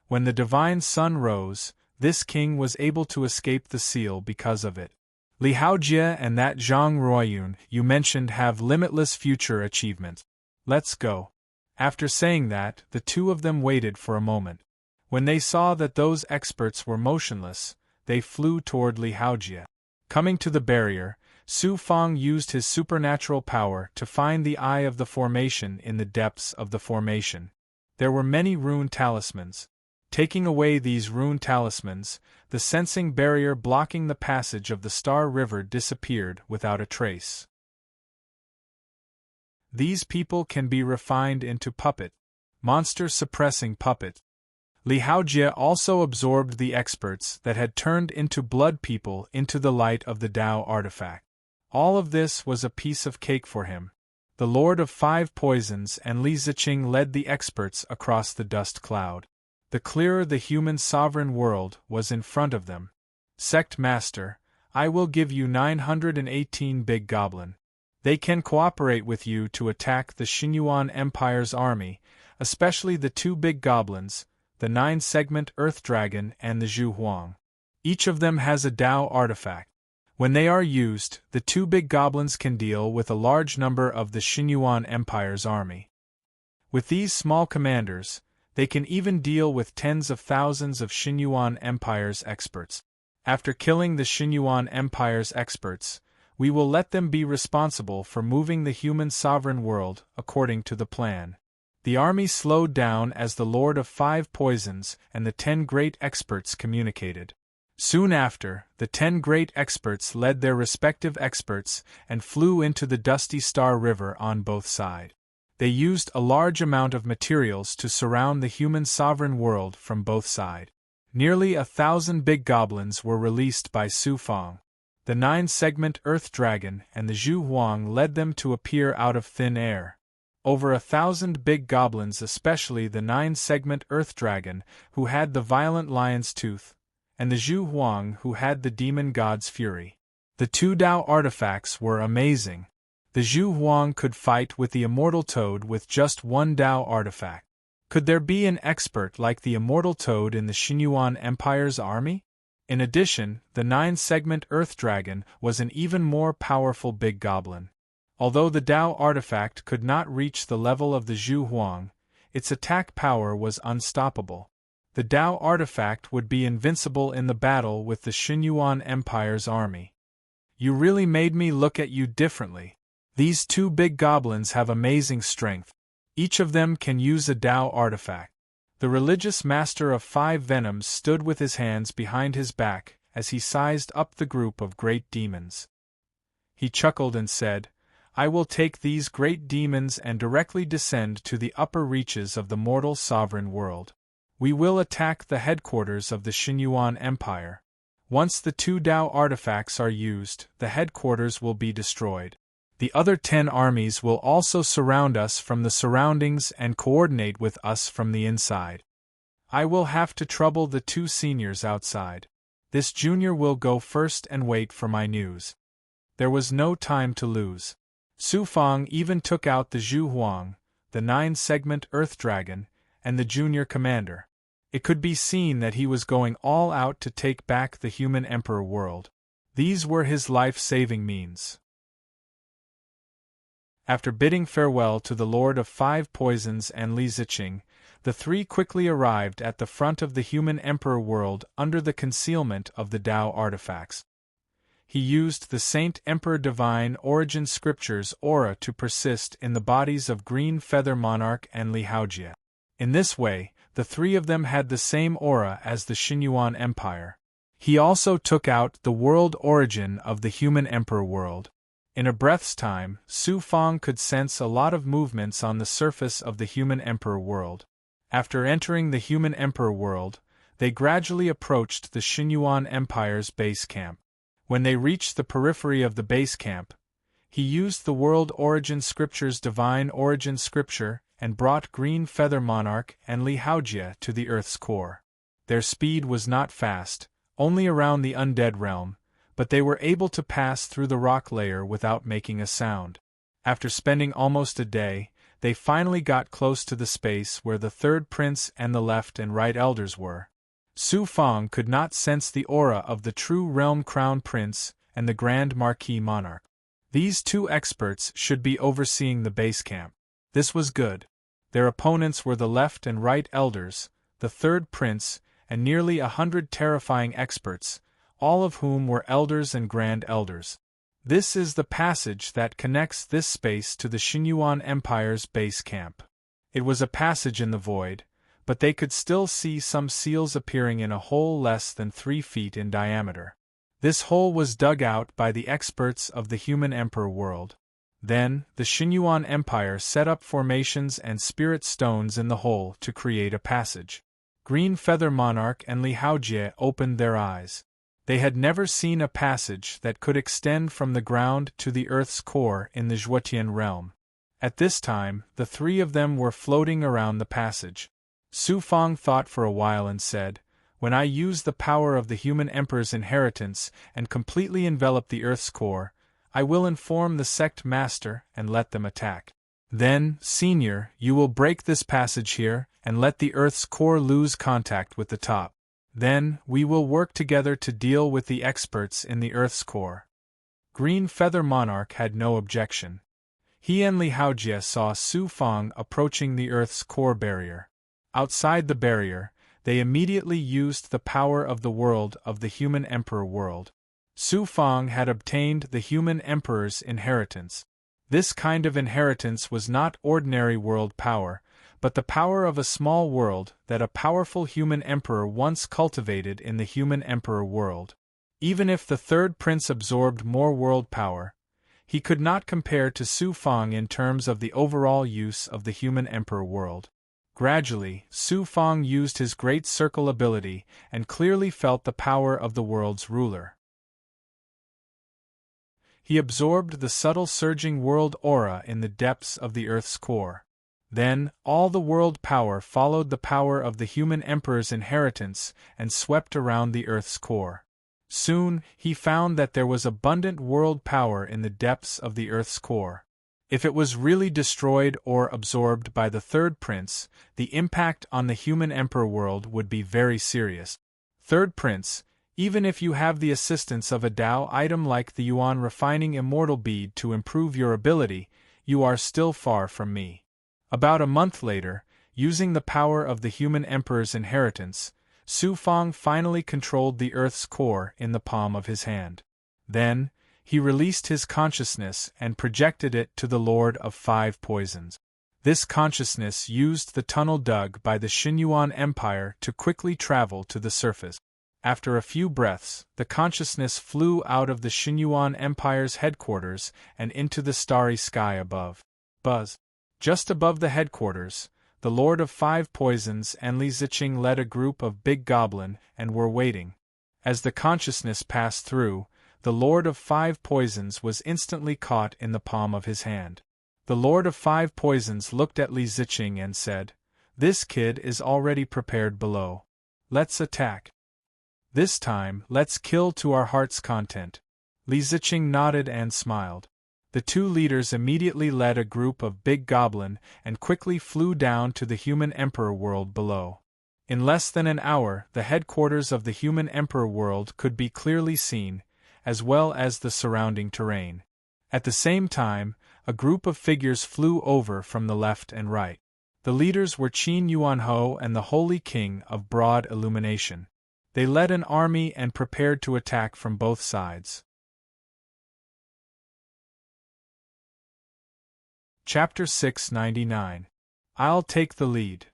When the divine sun rose, this king was able to escape the seal because of it. Li Haojie and that Zhang Ruiyun you mentioned have limitless future achievements. Let's go." After saying that, the two of them waited for a moment. When they saw that those experts were motionless, they flew toward Li Haojie. Coming to the barrier, Su Fang used his supernatural power to find the eye of the formation in the depths of the formation. There were many rune talismans. Taking away these rune talismans, the sensing barrier blocking the passage of the Star River disappeared without a trace. These people can be refined into puppet, monster-suppressing puppet. Li Haojie also absorbed the experts that had turned into blood people into the light of the Tao artifact. All of this was a piece of cake for him. The Lord of Five Poisons and Li Ziqing led the experts across the dust cloud. The clearer the human sovereign world was in front of them. "Sect Master, I will give you 918 big goblin. They can cooperate with you to attack the Xinyuan Empire's army, especially the two big goblins, the 9-segment Earth Dragon and the Zhu Huang. Each of them has a Tao artifact. When they are used, the two big goblins can deal with a large number of the Xinyuan Empire's army. With these small commanders, they can even deal with tens of thousands of Xinyuan Empire's experts. After killing the Xinyuan Empire's experts, we will let them be responsible for moving the human sovereign world according to the plan." The army slowed down as the Lord of Five Poisons and the 10 great experts communicated. Soon after, the 10 great experts led their respective experts and flew into the dusty Star River on both sides. They used a large amount of materials to surround the human sovereign world from both sides. Nearly 1,000 big goblins were released by Su Fang. The 9-segment Earth Dragon and the Zhu Huang led them to appear out of thin air. Over 1,000 big goblins, especially the 9-segment Earth Dragon, who had the violent lion's tooth, and the Zhu Huang, who had the demon god's fury. The 2 Dao artifacts were amazing. The Zhu Huang could fight with the immortal toad with just 1 Dao artifact. Could there be an expert like the immortal toad in the Xinyuan Empire's army? In addition, the 9-segment Earth Dragon was an even more powerful big goblin. Although the Dao artifact could not reach the level of the Zhu Huang, its attack power was unstoppable. The Dao artifact would be invincible in the battle with the Xinyuan Empire's army. You really made me look at you differently. These 2 big goblins have amazing strength. Each of them can use a Dao artifact. The religious master of 5 venoms stood with his hands behind his back as he sized up the group of great demons. He chuckled and said, "I will take these great demons and directly descend to the upper reaches of the mortal sovereign world. We will attack the headquarters of the Xinyuan Empire. Once the 2 Dao artifacts are used, the headquarters will be destroyed. The other 10 armies will also surround us from the surroundings and coordinate with us from the inside. I will have to trouble the 2 seniors outside. This junior will go first and wait for my news." There was no time to lose. Su Fang even took out the Zhu Huang, the 9-segment Earth Dragon, and the junior commander. It could be seen that he was going all out to take back the human emperor world. These were his life-saving means. After bidding farewell to the Lord of 5 Poisons and Li Ziqing, the 3 quickly arrived at the front of the human emperor world under the concealment of the Dao artifacts. He used the Saint Emperor Divine Origin Scripture's aura to persist in the bodies of Green Feather Monarch and Li Haojie. In this way, the 3 of them had the same aura as the Xinyuan Empire. He also took out the world origin of the human emperor world. In a breath's time, Su Fang could sense a lot of movements on the surface of the human emperor world. After entering the human emperor world, they gradually approached the Xinyuan Empire's base camp. When they reached the periphery of the base camp, he used the World Origin Scripture's Divine Origin Scripture and brought Green Feather Monarch and Li Haojie to the Earth's core. Their speed was not fast, only around the undead realm, but they were able to pass through the rock layer without making a sound. After spending almost a day, they finally got close to the space where the 3rd prince and the left and right elders were. Su Fang could not sense the aura of the true realm crown prince and the Grand Marquis monarch. These 2 experts should be overseeing the base camp. This was good. Their opponents were the left and right elders, the 3rd prince, and nearly 100 terrifying experts, all of whom were elders and grand elders. This is the passage that connects this space to the Xinyuan Empire's base camp. It was a passage in the void, but they could still see some seals appearing in a hole less than 3 feet in diameter. This hole was dug out by the experts of the human emperor world. Then, the Xinyuan Empire set up formations and spirit stones in the hole to create a passage. Green Feather Monarch and Li Haojie opened their eyes. They had never seen a passage that could extend from the ground to the Earth's core in the Zhuotian realm. At this time, the 3 of them were floating around the passage. Su Fang thought for a while and said, "When I use the power of the human emperor's inheritance and completely envelop the Earth's core, I will inform the sect master and let them attack. Then, Senior, you will break this passage here and let the Earth's core lose contact with the top. Then, we will work together to deal with the experts in the Earth's core." Green Feather Monarch had no objection. He and Li Haojie saw Su Fang approaching the Earth's core barrier. Outside the barrier, they immediately used the power of the world of the human emperor world. Su Fang had obtained the human emperor's inheritance. This kind of inheritance was not ordinary world power, but the power of a small world that a powerful human emperor once cultivated in the human emperor world. Even if the 3rd prince absorbed more world power, he could not compare to Su Fang in terms of the overall use of the human emperor world. Gradually, Su Fang used his great circle ability and clearly felt the power of the world's ruler. He absorbed the subtle surging world aura in the depths of the Earth's core. Then, all the world power followed the power of the human emperor's inheritance and swept around the Earth's core. Soon, he found that there was abundant world power in the depths of the Earth's core. If it was really destroyed or absorbed by the third prince, the impact on the human emperor world would be very serious. Third prince, even if you have the assistance of a Tao item like the Yuan refining immortal bead to improve your ability, you are still far from me. About a month later, using the power of the human emperor's inheritance, Su Fang finally controlled the Earth's core in the palm of his hand. Then, he released his consciousness and projected it to the Lord of Five Poisons. This consciousness used the tunnel dug by the Xinyuan Empire to quickly travel to the surface. After a few breaths, the consciousness flew out of the Xinyuan Empire's headquarters and into the starry sky above. Buzz. Just above the headquarters, the Lord of Five Poisons and Li Ziqing led a group of big goblin and were waiting. As the consciousness passed through, the Lord of Five Poisons was instantly caught in the palm of his hand. The Lord of Five Poisons looked at Li Ziqing and said, "This kid is already prepared below. Let's attack. This time, let's kill to our heart's content." Li Ziqing nodded and smiled. The two leaders immediately led a group of big goblin and quickly flew down to the human emperor world below. In less than an hour, the headquarters of the human emperor world could be clearly seen, as well as the surrounding terrain. At the same time, a group of figures flew over from the left and right. The leaders were Qin Yuanhou and the Holy King of Broad Illumination. They led an army and prepared to attack from both sides. Chapter 699. I'll take the lead.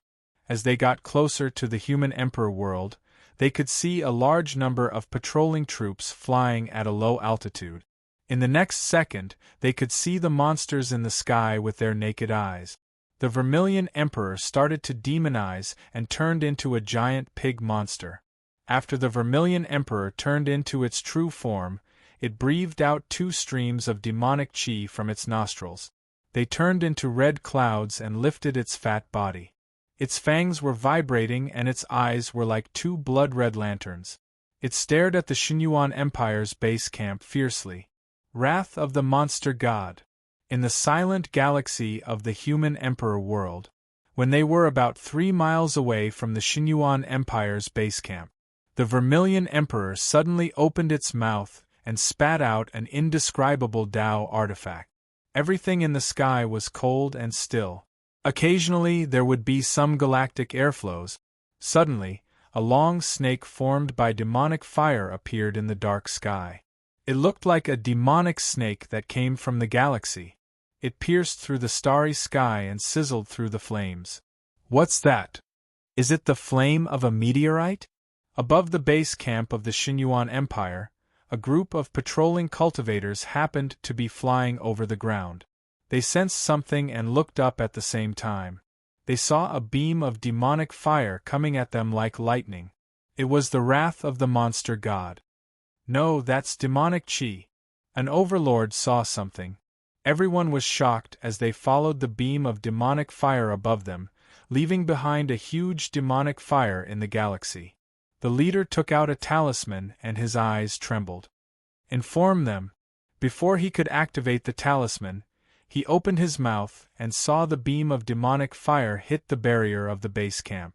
As they got closer to the human emperor world, they could see a large number of patrolling troops flying at a low altitude. In the next second, they could see the monsters in the sky with their naked eyes. The Vermilion Emperor started to demonize and turned into a giant pig monster. After the Vermilion Emperor turned into its true form, it breathed out 2 streams of demonic qi from its nostrils. They turned into red clouds and lifted its fat body. Its fangs were vibrating and its eyes were like 2 blood-red lanterns. It stared at the Xinyuan Empire's base camp fiercely. Wrath of the Monster God. In the silent galaxy of the human emperor world, when they were about 3 miles away from the Xinyuan Empire's base camp, the Vermilion Emperor suddenly opened its mouth and spat out an indescribable Tao artifact. Everything in the sky was cold and still. Occasionally there would be some galactic airflows. Suddenly, a long snake formed by demonic fire appeared in the dark sky. It looked like a demonic snake that came from the galaxy. It pierced through the starry sky and sizzled through the flames. What's that? Is it the flame of a meteorite? Above the base camp of the Xinyuan Empire, a group of patrolling cultivators happened to be flying over the ground. They sensed something and looked up at the same time. They saw a beam of demonic fire coming at them like lightning. It was the wrath of the monster god. No, that's demonic qi. An overlord saw something. Everyone was shocked as they followed the beam of demonic fire above them, leaving behind a huge demonic fire in the galaxy. The leader took out a talisman and his eyes trembled. Inform them. Before he could activate the talisman, he opened his mouth and saw the beam of demonic fire hit the barrier of the base camp.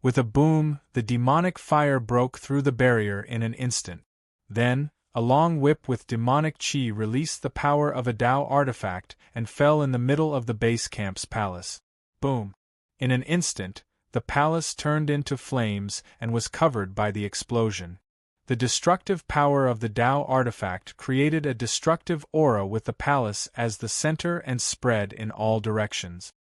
With a boom, the demonic fire broke through the barrier in an instant. Then, a long whip with demonic qi released the power of a Tao artifact and fell in the middle of the base camp's palace. Boom! In an instant, the palace turned into flames and was covered by the explosion. The destructive power of the Tao artifact created a destructive aura with the palace as the center and spread in all directions.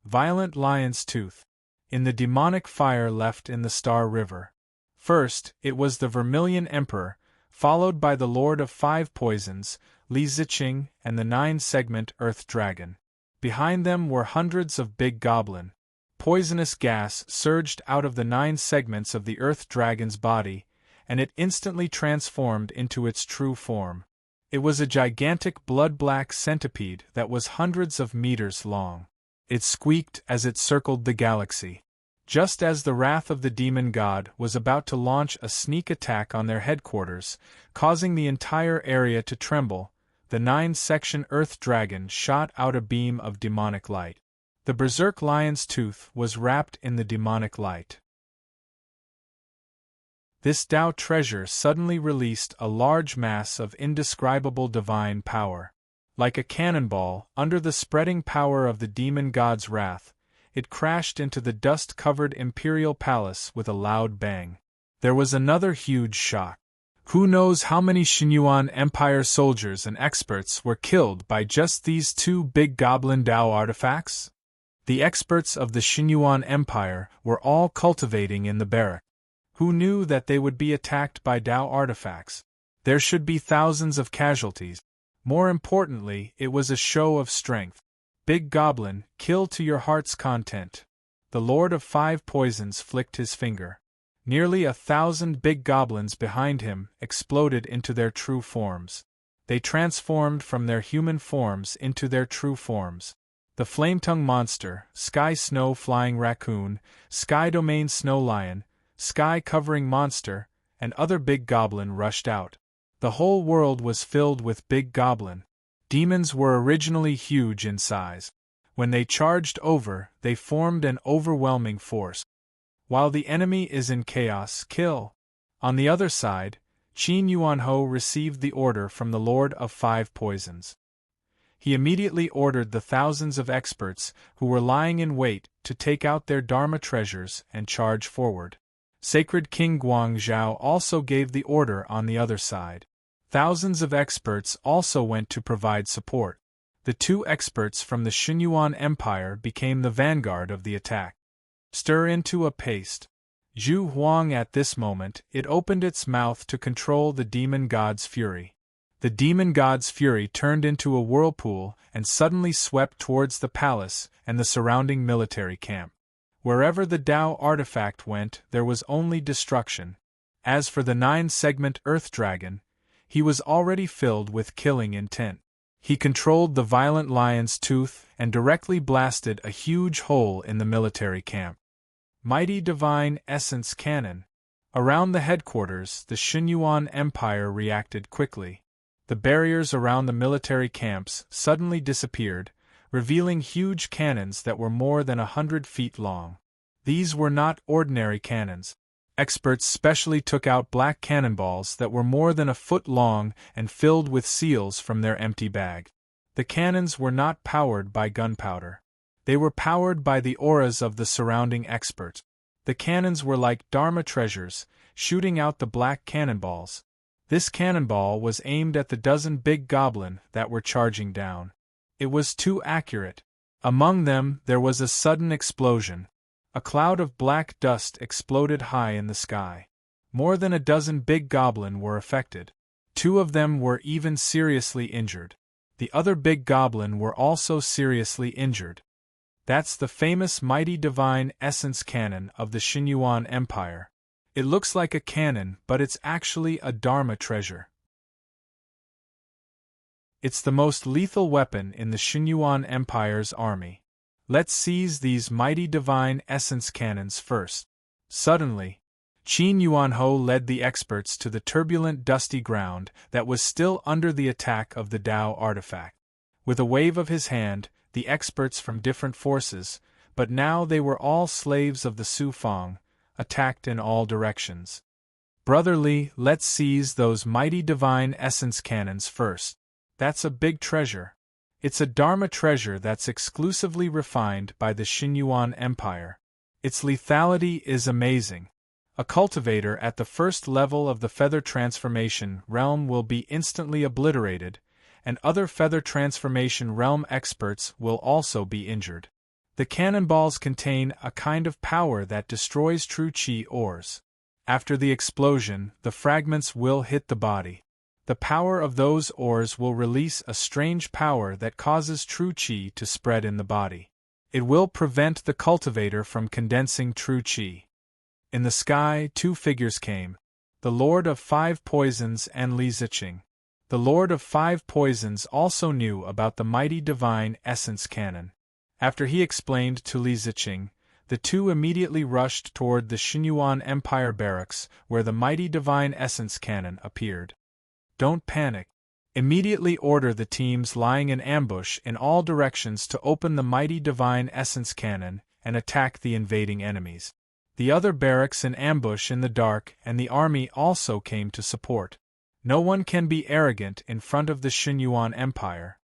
Violent lion's tooth. In the demonic fire left in the Star River. First, it was the Vermilion Emperor, followed by the Lord of Five Poisons, Li Ziqing, and the 9-segment Earth Dragon. Behind them were hundreds of big goblin. Poisonous gas surged out of the 9 segments of the Earth Dragon's body, and it instantly transformed into its true form. It was a gigantic blood-black centipede that was hundreds of meters long. It squeaked as it circled the galaxy. Just as the wrath of the demon god was about to launch a sneak attack on their headquarters, causing the entire area to tremble, the 9-section Earth Dragon shot out a beam of demonic light. The berserk lion's tooth was wrapped in the demonic light. This Tao treasure suddenly released a large mass of indescribable divine power. Like a cannonball, under the spreading power of the demon god's wrath, it crashed into the dust-covered imperial palace with a loud bang. There was another huge shock. Who knows how many Xinyuan Empire soldiers and experts were killed by just these 2 big goblin Tao artifacts? The experts of the Xinyuan Empire were all cultivating in the barrack. Who knew that they would be attacked by Tao artifacts? There should be thousands of casualties. More importantly, it was a show of strength. Big Goblin, kill to your heart's content. The Lord of 5 Poisons flicked his finger. Nearly 1,000 big goblins behind him exploded into their true forms. They transformed from their human forms into their true forms. The Flametongue Monster, Sky Snow Flying Raccoon, Sky Domain Snow Lion, Sky Covering Monster, and other big goblin rushed out. The whole world was filled with big goblin. Demons were originally huge in size. When they charged over, they formed an overwhelming force. While the enemy is in chaos, kill. On the other side, Qin Yuanhou received the order from the Lord of 5 Poisons. He immediately ordered the thousands of experts who were lying in wait to take out their Dharma treasures and charge forward. Sacred King Guangzhou also gave the order on the other side. Thousands of experts also went to provide support. The 2 experts from the Xinyuan Empire became the vanguard of the attack. Stir into a paste. Zhu Huang at this moment, it opened its mouth to control the demon god's fury. The demon god's fury turned into a whirlpool and suddenly swept towards the palace and the surrounding military camp. Wherever the Tao artifact went, there was only destruction. As for the 9-segment Earth Dragon, he was already filled with killing intent. He controlled the violent lion's tooth and directly blasted a huge hole in the military camp. Mighty Divine Essence Cannon. Around the headquarters, the Xinyuan Empire reacted quickly. The barriers around the military camps suddenly disappeared, revealing huge cannons that were more than 100 feet long. These were not ordinary cannons. Experts specially took out black cannonballs that were more than a foot long and filled with seals from their empty bag. The cannons were not powered by gunpowder. They were powered by the auras of the surrounding experts. The cannons were like Dharma treasures, shooting out the black cannonballs. This cannonball was aimed at the dozen big goblin that were charging down. It was too accurate. Among them, there was a sudden explosion. A cloud of black dust exploded high in the sky. More than a dozen big goblin were affected. 2 of them were even seriously injured. The other big goblin were also seriously injured. That's the famous Mighty Divine Essence Cannon of the Xinyuan Empire. It looks like a cannon, but it's actually a Dharma treasure. It's the most lethal weapon in the Xinyuan Empire's army. Let's seize these Mighty Divine Essence Cannons first. Suddenly, Qin Yuanhou led the experts to the turbulent dusty ground that was still under the attack of the Tao artifact. With a wave of his hand, the experts from different forces, but now they were all slaves of the Su Fang, attacked in all directions. Brother Li, let's seize those Mighty Divine Essence Cannons first. That's a big treasure. It's a Dharma treasure that's exclusively refined by the Xinyuan Empire. Its lethality is amazing. A cultivator at the first level of the feather transformation realm will be instantly obliterated, and other feather transformation realm experts will also be injured. The cannonballs contain a kind of power that destroys true Qi ores. After the explosion, the fragments will hit the body. The power of those ores will release a strange power that causes true Qi to spread in the body. It will prevent the cultivator from condensing true Qi. In the sky, 2 figures came, the Lord of 5 Poisons and Li Ziqing. The Lord of Five Poisons also knew about the mighty divine essence cannon. After he explained to Li Ziqing, the two immediately rushed toward the Xinyuan Empire barracks where the mighty divine essence cannon appeared. Don't panic. Immediately order the teams lying in ambush in all directions to open the mighty divine essence cannon and attack the invading enemies. The other barracks in ambush in the dark and the army also came to support. No one can be arrogant in front of the Xinyuan Empire.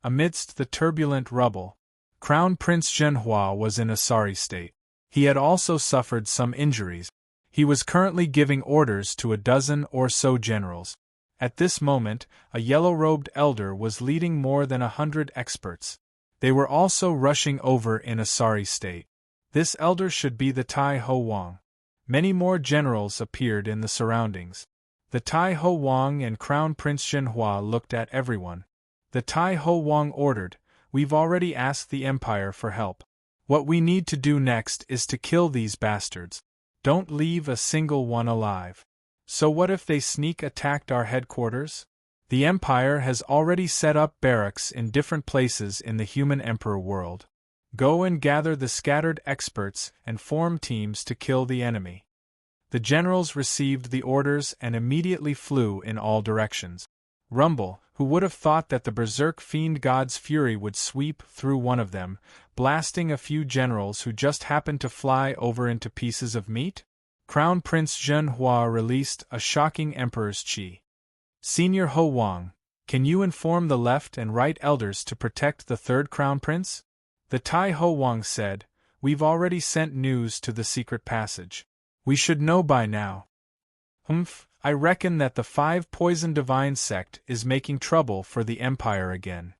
Amidst the turbulent rubble, Crown Prince Zhenhua was in a sorry state. He had also suffered some injuries. He was currently giving orders to a dozen or so generals. At this moment, a yellow-robed elder was leading more than 100 experts. They were also rushing over in a sorry state. This elder should be the Tai Ho Wang. Many more generals appeared in the surroundings. The Tai Ho Wang and Crown Prince Zhenhua looked at everyone. The Tai Ho Wang ordered, "We've already asked the Empire for help. What we need to do next is to kill these bastards. Don't leave a single one alive." So what if they sneak attacked our headquarters? The Empire has already set up barracks in different places in the human emperor world. Go and gather the scattered experts and form teams to kill the enemy. The generals received the orders and immediately flew in all directions. Rumble, who would have thought that the berserk fiend god's fury would sweep through one of them, blasting a few generals who just happened to fly over into pieces of meat? Crown Prince Zhenhua released a shocking emperor's qi. "Senior Ho Wang, can you inform the left and right elders to protect the third crown prince?" The Tai Ho Wang said, "We've already sent news to the secret passage. We should know by now." I reckon that the Five Poison Divine sect is making trouble for the Empire again.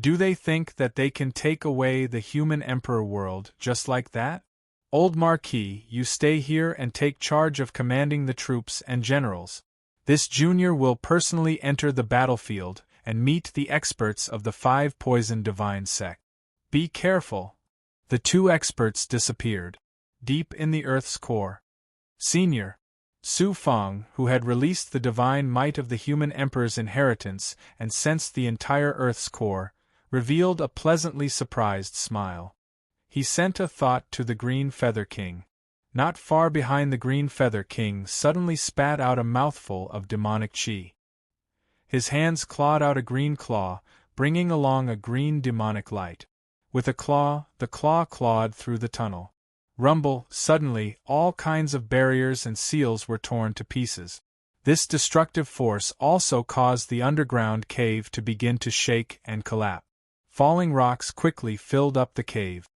Do they think that they can take away the human emperor world just like that? Old Marquis, you stay here and take charge of commanding the troops and generals. This junior will personally enter the battlefield and meet the experts of the Five Poison Divine sect. Be careful. The two experts disappeared. Deep in the Earth's core. Senior Su Fang, who had released the divine might of the human emperor's inheritance and sensed the entire Earth's core, revealed a pleasantly surprised smile. He sent a thought to the Green Feather King. Not far behind the Green Feather King suddenly spat out a mouthful of demonic qi. His hands clawed out a green claw, bringing along a green demonic light. With a claw, the claw clawed through the tunnel. Rumble, suddenly, all kinds of barriers and seals were torn to pieces. This destructive force also caused the underground cave to begin to shake and collapse. Falling rocks quickly filled up the cave.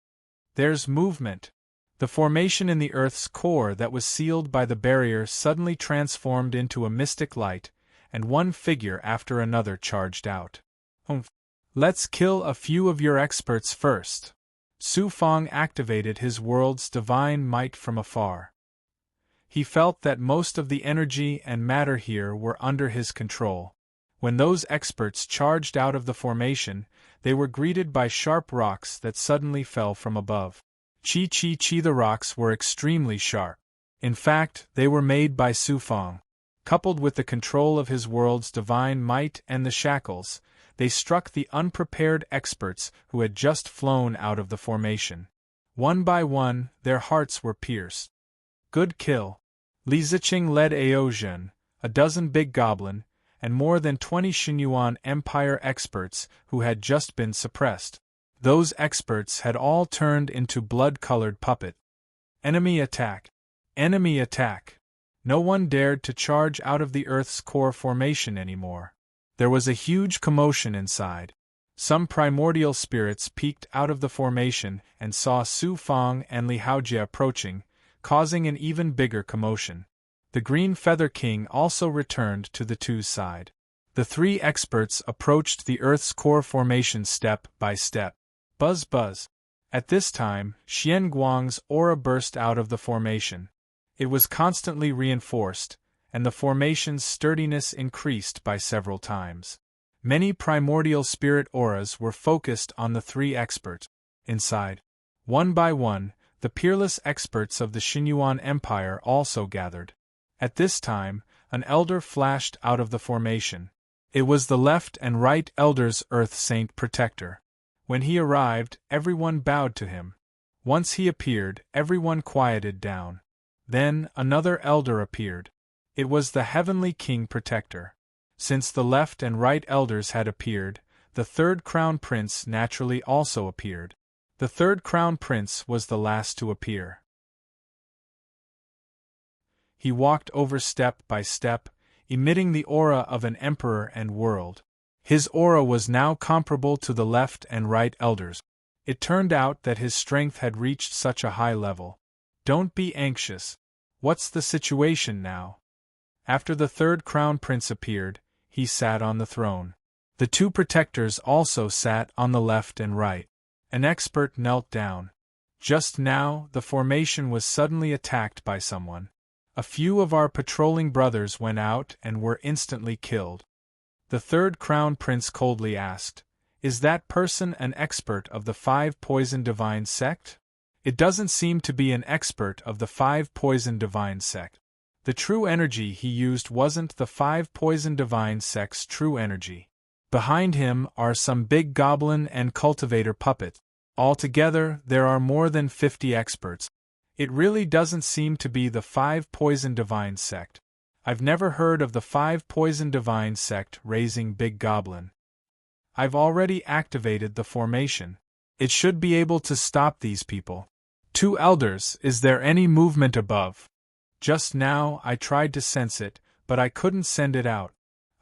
There's movement. The formation in the Earth's core that was sealed by the barrier suddenly transformed into a mystic light, and one figure after another charged out. Let's kill a few of your experts first. Su Fang activated his world's divine might from afar. He felt that most of the energy and matter here were under his control. When those experts charged out of the formation, they were greeted by sharp rocks that suddenly fell from above. Chi. The rocks were extremely sharp. In fact, they were made by Su Fang. Coupled with the control of his world's divine might and the shackles, they struck the unprepared experts who had just flown out of the formation. One by one, their hearts were pierced. Good kill. Li Ziqing led Aozhen, a dozen big goblin, and more than 20 Xinyuan Empire experts who had just been suppressed. Those experts had all turned into blood-colored puppet. Enemy attack! Enemy attack! No one dared to charge out of the Earth's core formation anymore. There was a huge commotion inside. Some primordial spirits peeked out of the formation and saw Su Fang and Li Haojie approaching, causing an even bigger commotion. The Green Feather King also returned to the two's side. The three experts approached the Earth's core formation step by step. Buzz buzz. At this time, Xian Guang's aura burst out of the formation. It was constantly reinforced, and the formation's sturdiness increased by several times. Many primordial spirit auras were focused on the three experts. Inside, one by one, the peerless experts of the Xinyuan Empire also gathered. At this time, An elder flashed out of the formation. It was the left and right elders' Earth Saint Protector. When he arrived, everyone bowed to him. Once he appeared, everyone quieted down. Then, another elder appeared. It was the Heavenly King Protector. Since the left and right elders had appeared, the third Crown Prince naturally also appeared. The third Crown Prince was the last to appear. He walked over step by step, emitting the aura of an emperor and world. His aura was now comparable to the left and right elders. It turned out that his strength had reached such a high level. Don't be anxious. What's the situation now? After the third Crown Prince appeared, he sat on the throne. The two protectors also sat on the left and right. An expert knelt down. Just now, the formation was suddenly attacked by someone. A few of our patrolling brothers went out and were instantly killed. The third Crown Prince coldly asked, "Is that person an expert of the 5 Poison Divine Sect?" It doesn't seem to be an expert of the 5 Poison Divine Sect. The true energy he used wasn't the 5 Poison Divine Sect's true energy. Behind him are some big goblin and cultivator puppets. Altogether, there are more than 50 experts. It really doesn't seem to be the 5 Poison Divine Sect. I've never heard of the 5 Poison Divine Sect raising Big Goblin. I've already activated the formation. It should be able to stop these people. 2 elders, is there any movement above? Just now I tried to sense it, but I couldn't send it out.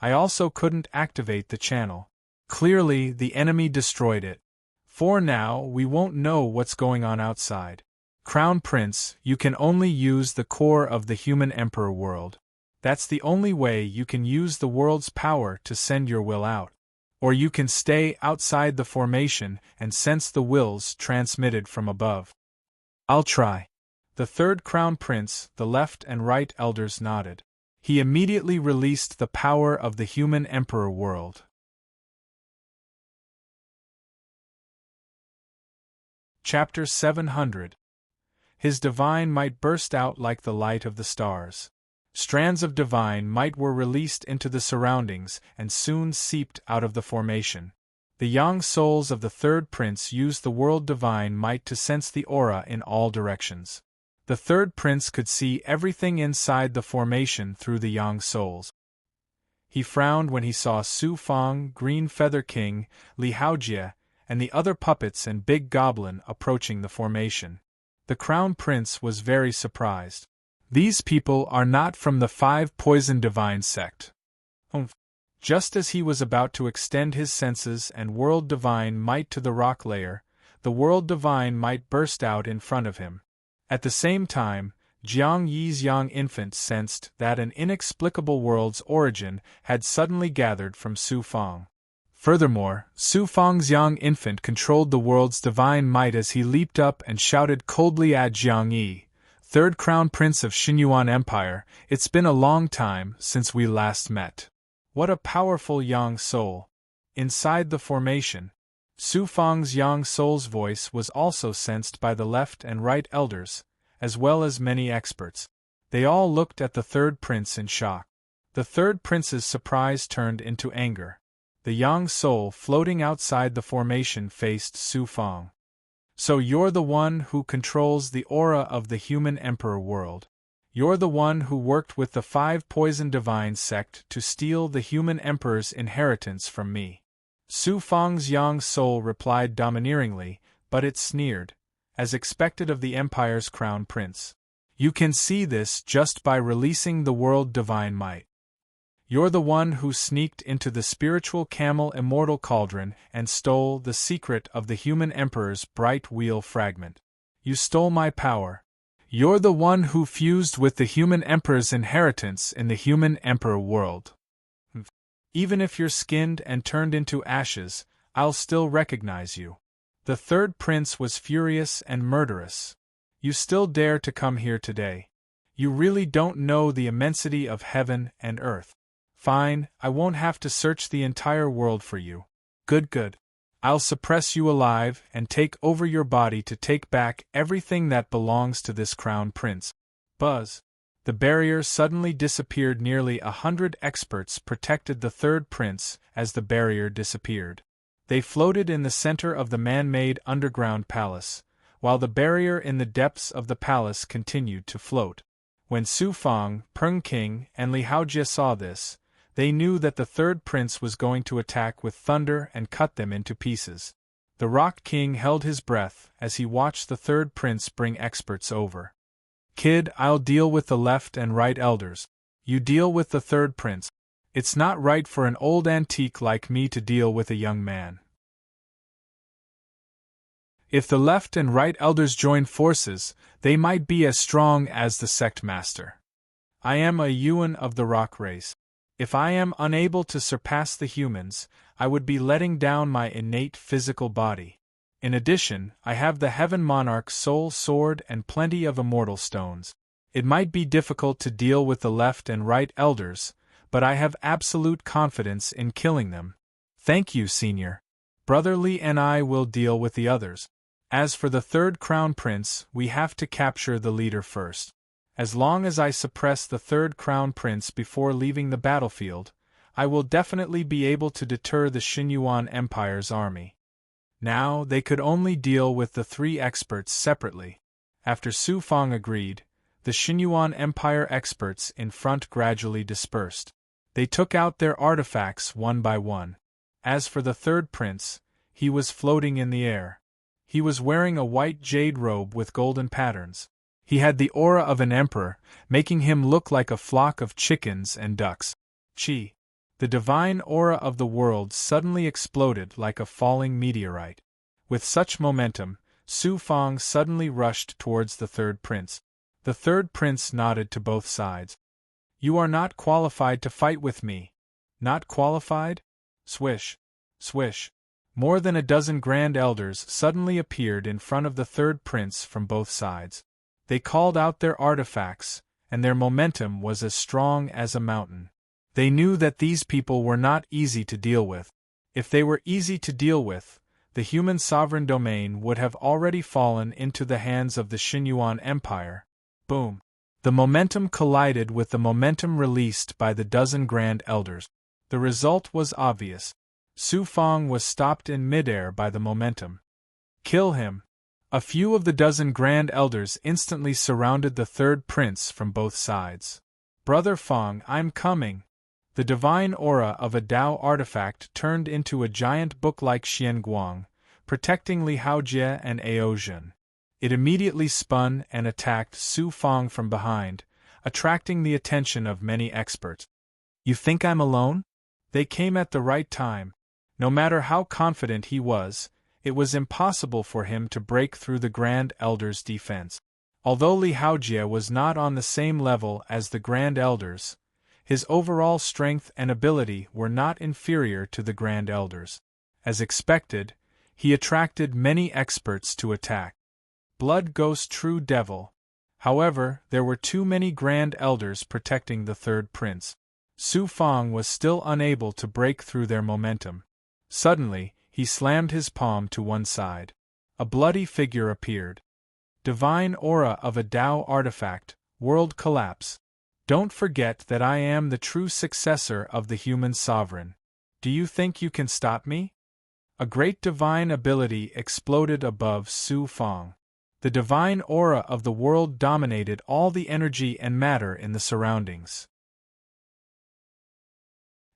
I also couldn't activate the channel. Clearly, the enemy destroyed it. For now, we won't know what's going on outside. Crown Prince, you can only use the core of the human emperor world. That's the only way you can use the world's power to send your will out. Or you can stay outside the formation and sense the wills transmitted from above. I'll try. The third Crown Prince, the left and right elders nodded. He immediately released the power of the human emperor world. Chapter 700. His divine might burst out like the light of the stars. Strands of divine might were released into the surroundings and soon seeped out of the formation. The young souls of the third prince used the world divine might to sense the aura in all directions. The third prince could see everything inside the formation through the young souls. He frowned when he saw Su Fong, Green Feather King, Li Haojie, and the other puppets and Big Goblin approaching the formation. The Crown Prince was very surprised. These people are not from the 5 Poison Divine Sect. Just as he was about to extend his senses and world divine might to the rock layer, the world divine might burst out in front of him. At the same time, Jiang Yi's young infant sensed that an inexplicable world's origin had suddenly gathered from Su Fong. Furthermore, Su Fong's young infant controlled the world's divine might as he leaped up and shouted coldly at Jiang Yi, "Third Crown Prince of Xinyuan Empire, it's been a long time since we last met." What a powerful young soul! Inside the formation, Su Fong's young soul's voice was also sensed by the left and right elders, as well as many experts. They all looked at the third prince in shock. The third prince's surprise turned into anger. The young soul floating outside the formation faced Su Fong. "So you're the one who controls the aura of the human emperor world. You're the one who worked with the 5 Poison Divine Sect to steal the human emperor's inheritance from me." Su Fong's young soul replied domineeringly, but it sneered, as expected of the empire's crown prince. "You can see this just by releasing the world divine might. You're the one who sneaked into the spiritual camel immortal cauldron and stole the secret of the human emperor's bright wheel fragment. You stole my power. You're the one who fused with the human emperor's inheritance in the human emperor world. Even if you're skinned and turned into ashes, I'll still recognize you." The third prince was furious and murderous. "You still dare to come here today. You really don't know the immensity of heaven and earth. Fine, I won't have to search the entire world for you. Good. I'll suppress you alive and take over your body to take back everything that belongs to this crown prince." Buzz. The barrier suddenly disappeared. Nearly 100 experts protected the third prince as the barrier disappeared. They floated in the center of the man-made underground palace, while the barrier in the depths of the palace continued to float. When Su Fang, Peng King, and Li Haojie saw this, they knew that the third prince was going to attack with thunder and cut them into pieces. The Rock King held his breath as he watched the third prince bring experts over. "Kid, I'll deal with the left and right elders. You deal with the third prince. It's not right for an old antique like me to deal with a young man. If the left and right elders join forces, they might be as strong as the sect master. I am a Yuan of the rock race. If I am unable to surpass the humans, I would be letting down my innate physical body. In addition, I have the Heaven Monarch's soul sword and plenty of immortal stones. It might be difficult to deal with the left and right elders, but I have absolute confidence in killing them. Thank you, Senior. Brother Li and I will deal with the others. As for the third crown prince, we have to capture the leader first. As long as I suppress the third crown prince before leaving the battlefield, I will definitely be able to deter the Xinyuan Empire's army." Now they could only deal with the three experts separately. After Su Fang agreed, the Xinyuan Empire experts in front gradually dispersed. They took out their artifacts one by one. As for the third prince, he was floating in the air. He was wearing a white jade robe with golden patterns. He had the aura of an emperor, making him look like a flock of chickens and ducks. Chi. The divine aura of the world suddenly exploded like a falling meteorite. With such momentum, Su Fang suddenly rushed towards the third prince. The third prince nodded to both sides. "You are not qualified to fight with me." "Not qualified?" Swish. Swish. More than a dozen grand elders suddenly appeared in front of the third prince from both sides. They called out their artifacts, and their momentum was as strong as a mountain. They knew that these people were not easy to deal with. If they were easy to deal with, the human sovereign domain would have already fallen into the hands of the Xinyuan Empire. Boom! The momentum collided with the momentum released by the dozen grand elders. The result was obvious. Su Fang was stopped in midair by the momentum. "Kill him!" A few of the dozen grand elders instantly surrounded the third prince from both sides. "Brother Fang, I'm coming!" The divine aura of a Dao artifact turned into a giant book-like Xianguang, protecting Li Haojie and Aozhen. It immediately spun and attacked Su Fang from behind, attracting the attention of many experts. "You think I'm alone?" They came at the right time. No matter how confident he was, it was impossible for him to break through the Grand Elder's defense. Although Li Haojie was not on the same level as the Grand Elders, his overall strength and ability were not inferior to the Grand Elders. As expected, he attracted many experts to attack. Blood Ghost True Devil. However, there were too many Grand Elders protecting the third prince. Su Fang was still unable to break through their momentum. Suddenly, he slammed his palm to one side. A bloody figure appeared. "Divine aura of a Dao artifact, world collapse. Don't forget that I am the true successor of the human sovereign. Do you think you can stop me?" A great divine ability exploded above Su Fang. The divine aura of the world dominated all the energy and matter in the surroundings.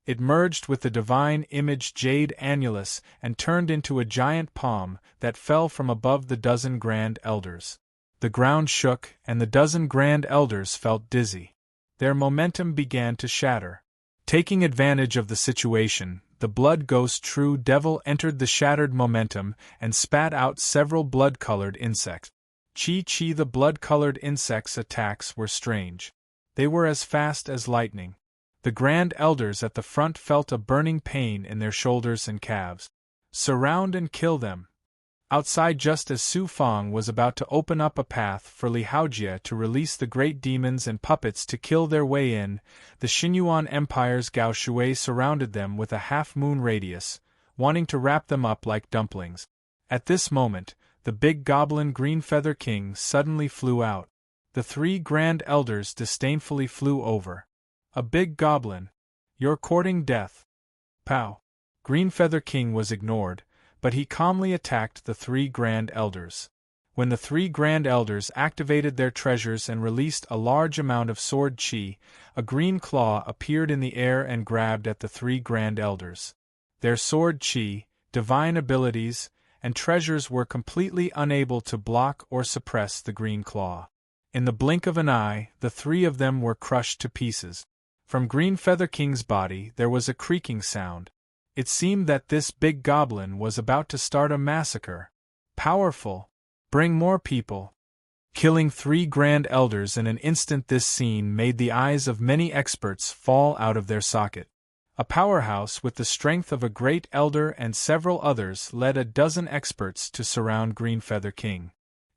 It merged with the divine image jade annulus and turned into a giant palm that fell from above the dozen grand elders. The ground shook, and the dozen grand elders felt dizzy. Their momentum began to shatter. Taking advantage of the situation, the Blood Ghost True Devil entered the shattered momentum and spat out several blood-colored insects. Chi-Chi. The blood-colored insects' attacks were strange. They were as fast as lightning. The Grand Elders at the front felt a burning pain in their shoulders and calves. "Surround and kill them." Outside, just as Su Fang was about to open up a path for Li Haojie to release the great demons and puppets to kill their way in, the Xinyuan Empire's Gao Shui surrounded them with a half-moon radius, wanting to wrap them up like dumplings. At this moment, the big goblin Green Feather King suddenly flew out. The 3 grand elders disdainfully flew over. A big goblin. You're courting death. Pow. Greenfeather King was ignored, but he calmly attacked the 3 grand elders. When the 3 grand elders activated their treasures and released a large amount of sword chi, a green claw appeared in the air and grabbed at the 3 grand elders. Their sword chi, divine abilities, and treasures were completely unable to block or suppress the green claw. In the blink of an eye, the 3 of them were crushed to pieces. From Greenfeather King's body there was a creaking sound. It seemed that this big goblin was about to start a massacre. Powerful. Bring more people. Killing 3 grand elders in an instant. This scene made the eyes of many experts fall out of their socket. A powerhouse with the strength of a great elder and several others led a dozen experts to surround Greenfeather King.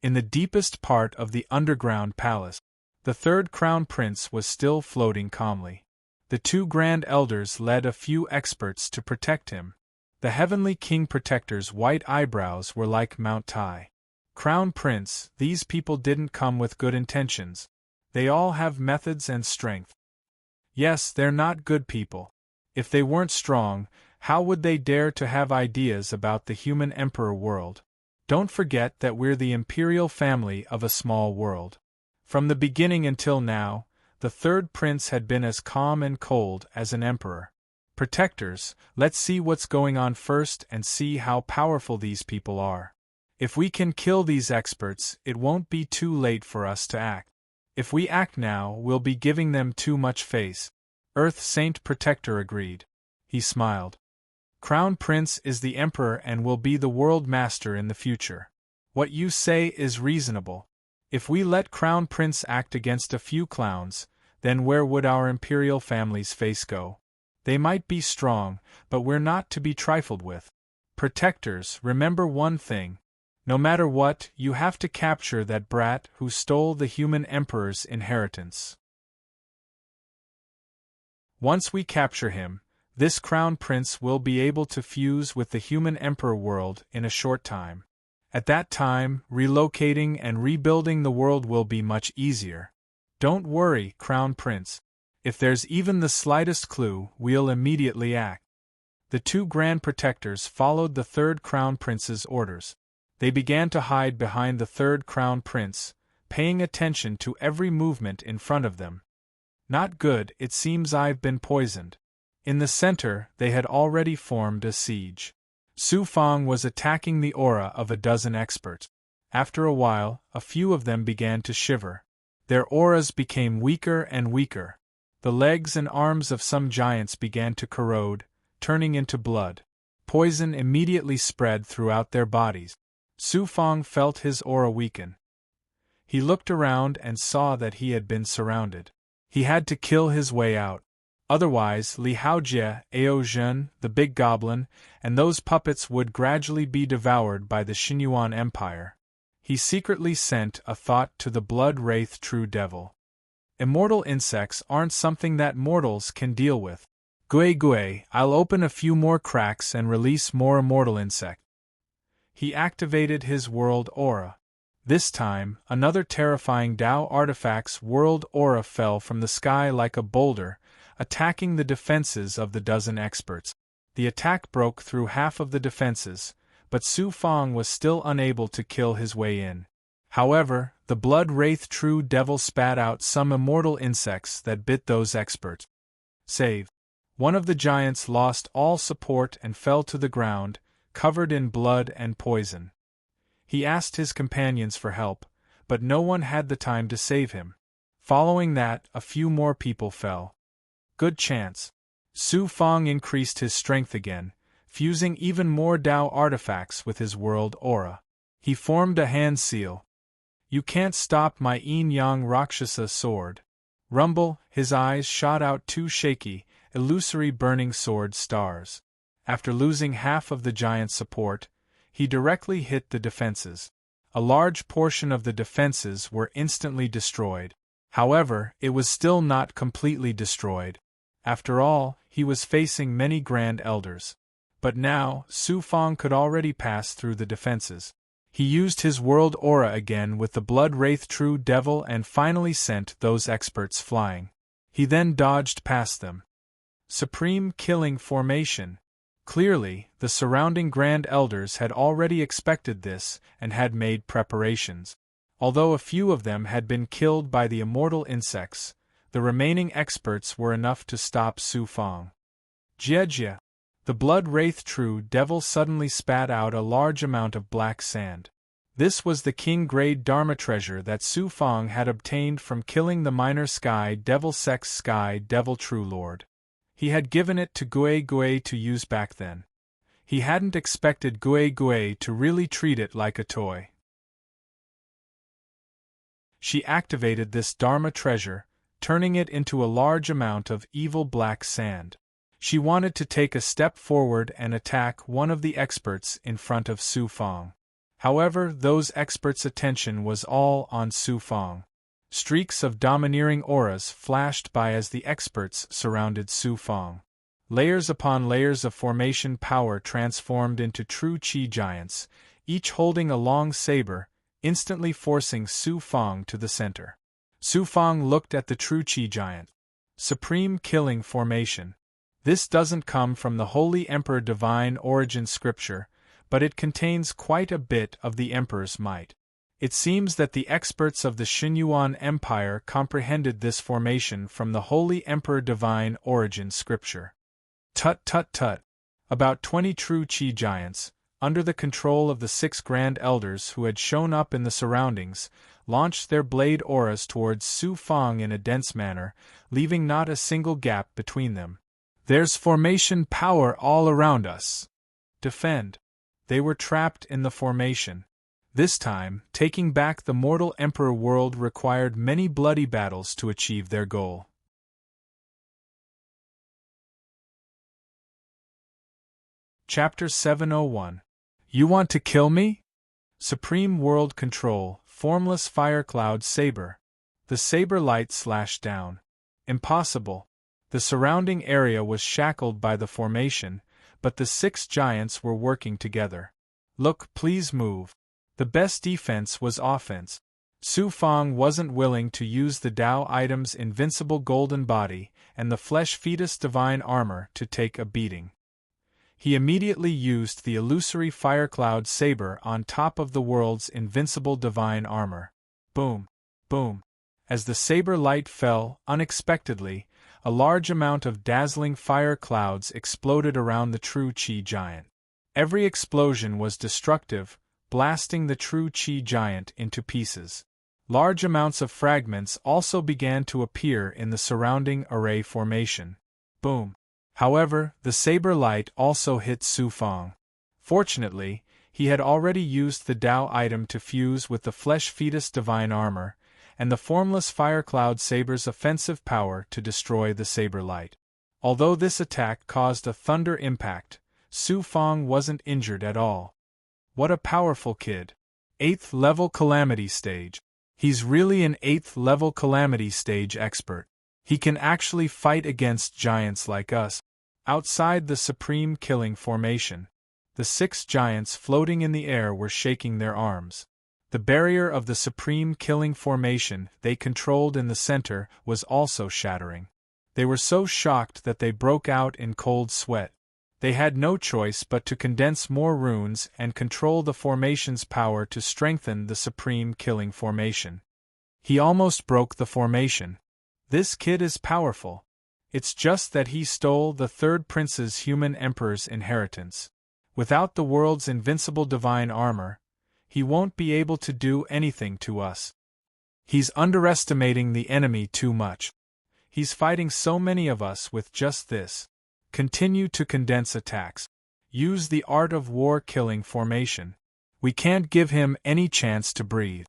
In the deepest part of the underground palace, the 3rd crown prince was still floating calmly. The 2 grand elders led a few experts to protect him. The heavenly king protector's white eyebrows were like Mount Tai. Crown Prince, these people didn't come with good intentions. They all have methods and strength. Yes, they're not good people. If they weren't strong, how would they dare to have ideas about the human emperor world? Don't forget that we're the imperial family of a small world. From the beginning until now, the 3rd prince had been as calm and cold as an emperor. Protectors, let's see what's going on first and see how powerful these people are. If we can kill these experts, it won't be too late for us to act. If we act now, we'll be giving them too much face. Earth Saint Protector agreed. He smiled. Crown Prince is the emperor and will be the world master in the future. What you say is reasonable. If we let Crown Prince act against a few clowns, then where would our imperial family's face go? They might be strong, but we're not to be trifled with. Protectors, remember one thing. No matter what, you have to capture that brat who stole the human emperor's inheritance. Once we capture him, this crown prince will be able to fuse with the human emperor world in a short time. At that time, relocating and rebuilding the world will be much easier. Don't worry, Crown Prince. If there's even the slightest clue, we'll immediately act. The 2 grand protectors followed the 3rd crown prince's orders. They began to hide behind the 3rd crown prince, paying attention to every movement in front of them. Not good, it seems I've been poisoned. In the center, they had already formed a siege. Su Fang was attacking the aura of a dozen experts. After a while, a few of them began to shiver. Their auras became weaker and weaker. The legs and arms of some giants began to corrode, turning into blood. Poison immediately spread throughout their bodies. Su Fang felt his aura weaken. He looked around and saw that he had been surrounded. He had to kill his way out. Otherwise, Li Haojie, Ao Zhen, the big goblin, and those puppets would gradually be devoured by the Xinyuan Empire. He secretly sent a thought to the blood wraith True Devil. Immortal insects aren't something that mortals can deal with. Gui, I'll open a few more cracks and release more immortal insect. He activated his world aura. This time, another terrifying Dao artifact's world aura fell from the sky like a boulder, attacking the defenses of the dozen experts. The attack broke through half of the defenses, but Su Fang was still unable to kill his way in. However, the blood wraith True Devil spat out some immortal insects that bit those experts. Save. One of the giants lost all support and fell to the ground, covered in blood and poison. He asked his companions for help, but no one had the time to save him. Following that, a few more people fell. Good chance. Su Fang increased his strength again, fusing even more Dao artifacts with his world aura. He formed a hand seal. You can't stop my yin-yang Rakshasa sword. Rumble, his eyes shot out 2 shaky, illusory burning sword stars. After losing half of the giant's support, he directly hit the defenses. A large portion of the defenses were instantly destroyed. However, it was still not completely destroyed. After all, he was facing many grand elders. But now, Su Fang could already pass through the defenses. He used his world aura again with the blood wraith true devil and finally sent those experts flying. He then dodged past them. Supreme killing formation. Clearly, the surrounding Grand Elders had already expected this and had made preparations. Although a few of them had been killed by the immortal insects, the remaining experts were enough to stop Su Fang. Jie. The blood wraith true devil suddenly spat out a large amount of black sand. This was the king-grade Dharma treasure that Su Fang had obtained from killing the minor Sky Devil Sex Sky Devil True Lord. He had given it to Gui Gui to use back then. He hadn't expected Gui Gui to really treat it like a toy. She activated this Dharma treasure, turning it into a large amount of evil black sand. She wanted to take a step forward and attack one of the experts in front of Su Fang. However, those experts' attention was all on Su Fang. Streaks of domineering auras flashed by as the experts surrounded Su Fang. Layers upon layers of formation power transformed into true Qi giants, each holding a long saber, instantly forcing Su Fang to the center. Su Fang looked at the true Qi giant. Supreme killing formation. This doesn't come from the Holy Emperor Divine Origin scripture, but it contains quite a bit of the Emperor's might. It seems that the experts of the Xinyuan Empire comprehended this formation from the Holy Emperor Divine Origin scripture. Tut tut tut. About 20 true Qi giants, under the control of the 6 Grand Elders who had shown up in the surroundings, launched their blade auras towards Su Fang in a dense manner, leaving not a single gap between them. There's formation power all around us. Defend. They were trapped in the formation. This time, taking back the mortal Emperor world required many bloody battles to achieve their goal. Chapter 701. You want to kill me? Supreme World Control, Formless Fire Cloud Saber. The saber light slashed down. Impossible. The surrounding area was shackled by the formation, but the 6 giants were working together. Look, please move. The best defense was offense. Su Fang wasn't willing to use the Tao item's invincible golden body and the flesh fetus divine armor to take a beating. He immediately used the illusory fire cloud saber on top of the world's invincible divine armor. Boom! Boom! As the saber light fell, unexpectedly, a large amount of dazzling fire clouds exploded around the true Qi giant. Every explosion was destructive, blasting the true Qi giant into pieces. Large amounts of fragments also began to appear in the surrounding array formation. Boom! However, the saber light also hit Su Fang. Fortunately, he had already used the Tao item to fuse with the flesh fetus divine armor, and the formless fire cloud saber's offensive power to destroy the saber light. Although this attack caused a thunder impact, Su Fang wasn't injured at all. What a powerful kid. 8th level Calamity Stage. He's really an 8th level Calamity Stage expert. He can actually fight against giants like us. Outside the Supreme Killing Formation, the 6 giants floating in the air were shaking their arms. The barrier of the Supreme Killing Formation they controlled in the center was also shattering. They were so shocked that they broke out in cold sweat. They had no choice but to condense more runes and control the formation's power to strengthen the Supreme Killing Formation. He almost broke the formation. This kid is powerful. It's just that he stole the 3rd Prince's human emperor's inheritance. Without the world's invincible divine armor, he won't be able to do anything to us. He's underestimating the enemy too much. He's fighting so many of us with just this. Continue to condense attacks. Use the art of war killing formation. We can't give him any chance to breathe.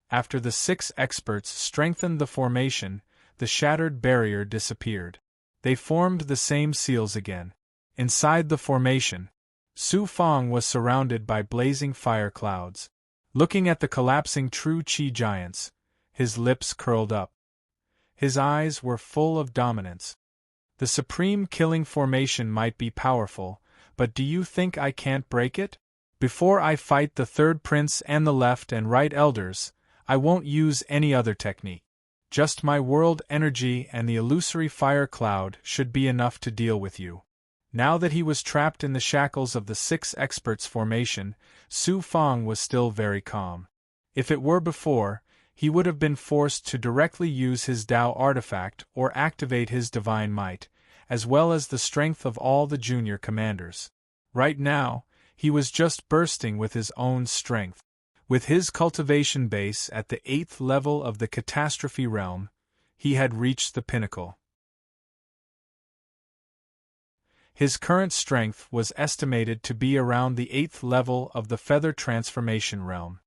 After the 6 experts strengthened the formation, the shattered barrier disappeared. They formed the same seals again. Inside the formation, Su Fang was surrounded by blazing fire clouds. Looking at the collapsing true Qi giants, his lips curled up. His eyes were full of dominance. The Supreme Killing Formation might be powerful, but do you think I can't break it? Before I fight the third prince and the left and right elders, I won't use any other technique. Just my world energy and the illusory fire cloud should be enough to deal with you. Now that he was trapped in the shackles of the 6 experts formation, Su Fang was still very calm. If it were before, he would have been forced to directly use his Tao artifact or activate his divine might, as well as the strength of all the junior commanders. Right now, he was just bursting with his own strength. With his cultivation base at the 8th level of the catastrophe realm, he had reached the pinnacle. His current strength was estimated to be around the 8th level of the feather transformation realm.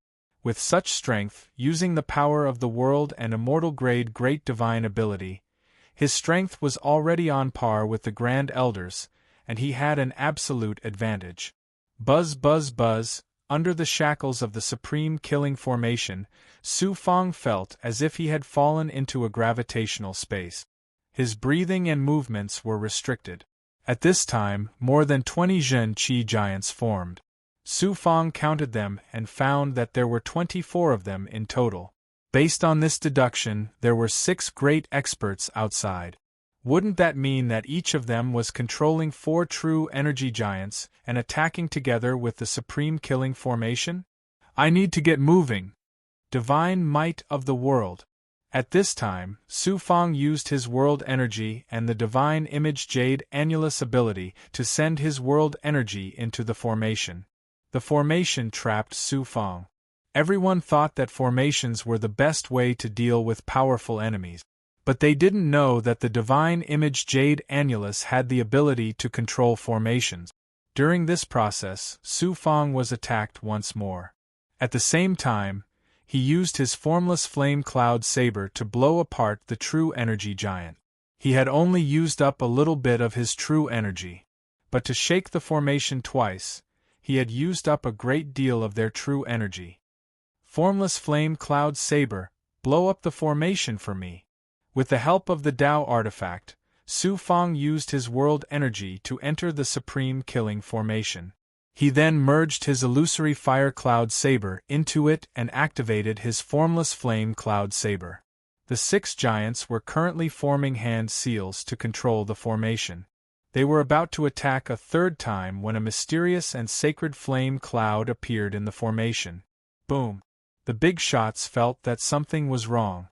With such strength, using the power of the world and immortal grade great divine ability, his strength was already on par with the Grand Elders, and he had an absolute advantage. Buzz buzz buzz, under the shackles of the supreme killing formation, Su Fang felt as if he had fallen into a gravitational space. His breathing and movements were restricted. At this time, more than 20 Zhen Qi giants formed. Su Fang counted them and found that there were 24 of them in total. Based on this deduction, there were 6 great experts outside. Wouldn't that mean that each of them was controlling 4 true energy giants and attacking together with the supreme killing formation? I need to get moving. Divine might of the world. At this time, Su Fang used his world energy and the divine image jade annulus ability to send his world energy into the formation. The formation trapped Su Fang. Everyone thought that formations were the best way to deal with powerful enemies. But they didn't know that the divine image jade annulus had the ability to control formations. During this process, Su Fang was attacked once more. At the same time, he used his formless flame cloud saber to blow apart the true energy giant. He had only used up a little bit of his true energy. But to shake the formation twice, he had used up a great deal of their true energy. Formless flame cloud saber, blow up the formation for me. With the help of the Tao artifact, Su Fang used his world energy to enter the supreme killing formation. He then merged his illusory fire cloud saber into it and activated his formless flame cloud saber. The 6 giants were currently forming hand seals to control the formation. They were about to attack a third time when a mysterious and sacred flame cloud appeared in the formation. Boom! The big shots felt that something was wrong.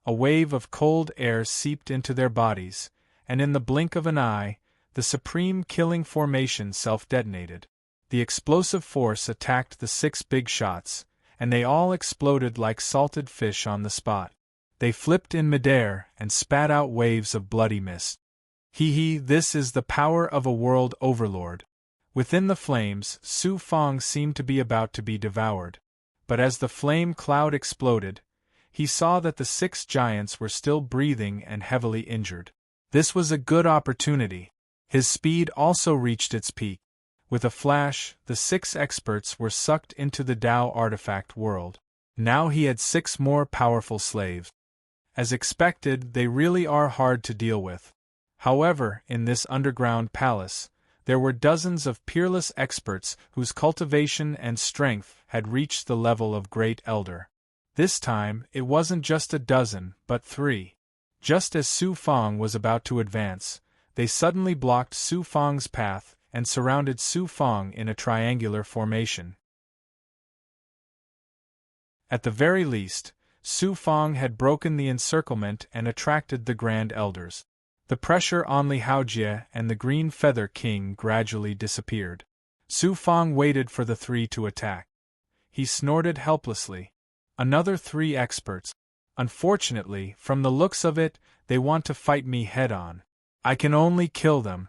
A wave of cold air seeped into their bodies, and in the blink of an eye, the supreme killing formation self-detonated. The explosive force attacked the 6 big shots, and they all exploded like salted fish on the spot. They flipped in midair and spat out waves of bloody mist. This is the power of a world overlord. Within the flames, Su Fang seemed to be about to be devoured. But as the flame cloud exploded, he saw that the 6 giants were still breathing and heavily injured. This was a good opportunity. His speed also reached its peak. With a flash, the 6 experts were sucked into the Tao artifact world. Now he had 6 more powerful slaves. As expected, they really are hard to deal with. However, in this underground palace, there were dozens of peerless experts whose cultivation and strength had reached the level of Great Elder. This time, it wasn't just a dozen, but 3. Just as Su Fang was about to advance, they suddenly blocked Su Fang's path and surrounded Su Fang in a triangular formation. At the very least, Su Fang had broken the encirclement and attracted the Grand Elders. The pressure on Li Haojie and the Green Feather King gradually disappeared. Su Fang waited for the 3 to attack. He snorted helplessly. Another 3 experts. Unfortunately, from the looks of it, they want to fight me head-on. I can only kill them.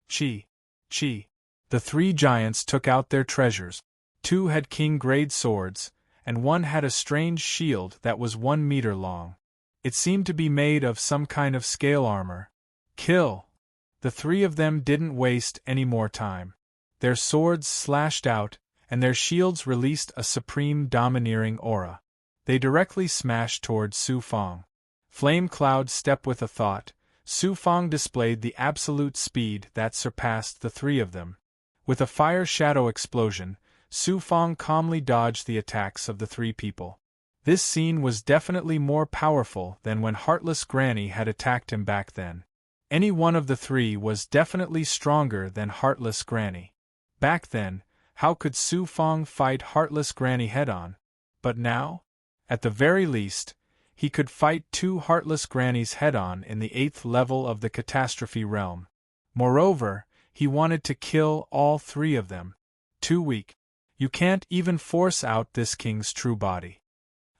Chi. The 3 giants took out their treasures. 2 had king-grade swords, and 1 had a strange shield that was 1 meter long. It seemed to be made of some kind of scale armor. Kill! The 3 of them didn't waste any more time. Their swords slashed out, and their shields released a supreme domineering aura. They directly smashed toward Su Fang. Flame Cloud stepped with a thought. Su Fang displayed the absolute speed that surpassed the 3 of them. With a fire shadow explosion, Su Fong calmly dodged the attacks of the three people. This scene was definitely more powerful than when Heartless Granny had attacked him back then. Any one of the three was definitely stronger than Heartless Granny. Back then, how could Su Fong fight Heartless Granny head-on? But now? At the very least, he could fight two Heartless Grannies head-on in the 8th level of the Catastrophe Realm. Moreover, he wanted to kill all three of them. Too weak. You can't even force out this king's true body.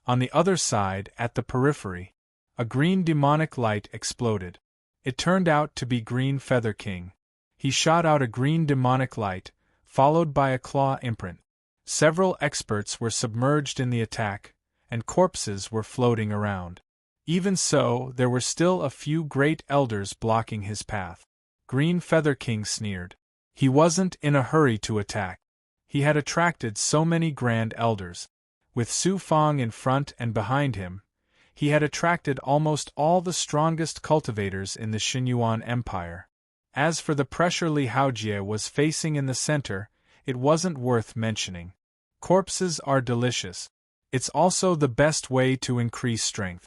On the other side, at the periphery, a green demonic light exploded. It turned out to be Green Feather King. He shot out a green demonic light, followed by a claw imprint. Several experts were submerged in the attack, and corpses were floating around. Even so, there were still a few great elders blocking his path. Green Feather King sneered. He wasn't in a hurry to attack. He had attracted so many grand elders. With Su Fong in front and behind him, he had attracted almost all the strongest cultivators in the Xinyuan Empire. As for the pressure Li Haojie was facing in the center, it wasn't worth mentioning. Corpses are delicious. It's also the best way to increase strength.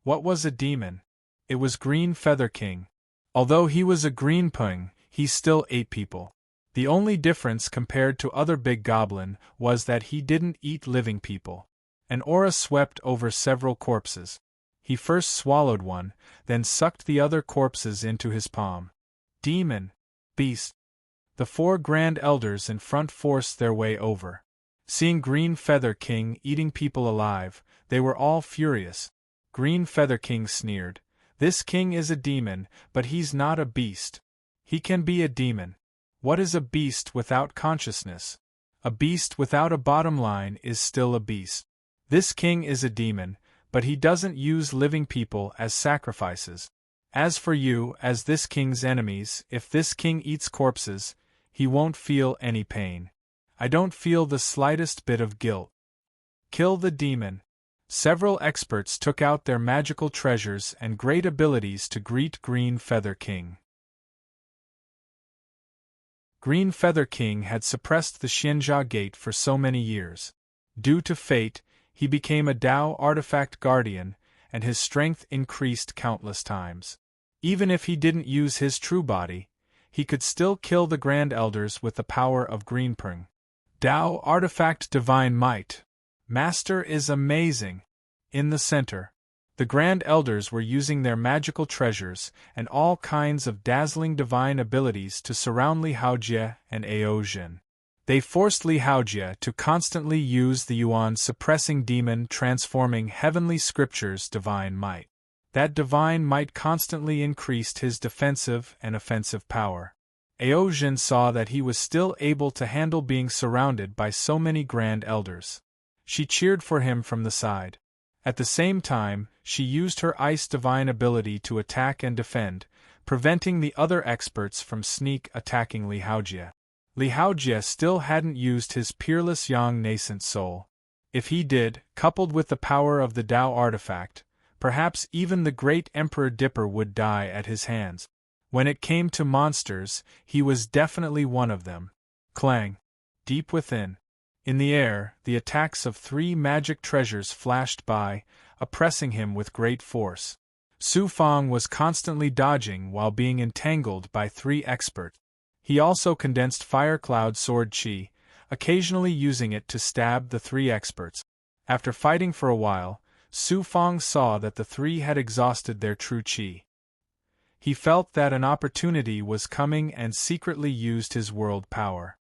What was a demon? It was Green Feather King. Although he was a green pung, he still ate people. The only difference compared to other big goblin was that he didn't eat living people. An aura swept over several corpses. He first swallowed one, then sucked the other corpses into his palm. Demon! Beast! The four grand elders in front forced their way over. Seeing Green Feather King eating people alive, they were all furious. Green Feather King sneered. This king is a demon, but he's not a beast. He can be a demon. What is a beast without consciousness? A beast without a bottom line is still a beast. This king is a demon, but he doesn't use living people as sacrifices. As for you, as this king's enemies, if this king eats corpses, he won't feel any pain. I don't feel the slightest bit of guilt. Kill the demon. Several experts took out their magical treasures and great abilities to greet Green Feather King. Green Feather King had suppressed the Xianjia Gate for so many years. Due to fate, he became a Dao artifact guardian, and his strength increased countless times. Even if he didn't use his true body, he could still kill the Grand Elders with the power of Greenpung. Dao artifact divine might. Master is amazing. In the center, the Grand Elders were using their magical treasures and all kinds of dazzling divine abilities to surround Li Haojie and Aozhin. They forced Li Haojie to constantly use the Yuan suppressing demon transforming heavenly scriptures divine might. That divine might constantly increased his defensive and offensive power. Aozhin saw that he was still able to handle being surrounded by so many Grand Elders. She cheered for him from the side. At the same time, she used her ice divine ability to attack and defend, preventing the other experts from sneak attacking Li Haojie. Li Haojie still hadn't used his peerless young nascent soul. If he did, coupled with the power of the Dao artifact, perhaps even the great Emperor Dipper would die at his hands. When it came to monsters, he was definitely one of them. Clang! Deep within. In the air, the attacks of three magic treasures flashed by, oppressing him with great force. Su Fong was constantly dodging while being entangled by three experts. He also condensed Fire Cloud Sword Chi, occasionally using it to stab the three experts. After fighting for a while, Su Fong saw that the three had exhausted their true Chi. He felt that an opportunity was coming and secretly used his world power.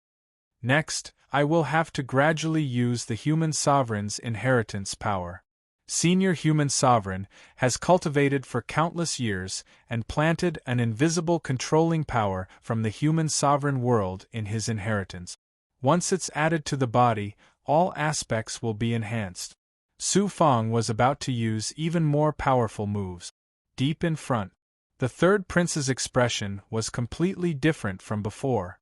Next, I will have to gradually use the human sovereign's inheritance power. Senior Human Sovereign has cultivated for countless years and planted an invisible controlling power from the human sovereign world in his inheritance. Once it's added to the body, all aspects will be enhanced. Su Fong was about to use even more powerful moves. Deep in front, the third prince's expression was completely different from before.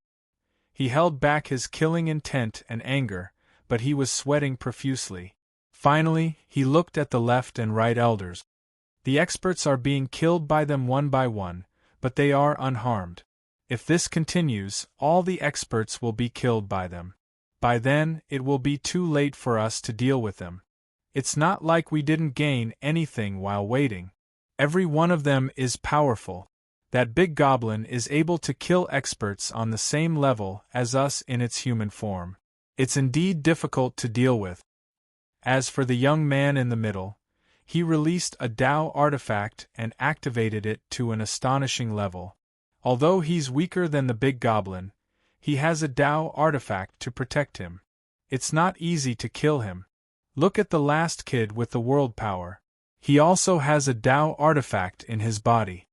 He held back his killing intent and anger, but he was sweating profusely. Finally, he looked at the left and right elders. The experts are being killed by them one by one, but they are unharmed. If this continues, all the experts will be killed by them. by then it will be too late for us to deal with them. It's not like we didn't gain anything while waiting. Every one of them is powerful. That big goblin is able to kill experts on the same level as us in its human form. It's indeed difficult to deal with. As for the young man in the middle, he released a Tao artifact and activated it to an astonishing level. Although he's weaker than the big goblin, he has a Tao artifact to protect him. It's not easy to kill him. Look at the last kid with the world power. He also has a Tao artifact in his body.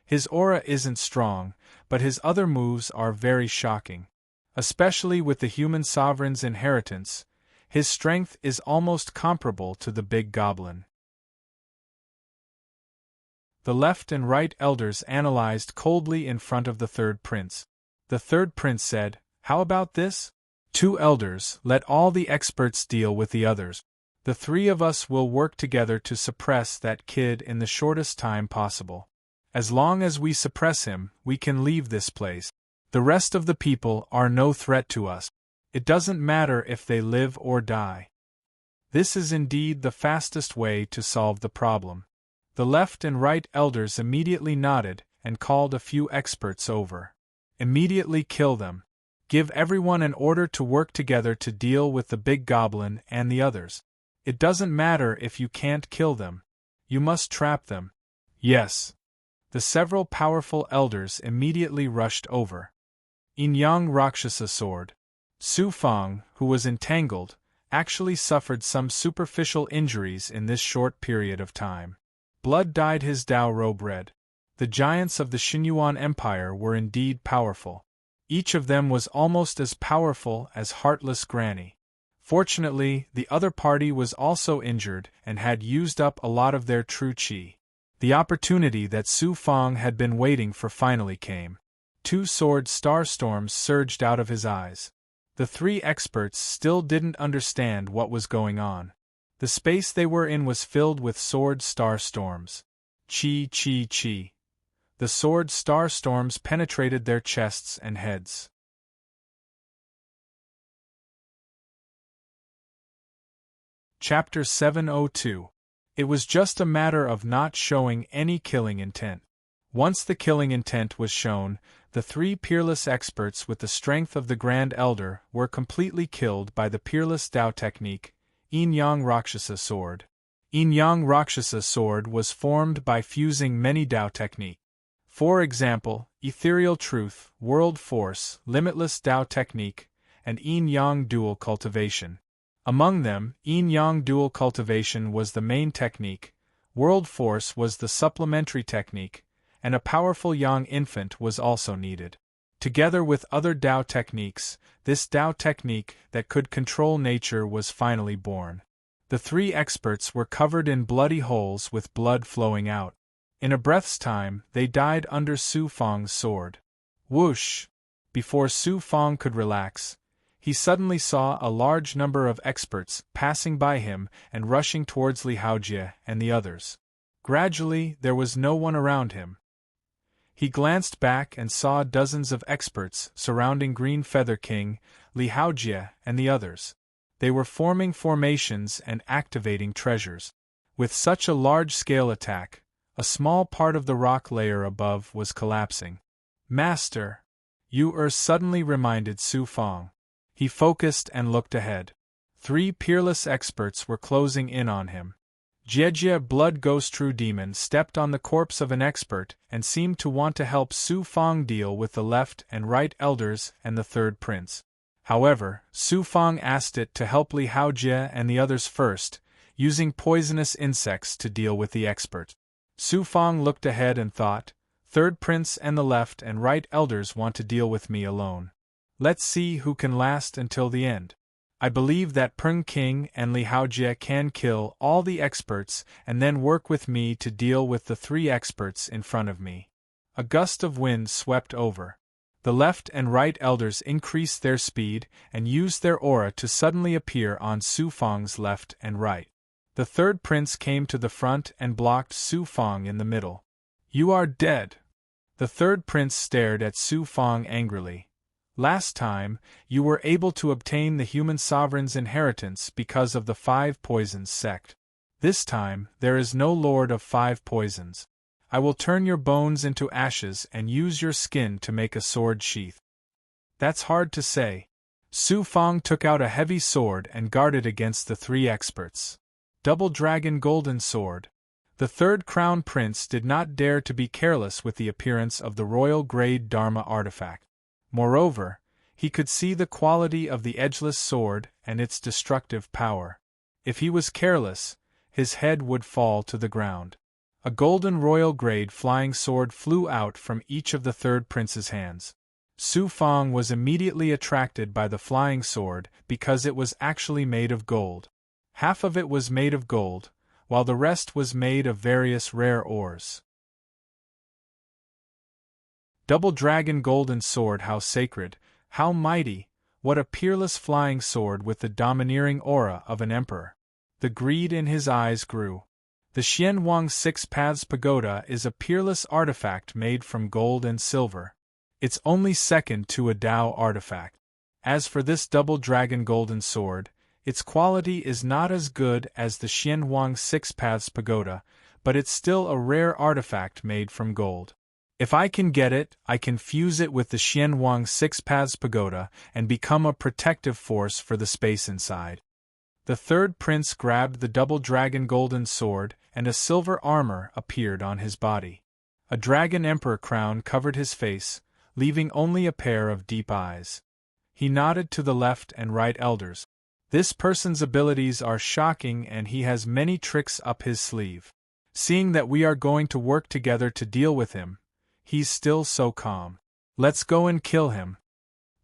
His aura isn't strong, but his other moves are very shocking. Especially with the human sovereign's inheritance, his strength is almost comparable to the big goblin. The left and right elders analyzed coldly in front of the third prince. The third prince said, "How about this? 2 elders, let all the experts deal with the others. The 3 of us will work together to suppress that kid in the shortest time possible. As long as we suppress him, we can leave this place. The rest of the people are no threat to us. It doesn't matter if they live or die." This is indeed the fastest way to solve the problem. The left and right elders immediately nodded and called a few experts over. Immediately kill them. Give everyone an order to work together to deal with the big goblin and the others. It doesn't matter if you can't kill them. You must trap them. Yes. The several powerful elders immediately rushed over. Yin-Yang Rakshasa sword. Su Fang, who was entangled, actually suffered some superficial injuries in this short period of time. Blood dyed his Tao robe red. The giants of the Xinyuan Empire were indeed powerful. Each of them was almost as powerful as Heartless Granny. Fortunately, the other party was also injured and had used up a lot of their true qi. The opportunity that Su Fang had been waiting for finally came. 2 sword starstorms surged out of his eyes. The 3 experts still didn't understand what was going on. The space they were in was filled with sword starstorms. Chi, chi, chi. The sword starstorms penetrated their chests and heads. Chapter 702. It was just a matter of not showing any killing intent. Once the killing intent was shown, the 3 peerless experts with the strength of the Grand Elder were completely killed by the peerless Tao technique, Yin-Yang Rakshasa sword. Yin-Yang Rakshasa sword was formed by fusing many Tao technique. For example, ethereal truth, world force, limitless Tao technique, and yin-yang dual cultivation. Among them, yin-yang dual cultivation was the main technique, world force was the supplementary technique, and a powerful yang infant was also needed. Together with other Tao techniques, this Tao technique that could control nature was finally born. The 3 experts were covered in bloody holes with blood flowing out. In a breath's time, they died under Su Fang's sword. Whoosh! Before Su Fang could relax, he suddenly saw a large number of experts passing by him and rushing towards Li Haojie and the others. Gradually, there was no one around him. He glanced back and saw dozens of experts surrounding Green Feather King, Li Haojie, and the others. They were forming formations and activating treasures. With such a large-scale attack, a small part of the rock layer above was collapsing. "Master!" Yu suddenly reminded Su Fang. He focused and looked ahead. 3 peerless experts were closing in on him. Jiejie Blood Ghost True Demon stepped on the corpse of an expert and seemed to want to help Su Fang deal with the left and right elders and the third prince. However, Su Fang asked it to help Li Haojie and the others first, using poisonous insects to deal with the expert. Su Fang looked ahead and thought, "Third prince and the left and right elders want to deal with me alone. Let's see who can last until the end. I believe that Peng King and Li Haojie can kill all the experts and then work with me to deal with the 3 experts in front of me." A gust of wind swept over. The left and right elders increased their speed and used their aura to suddenly appear on Su Fang's left and right. The third prince came to the front and blocked Su Fang in the middle. "You are dead." The third prince stared at Su Fang angrily. Last time, you were able to obtain the human sovereign's inheritance because of the 5 Poisons sect. This time, there is no Lord of 5 Poisons. I will turn your bones into ashes and use your skin to make a sword sheath. That's hard to say. Su Fong took out a heavy sword and guarded against the 3 experts. Double Dragon Golden Sword. The 3rd Crown Prince did not dare to be careless with the appearance of the royal grade Dharma artifact. Moreover, he could see the quality of the edgeless sword and its destructive power. If he was careless, his head would fall to the ground. A golden royal grade flying sword flew out from each of the 3rd Prince's hands. Su Fong was immediately attracted by the flying sword because it was actually made of gold. Half of it was made of gold, while the rest was made of various rare ores. Double Dragon Golden Sword. How sacred, how mighty, what a peerless flying sword with the domineering aura of an emperor. The greed in his eyes grew. The Xianwang 6 Paths Pagoda is a peerless artifact made from gold and silver. It's only second to a Dao artifact. As for this Double Dragon Golden Sword, its quality is not as good as the Xianwang 6 Paths Pagoda, but it's still a rare artifact made from gold. If I can get it, I can fuse it with the Xianwang 6 Paths Pagoda and become a protective force for the space inside. The 3rd Prince grabbed the Double Dragon Golden Sword, and a silver armor appeared on his body. A Dragon Emperor crown covered his face, leaving only a pair of deep eyes. He nodded to the left and right elders. This person's abilities are shocking and he has many tricks up his sleeve. Seeing that we are going to work together to deal with him, he's still so calm. Let's go and kill him.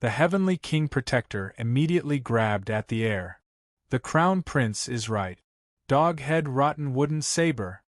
The Heavenly King Protector immediately grabbed at the air. The Crown Prince is right. Dog-head rotten wooden saber.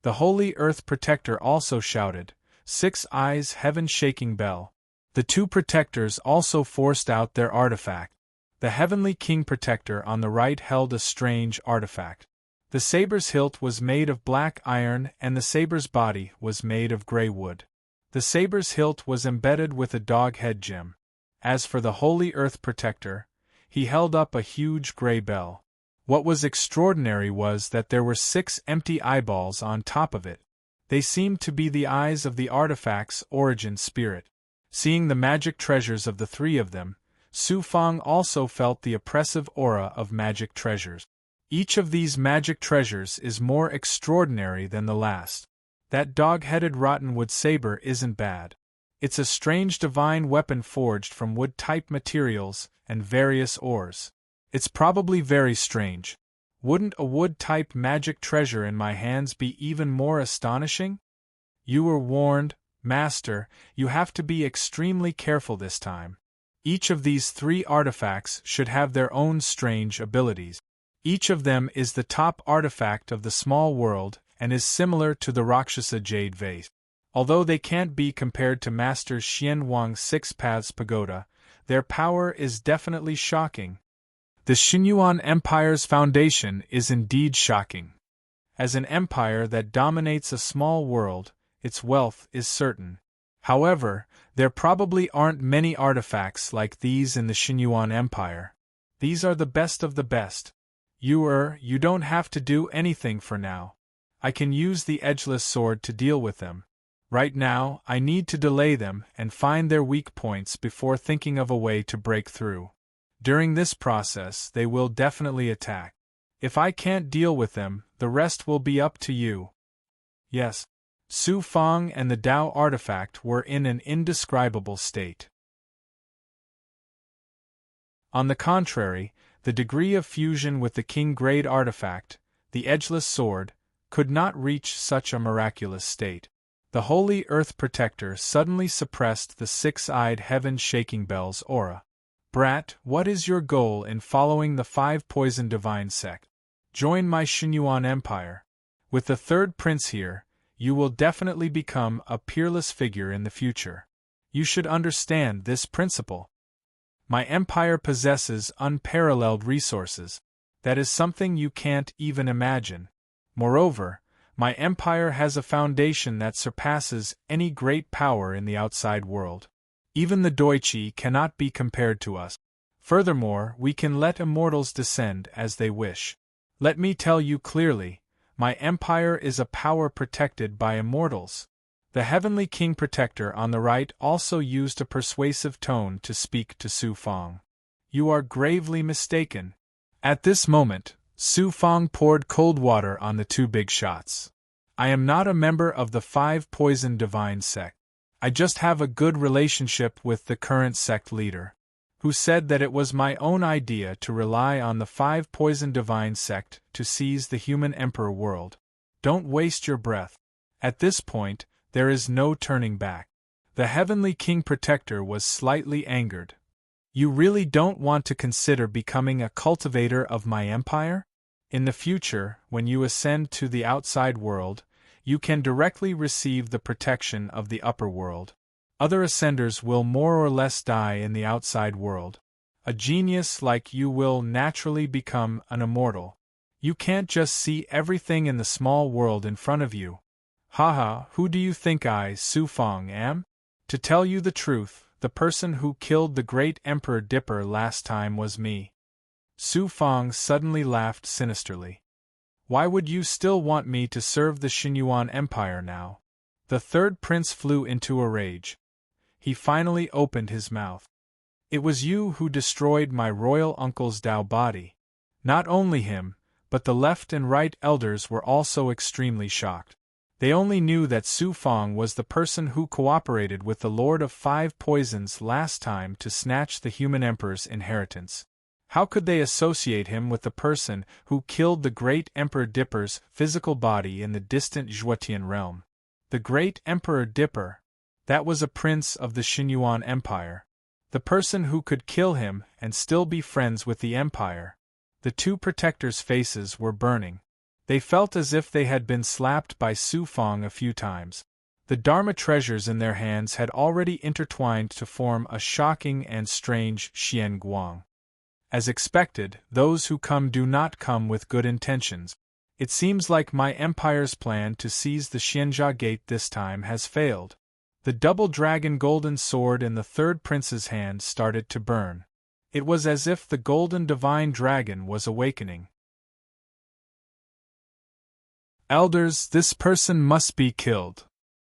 The Holy Earth Protector also shouted, 6 eyes heaven-shaking bell. The 2 protectors also forced out their artifact. The Heavenly King Protector on the right held a strange artifact. The saber's hilt was made of black iron and the saber's body was made of grey wood. The saber's hilt was embedded with a dog head gem. As for the Holy Earth Protector, he held up a huge grey bell. What was extraordinary was that there were 6 empty eyeballs on top of it. They seemed to be the eyes of the artifact's origin spirit. Seeing the magic treasures of the 3 of them, Su Fong also felt the oppressive aura of magic treasures. Each of these magic treasures is more extraordinary than the last. That dog-headed rottenwood saber isn't bad. It's a strange divine weapon forged from wood-type materials and various ores. It's probably very strange. Wouldn't a wood-type magic treasure in my hands be even more astonishing? You were warned, Master, you have to be extremely careful this time. Each of these 3 artifacts should have their own strange abilities. Each of them is the top artifact of the small world and is similar to the Rakshasa Jade Vase. Although they can't be compared to Master Xianwang 6 Paths Pagoda, their power is definitely shocking. The Xinyuan Empire's foundation is indeed shocking. As an empire that dominates a small world, its wealth is certain. However, there probably aren't many artifacts like these in the Xinyuan Empire. These are the best of the best. You don't have to do anything for now. I can use the edgeless sword to deal with them. Right now, I need to delay them and find their weak points before thinking of a way to break through. During this process, they will definitely attack. If I can't deal with them, the rest will be up to you. Yes. Su Fong and the Dao artifact were in an indescribable state. On the contrary, the degree of fusion with the King-grade artifact, the edgeless sword, could not reach such a miraculous state. The Holy Earth Protector suddenly suppressed the 6-eyed heaven-shaking bell's aura. Brat, what is your goal in following the 5 Poison Divine sect? Join my Xinyuan Empire. With the 3rd Prince here, you will definitely become a peerless figure in the future. You should understand this principle. My empire possesses unparalleled resources. That is something you can't even imagine. Moreover, my empire has a foundation that surpasses any great power in the outside world. Even the Doichi cannot be compared to us. Furthermore, we can let immortals descend as they wish. Let me tell you clearly, my empire is a power protected by immortals. The Heavenly King Protector on the right also used a persuasive tone to speak to Su Fang. You are gravely mistaken. At this moment, Su Fang poured cold water on the two big shots. I am not a member of the Five Poison Divine sect. I just have a good relationship with the current sect leader, who said that it was my own idea to rely on the Five Poison Divine sect to seize the human emperor world. Don't waste your breath. At this point, there is no turning back. The Heavenly King Protector was slightly angered. You really don't want to consider becoming a cultivator of my empire? In the future, when you ascend to the outside world, you can directly receive the protection of the upper world. Other ascenders will more or less die in the outside world. A genius like you will naturally become an immortal. You can't just see everything in the small world in front of you. Haha, who do you think I, Su Fang, am? To tell you the truth, the person who killed the great Emperor Dipper last time was me. Su Fang suddenly laughed sinisterly. Why would you still want me to serve the Xinyuan Empire now? The third prince flew into a rage. He finally opened his mouth. It was you who destroyed my royal uncle's Dao body. Not only him, but the left and right elders were also extremely shocked. They only knew that Su Fang was the person who cooperated with the Lord of Five Poisons last time to snatch the human emperor's inheritance. How could they associate him with the person who killed the great Emperor Dipper's physical body in the distant Zhuotian realm? The great Emperor Dipper, that was a prince of the Xinyuan Empire. The person who could kill him and still be friends with the empire. The two protectors' faces were burning. They felt as if they had been slapped by Su Fang a few times. The Dharma treasures in their hands had already intertwined to form a shocking and strange Xian Guang. As expected, those who come do not come with good intentions. It seems like my empire's plan to seize the Xianjia Gate this time has failed. The double dragon golden sword in the third prince's hand started to burn. It was as if the golden divine dragon was awakening. Elders, this person must be killed.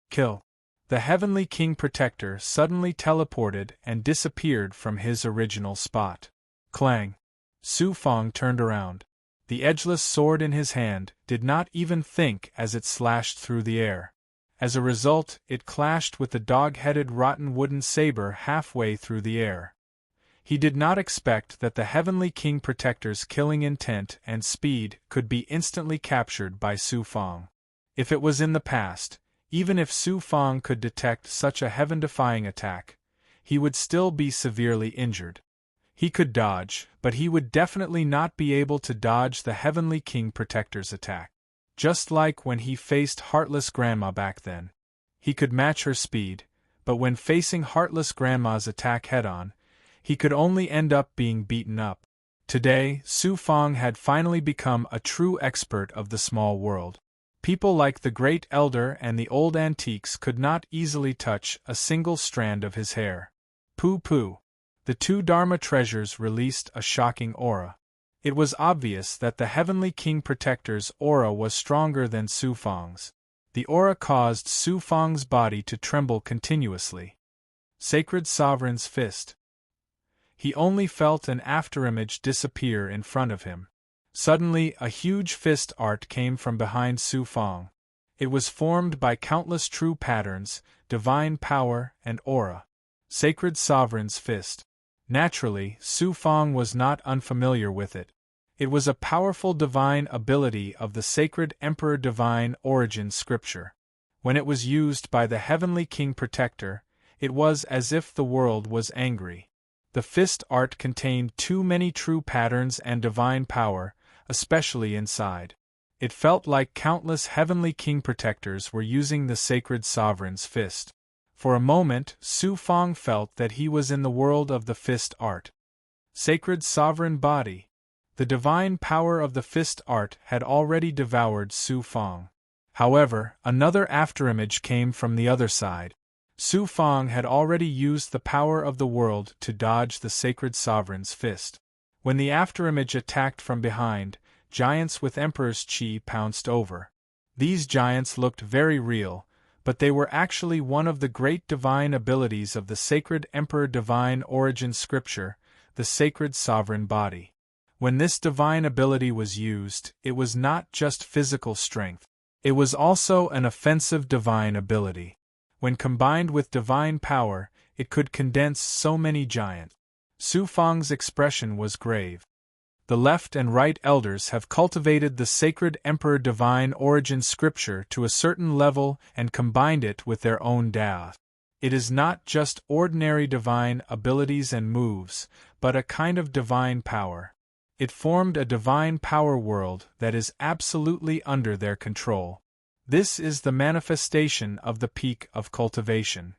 Kill. The Heavenly King Protector suddenly teleported and disappeared from his original spot. Clang. Su Fang turned around. The edgeless sword in his hand did not even think as it slashed through the air. As a result, it clashed with the dog-headed rotten wooden saber halfway through the air. He did not expect that the Heavenly King Protector's killing intent and speed could be instantly captured by Su Fang. If it was in the past, even if Su Fang could detect such a heaven-defying attack, he would still be severely injured. He could dodge, but he would definitely not be able to dodge the Heavenly King Protector's attack. Just like when he faced Heartless Grandma back then. He could match her speed, but when facing Heartless Grandma's attack head-on, he could only end up being beaten up. Today, Su Fang had finally become a true expert of the small world. People like the Great Elder and the old antiques could not easily touch a single strand of his hair. Pooh. The two Dharma treasures released a shocking aura. It was obvious that the Heavenly King Protector's aura was stronger than Su Fang's. The aura caused Su Fang's body to tremble continuously. Sacred Sovereign's Fist. He only felt an afterimage disappear in front of him. Suddenly, a huge fist art came from behind Su Fang. It was formed by countless true patterns, divine power, and aura. Sacred Sovereign's Fist. Naturally, Su Fang was not unfamiliar with it. It was a powerful divine ability of the sacred Emperor Divine Origin scripture. When it was used by the Heavenly King Protector, it was as if the world was angry. The fist art contained too many true patterns and divine power, especially inside. It felt like countless Heavenly King Protectors were using the Sacred Sovereign's Fist. For a moment, Su Fang felt that he was in the world of the fist art. Sacred Sovereign Body. The divine power of the fist art had already devoured Su Fang. However, another afterimage came from the other side. Su Fang had already used the power of the world to dodge the sacred sovereign's fist. When the afterimage attacked from behind, giants with Emperor's Qi pounced over. These giants looked very real, but they were actually one of the great divine abilities of the sacred Emperor Divine Origin Scripture, the sacred sovereign body. When this divine ability was used, it was not just physical strength. It was also an offensive divine ability. When combined with divine power, it could condense so many giants. Su Fang's expression was grave. The left and right elders have cultivated the sacred Emperor Divine Origin Scripture to a certain level and combined it with their own Dao. It is not just ordinary divine abilities and moves, but a kind of divine power. It formed a divine power world that is absolutely under their control. This is the manifestation of the peak of cultivation.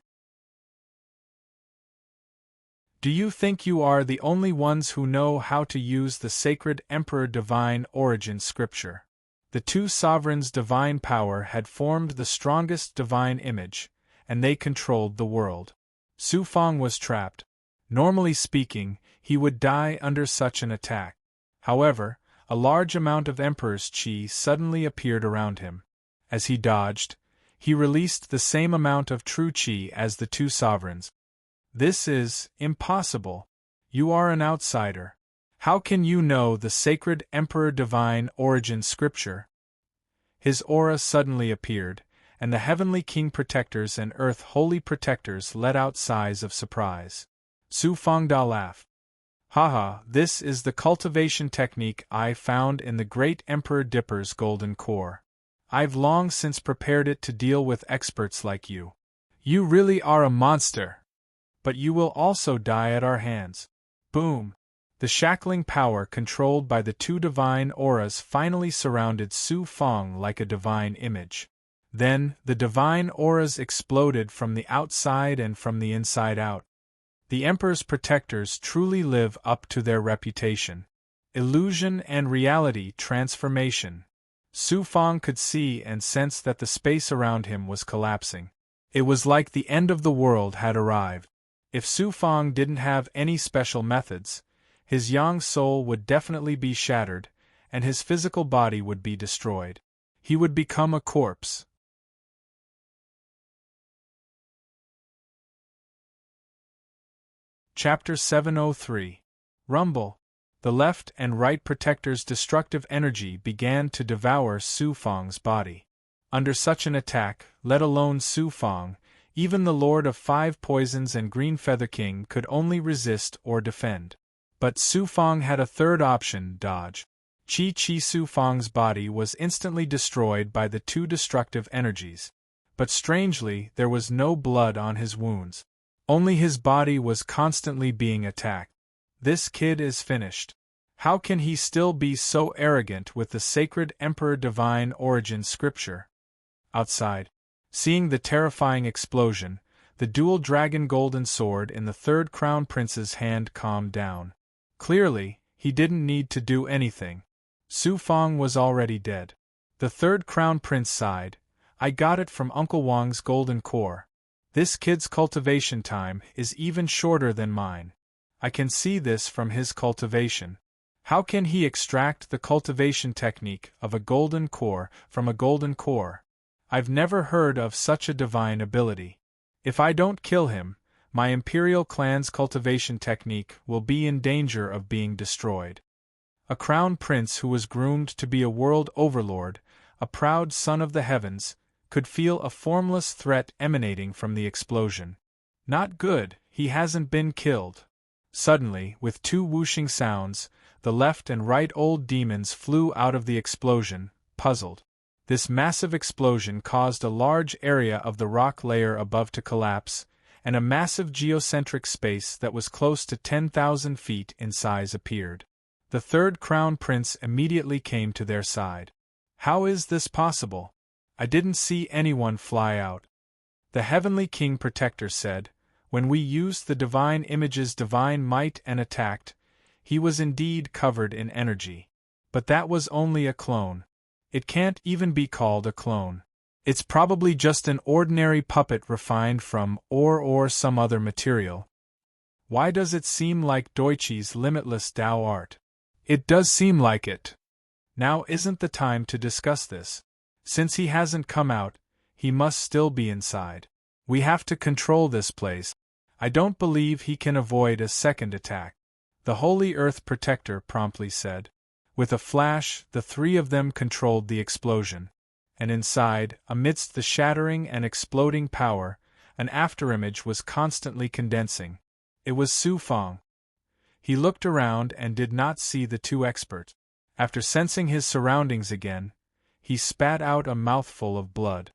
Do you think you are the only ones who know how to use the sacred Emperor Divine Origin Scripture? The two sovereigns' divine power had formed the strongest divine image, and they controlled the world. Su Fang was trapped. Normally speaking, he would die under such an attack. However, a large amount of Emperor's Qi suddenly appeared around him. As he dodged, he released the same amount of true Qi as the two sovereigns. This is impossible. You are an outsider. How can you know the sacred Emperor Divine Origin Scripture? His aura suddenly appeared, and the Heavenly King Protectors and Earth Holy Protectors let out sighs of surprise. Su Fangda laughed. Haha, this is the cultivation technique I found in the great Emperor Dipper's golden core. I've long since prepared it to deal with experts like you. You really are a monster! But you will also die at our hands. Boom! The shackling power controlled by the two divine auras finally surrounded Su Fang like a divine image. Then, the divine auras exploded from the outside and from the inside out. The Emperor's protectors truly live up to their reputation. Illusion and reality transformation. Su Fang could see and sense that the space around him was collapsing. It was like the end of the world had arrived. If Su Fang didn't have any special methods, his yang soul would definitely be shattered, and his physical body would be destroyed. He would become a corpse. Chapter 703. Rumble. The left and right protectors' destructive energy began to devour Su Fang's body. Under such an attack, let alone Su Fang, even the Lord of Five Poisons and Green Feather King could only resist or defend. But Su Fang had a third option: dodge. Chi Su Fang's body was instantly destroyed by the two destructive energies. But strangely, there was no blood on his wounds. Only his body was constantly being attacked. This kid is finished. How can he still be so arrogant with the sacred Emperor Divine Origin Scripture? Outside, seeing the terrifying explosion, the dual dragon golden sword in the third crown prince's hand calmed down. Clearly, he didn't need to do anything. Su Fang was already dead. The third crown prince sighed. I got it from Uncle Wang's golden core. This kid's cultivation time is even shorter than mine. I can see this from his cultivation. How can he extract the cultivation technique of a golden core from a golden core? I've never heard of such a divine ability. If I don't kill him, my imperial clan's cultivation technique will be in danger of being destroyed. A crown prince who was groomed to be a world overlord, a proud son of the heavens, could feel a formless threat emanating from the explosion. Not good, he hasn't been killed. Suddenly, with two whooshing sounds, the left and right old demons flew out of the explosion, puzzled. This massive explosion caused a large area of the rock layer above to collapse, and a massive geocentric space that was close to 10,000 feet in size appeared. The third crown prince immediately came to their side. How is this possible? I didn't see anyone fly out. The Heavenly King Protector said, when we used the divine image's divine might and attacked, he was indeed covered in energy. But that was only a clone. It can't even be called a clone. It's probably just an ordinary puppet refined from ore or some other material. Why does it seem like Deutsch's limitless Tao art? It does seem like it. Now isn't the time to discuss this. Since he hasn't come out, he must still be inside. We have to control this place. I don't believe he can avoid a second attack, the Holy Earth Protector promptly said. With a flash, the three of them controlled the explosion. And inside, amidst the shattering and exploding power, an afterimage was constantly condensing. It was Su Fong. He looked around and did not see the two experts. After sensing his surroundings again, he spat out a mouthful of blood.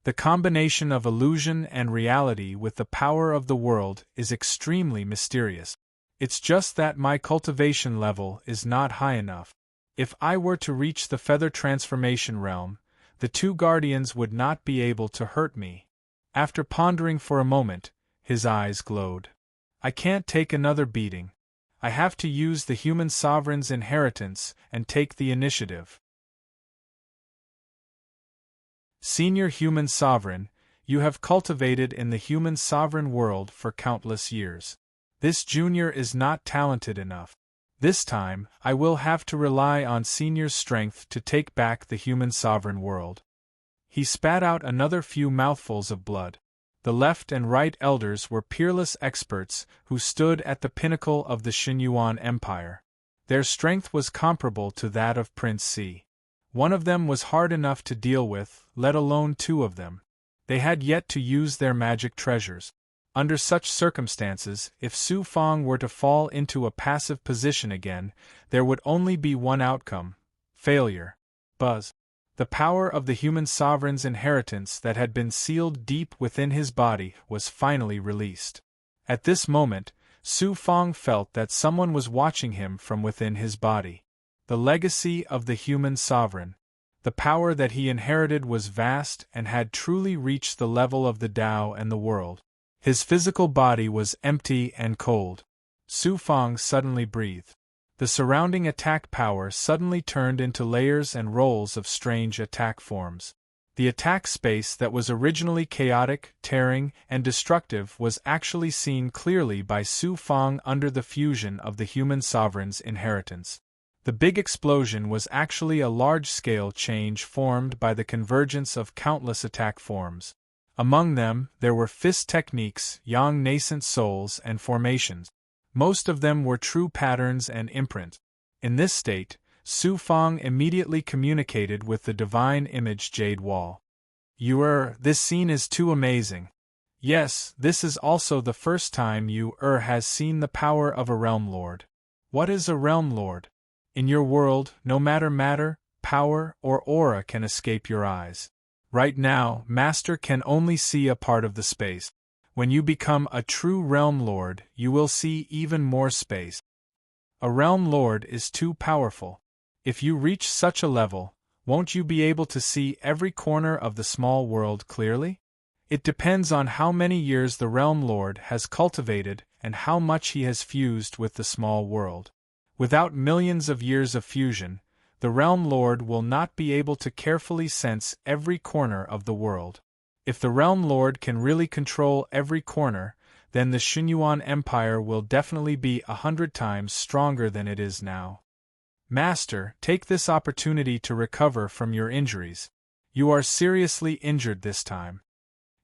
The combination of illusion and reality with the power of the world is extremely mysterious. It's just that my cultivation level is not high enough. If I were to reach the feather transformation realm, the two guardians would not be able to hurt me. After pondering for a moment, his eyes glowed. I can't take another beating. I have to use the human sovereign's inheritance and take the initiative. Senior human sovereign, you have cultivated in the human sovereign world for countless years. This junior is not talented enough. This time, I will have to rely on senior's strength to take back the human sovereign world. He spat out another few mouthfuls of blood. The left and right elders were peerless experts who stood at the pinnacle of the Xinyuan Empire. Their strength was comparable to that of Prince C. One of them was hard enough to deal with, let alone two of them. They had yet to use their magic treasures. Under such circumstances, if Su Fong were to fall into a passive position again, there would only be one outcome: failure. Buzz. The power of the human sovereign's inheritance that had been sealed deep within his body was finally released. At this moment, Su Fong felt that someone was watching him from within his body. The legacy of the human sovereign. The power that he inherited was vast and had truly reached the level of the Tao and the world. His physical body was empty and cold. Su Fong suddenly breathed. The surrounding attack power suddenly turned into layers and rolls of strange attack forms. The attack space that was originally chaotic, tearing, and destructive was actually seen clearly by Su Fong under the fusion of the human sovereign's inheritance. The big explosion was actually a large-scale change formed by the convergence of countless attack forms. Among them, there were fist techniques, young nascent souls, and formations. Most of them were true patterns and imprint. In this state, Su Fong immediately communicated with the divine image Jade Wall. This scene is too amazing. Yes, this is also the first time has seen the power of a realm lord. What is a realm lord? In your world, no matter, power, or aura can escape your eyes. Right now, Master can only see a part of the space. When you become a true realm lord, you will see even more space. A realm lord is too powerful. If you reach such a level, won't you be able to see every corner of the small world clearly? It depends on how many years the realm lord has cultivated and how much he has fused with the small world. Without millions of years of fusion, the realm lord will not be able to carefully sense every corner of the world. If the realm lord can really control every corner, then the Xinyuan Empire will definitely be 100 times stronger than it is now. Master, take this opportunity to recover from your injuries. You are seriously injured this time.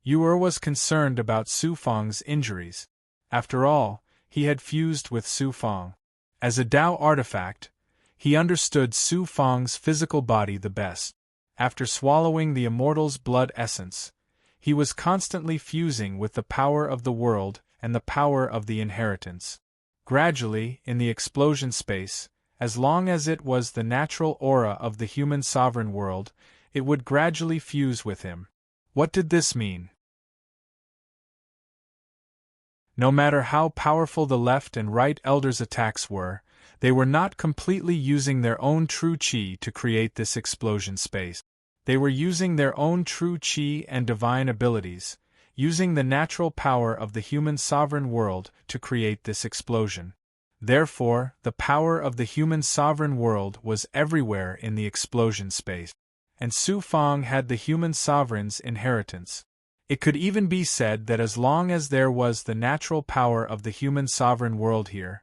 Was concerned about Su Fong's injuries. After all, he had fused with Su Fong. As a Tao artifact, he understood Su Fong's physical body the best. After swallowing the immortal's blood essence, he was constantly fusing with the power of the world and the power of the inheritance. Gradually, in the explosion space, as long as it was the natural aura of the human sovereign world, it would gradually fuse with him. What did this mean? No matter how powerful the left and right elders' attacks were, they were not completely using their own true qi to create this explosion space. They were using their own true qi and divine abilities, using the natural power of the human sovereign world to create this explosion. Therefore, the power of the human sovereign world was everywhere in the explosion space. and Su Fang had the human sovereign's inheritance. It could even be said that as long as there was the natural power of the human sovereign world here,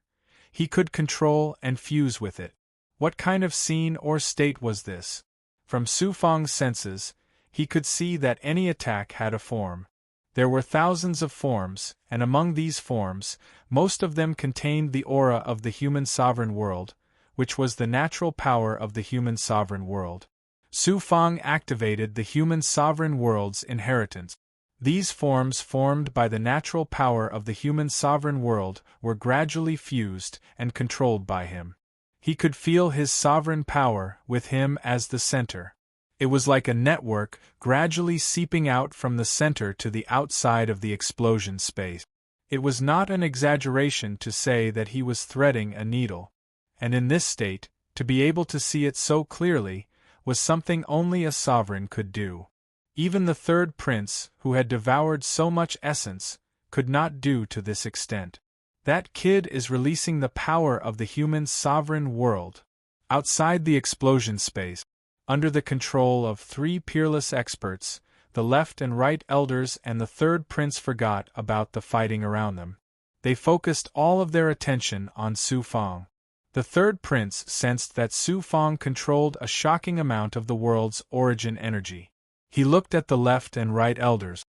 he could control and fuse with it. What kind of scene or state was this? From Su Fang's senses, he could see that any attack had a form. There were thousands of forms, and among these forms, most of them contained the aura of the human sovereign world, which was the natural power of the human sovereign world. Su Fang activated the human sovereign world's inheritance. These forms formed by the natural power of the human sovereign world were gradually fused and controlled by him. He could feel his sovereign power with him as the center. It was like a network gradually seeping out from the center to the outside of the explosion space. It was not an exaggeration to say that he was threading a needle, and in this state, to be able to see it so clearly, was something only a sovereign could do. Even the third prince, who had devoured so much essence, could not do to this extent. That kid is releasing the power of the human sovereign world. Outside the explosion space, under the control of 3 peerless experts, the left and right elders and the third prince forgot about the fighting around them. They focused all of their attention on Su Fang. The third prince sensed that Su Fang controlled a shocking amount of the world's origin energy. He looked at the left and right elders.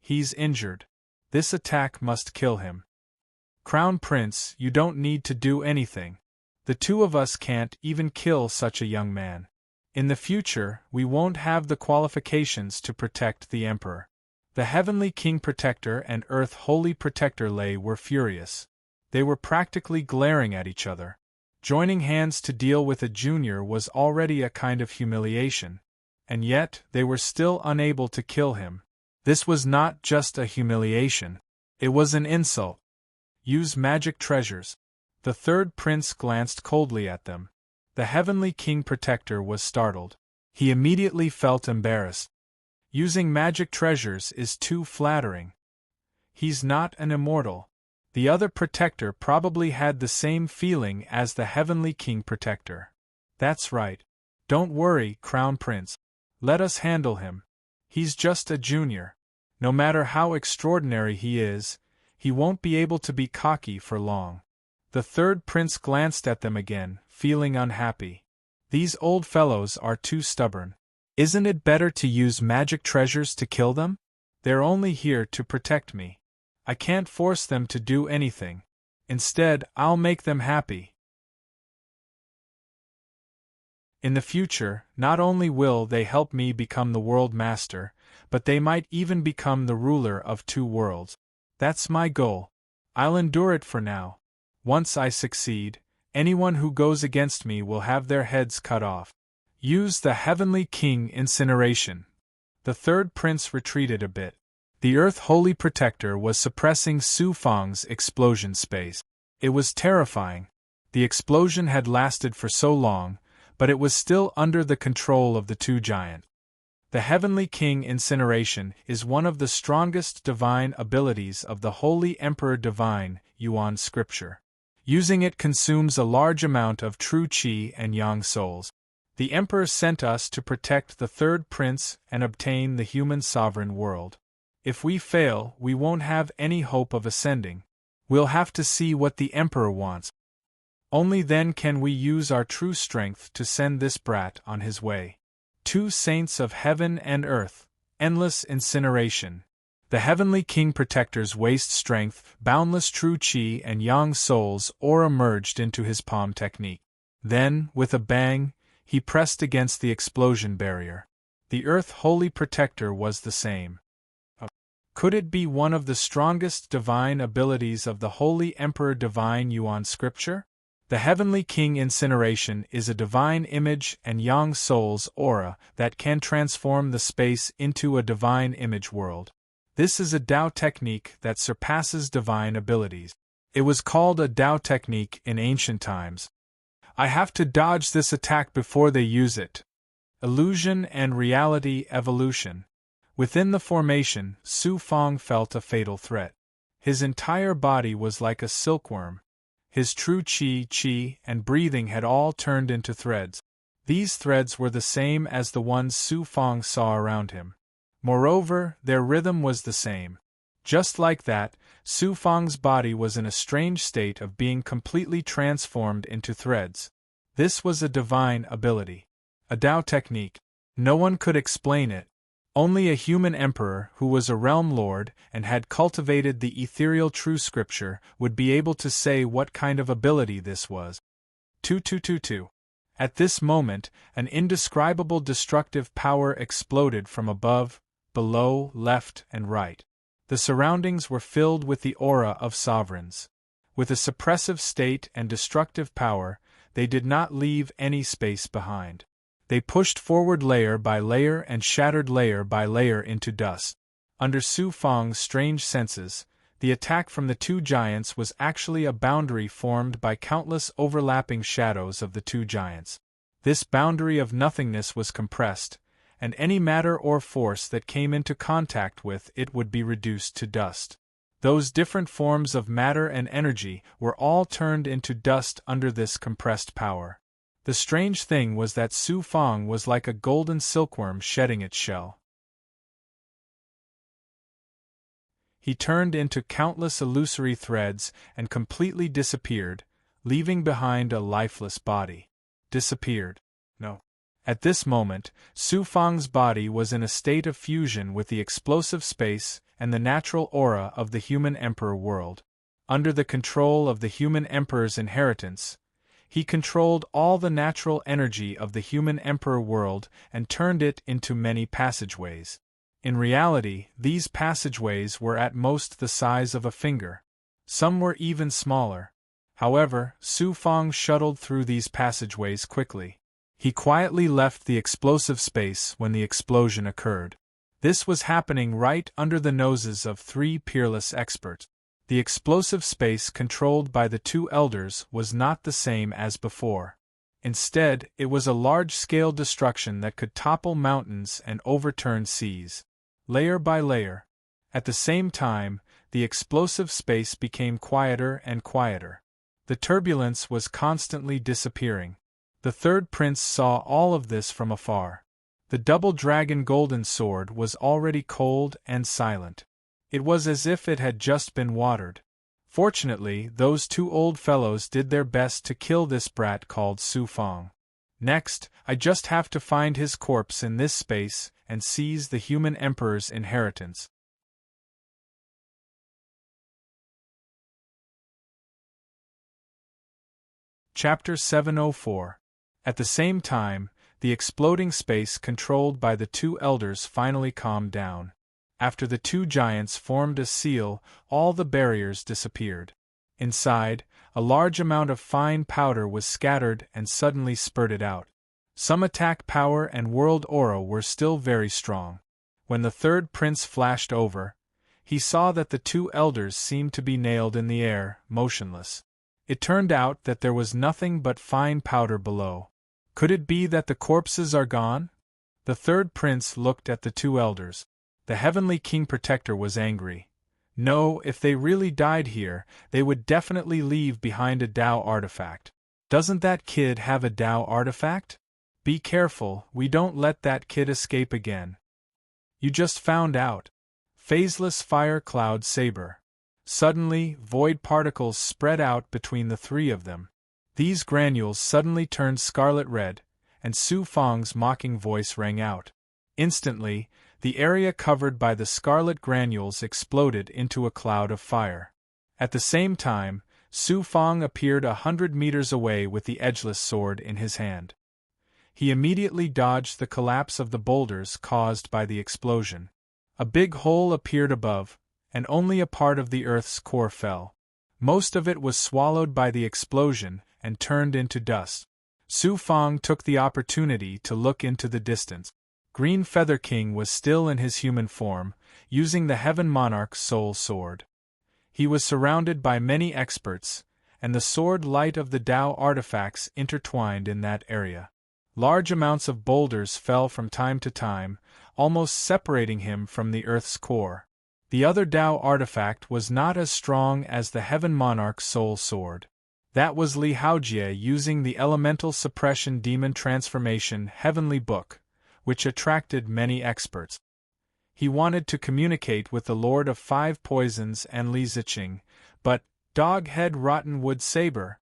He's injured. This attack must kill him. Crown Prince, you don't need to do anything. The two of us can't even kill such a young man. In the future, we won't have the qualifications to protect the Emperor. The Heavenly King Protector and Earth Holy Protector Lei were furious. They were practically glaring at each other. Joining hands to deal with a junior was already a kind of humiliation, and yet they were still unable to kill him. This was not just a humiliation. It was an insult. Use magic treasures. The third prince glanced coldly at them. The Heavenly King Protector was startled. He immediately felt embarrassed. Using magic treasures is too flattering. He's not an immortal. The other protector probably had the same feeling as the Heavenly King Protector. That's right. Don't worry, Crown Prince. Let us handle him. He's just a junior. No matter how extraordinary he is, he won't be able to be cocky for long. The third prince glanced at them again, feeling unhappy. These old fellows are too stubborn. Isn't it better to use magic treasures to kill them? They're only here to protect me. I can't force them to do anything. Instead, I'll make them happy. In the future, not only will they help me become the world master, but they might even become the ruler of 2 worlds. That's my goal. I'll endure it for now. Once I succeed, anyone who goes against me will have their heads cut off. Use the Heavenly King Incineration. The third prince retreated a bit. The Earth Holy Protector was suppressing Su Fang's explosion space. It was terrifying. The explosion had lasted for so long, but it was still under the control of the 2 giants. The Heavenly King Incineration is one of the strongest divine abilities of the Holy Emperor Divine Yuan scripture. Using it consumes a large amount of true qi and yang souls. The Emperor sent us to protect the third prince and obtain the human sovereign world. If we fail, we won't have any hope of ascending. We'll have to see what the Emperor wants. Only then can we use our true strength to send this brat on his way. 2 saints of heaven and earth, endless incineration. The Heavenly King Protector's waste strength, boundless true qi and yang souls aura merged into his palm technique. Then, with a bang, he pressed against the explosion barrier. The Earth Holy Protector was the same. Could it be one of the strongest divine abilities of the Holy Emperor Divine Yuan scripture? The Heavenly King Incineration is a divine image and yang soul's aura that can transform the space into a divine image world. This is a Tao technique that surpasses divine abilities. It was called a Tao technique in ancient times. I have to dodge this attack before they use it. Illusion and reality evolution. Within the formation, Su Fang felt a fatal threat. His entire body was like a silkworm. His true qi and breathing had all turned into threads. These threads were the same as the ones Su Fang saw around him. Moreover, their rhythm was the same. Just like that, Su Fang's body was in a strange state of being completely transformed into threads. This was a divine ability. A Tao technique. No one could explain it. Only a human emperor who was a realm lord and had cultivated the ethereal true scripture would be able to say what kind of ability this was. 2222. At this moment, an indescribable destructive power exploded from above, below, left, and right. The surroundings were filled with the aura of sovereigns. With a suppressive state and destructive power, they did not leave any space behind. They pushed forward layer by layer and shattered layer by layer into dust. Under Su Fang's strange senses, the attack from the two giants was actually a boundary formed by countless overlapping shadows of the two giants. This boundary of nothingness was compressed, and any matter or force that came into contact with it would be reduced to dust. Those different forms of matter and energy were all turned into dust under this compressed power. The strange thing was that Su Fang was like a golden silkworm shedding its shell. He turned into countless illusory threads and completely disappeared, leaving behind a lifeless body. Disappeared. No. At this moment, Su Fang's body was in a state of fusion with the explosive space and the natural aura of the human emperor world. Under the control of the human emperor's inheritance, he controlled all the natural energy of the human emperor world and turned it into many passageways. In reality, these passageways were at most the size of a finger. Some were even smaller. However, Su Fang shuttled through these passageways quickly. He quietly left the explosive space when the explosion occurred. This was happening right under the noses of three peerless experts. The explosive space controlled by the two elders was not the same as before. Instead, it was a large-scale destruction that could topple mountains and overturn seas. Layer by layer. At the same time, the explosive space became quieter and quieter. The turbulence was constantly disappearing. The third prince saw all of this from afar. The double dragon golden sword was already cold and silent. It was as if it had just been watered. Fortunately, those two old fellows did their best to kill this brat called Su Fang. Next, I just have to find his corpse in this space and seize the human emperor's inheritance. Chapter 704. At the same time, the exploding space controlled by the two elders finally calmed down. After the two giants formed a seal, all the barriers disappeared. Inside, a large amount of fine powder was scattered and suddenly spurted out. Some attack power and world aura were still very strong. When the third prince flashed over, he saw that the two elders seemed to be nailed in the air, motionless. It turned out that there was nothing but fine powder below. Could it be that the corpses are gone? The third prince looked at the two elders. The heavenly king protector was angry. No, if they really died here, they would definitely leave behind a Tao artifact. Doesn't that kid have a Tao artifact? Be careful, we don't let that kid escape again. You just found out. Phaseless fire cloud saber. Suddenly, void particles spread out between the three of them. These granules suddenly turned scarlet red, and Su Fang's mocking voice rang out. Instantly, the area covered by the scarlet granules exploded into a cloud of fire. At the same time, Su Fang appeared 100 meters away with the edgeless sword in his hand. He immediately dodged the collapse of the boulders caused by the explosion. A big hole appeared above, and only a part of the Earth's core fell. Most of it was swallowed by the explosion and turned into dust. Su Fang took the opportunity to look into the distance. Green Feather King was still in his human form, using the Heaven Monarch's soul sword. He was surrounded by many experts, and the sword light of the Tao artifacts intertwined in that area. Large amounts of boulders fell from time to time, almost separating him from the Earth's core. The other Tao artifact was not as strong as the Heaven Monarch's soul sword. That was Li Haojie using the elemental suppression demon transformation Heavenly Book, which attracted many experts. He wanted to communicate with the Lord of Five Poisons and Li Ziqing, but, dog-head Rottenwood Saber.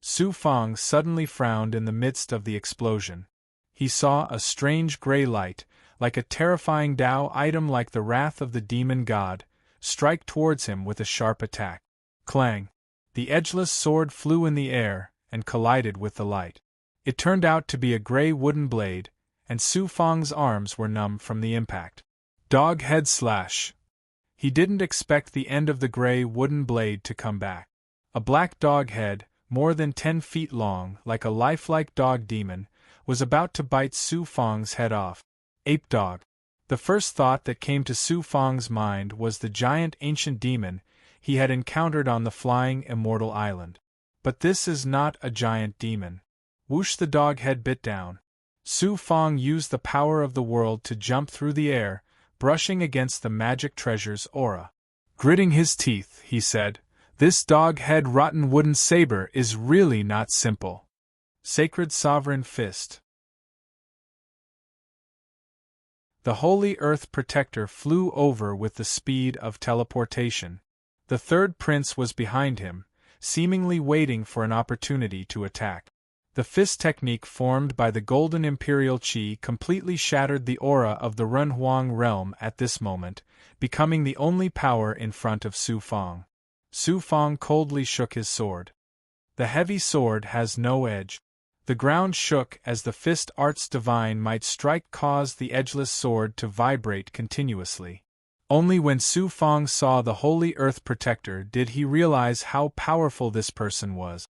Su Fang suddenly frowned in the midst of the explosion. He saw a strange gray light, like a terrifying Tao item like the wrath of the demon god, strike towards him with a sharp attack. Clang! The edgeless sword flew in the air and collided with the light. It turned out to be a gray wooden blade, and Su Fang's arms were numb from the impact. Dog head slash! He didn't expect the end of the gray wooden blade to come back. A black dog head, more than 10 feet long, like a lifelike dog demon, was about to bite Su Fang's head off. Ape dog. The first thought that came to Su Fang's mind was the giant ancient demon he had encountered on the flying immortal island. But this is not a giant demon. Whoosh! The dog head bit down. Su Fang used the power of the world to jump through the air, brushing against the magic treasure's aura. Gritting his teeth, he said, "This dog-head rotten wooden saber is really not simple." Sacred Sovereign Fist. The Holy Earth Protector flew over with the speed of teleportation. The third prince was behind him, seemingly waiting for an opportunity to attack. The fist technique formed by the Golden Imperial Qi completely shattered the aura of the Renhuang realm at this moment, becoming the only power in front of Su Fang. Su Fang coldly shook his sword. The heavy sword has no edge. The ground shook as the fist arts divine might strike caused the edgeless sword to vibrate continuously. Only when Su Fang saw the Holy Earth Protector did he realize how powerful this person was.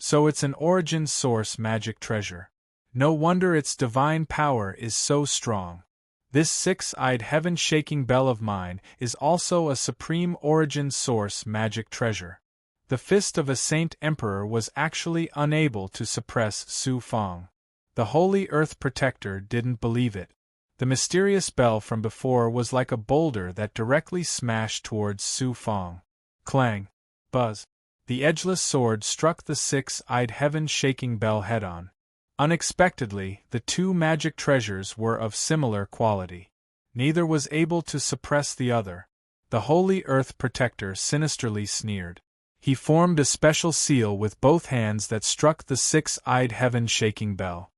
So it's an origin source magic treasure. No wonder its divine power is so strong. This six-eyed heaven-shaking bell of mine is also a supreme origin source magic treasure. The fist of a saint emperor was actually unable to suppress Su Fang. The Holy Earth Protector didn't believe it. The mysterious bell from before was like a boulder that directly smashed towards Su Fang. Clang! Buzz! The edgeless sword struck the six-eyed heaven-shaking bell head-on. Unexpectedly, the two magic treasures were of similar quality. Neither was able to suppress the other. The Holy Earth Protector sinisterly sneered. He formed a special seal with both hands that struck the six-eyed heaven-shaking bell.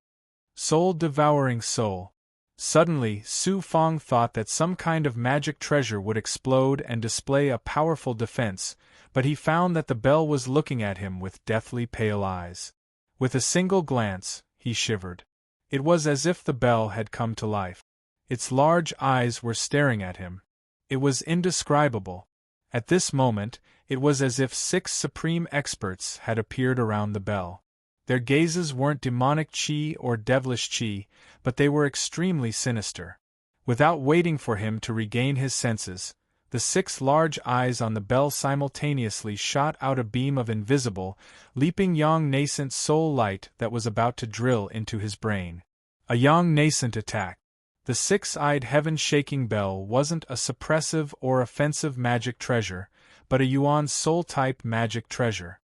Soul-devouring soul. Suddenly, Su Fang thought that some kind of magic treasure would explode and display a powerful defense, but he found that the bell was looking at him with deathly pale eyes. With a single glance, he shivered. It was as if the bell had come to life. Its large eyes were staring at him. It was indescribable. At this moment, it was as if 6 supreme experts had appeared around the bell. Their gazes weren't demonic qi or devilish qi, but they were extremely sinister. Without waiting for him to regain his senses, the 6 large eyes on the bell simultaneously shot out a beam of invisible, leaping young nascent soul light that was about to drill into his brain. A young nascent attack. The six-eyed heaven-shaking bell wasn't a suppressive or offensive magic treasure, but a Yuan soul-type magic treasure.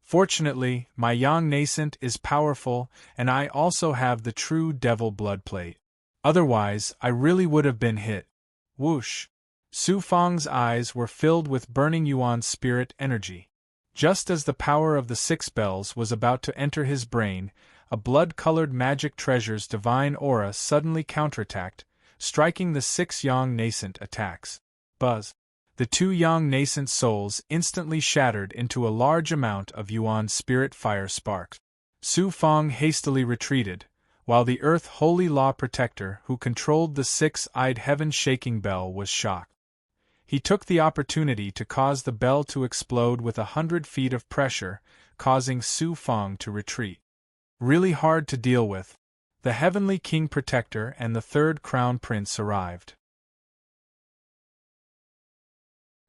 Fortunately, my young nascent is powerful, and I also have the true devil blood plate. Otherwise, I really would have been hit. Whoosh! Su Fang's eyes were filled with burning Yuan spirit energy. Just as the power of the 6 bells was about to enter his brain, a blood-colored magic treasure's divine aura suddenly counterattacked, striking the 6 young nascent attacks. Buzz! The 2 young nascent souls instantly shattered into a large amount of Yuan spirit fire sparks. Su Fang hastily retreated, while the Earth Holy Law Protector who controlled the 6-eyed heaven-shaking bell was shocked. He took the opportunity to cause the bell to explode with 100 feet of pressure, causing Su Fang to retreat. Really hard to deal with. The Heavenly King Protector and the 3rd Crown Prince arrived.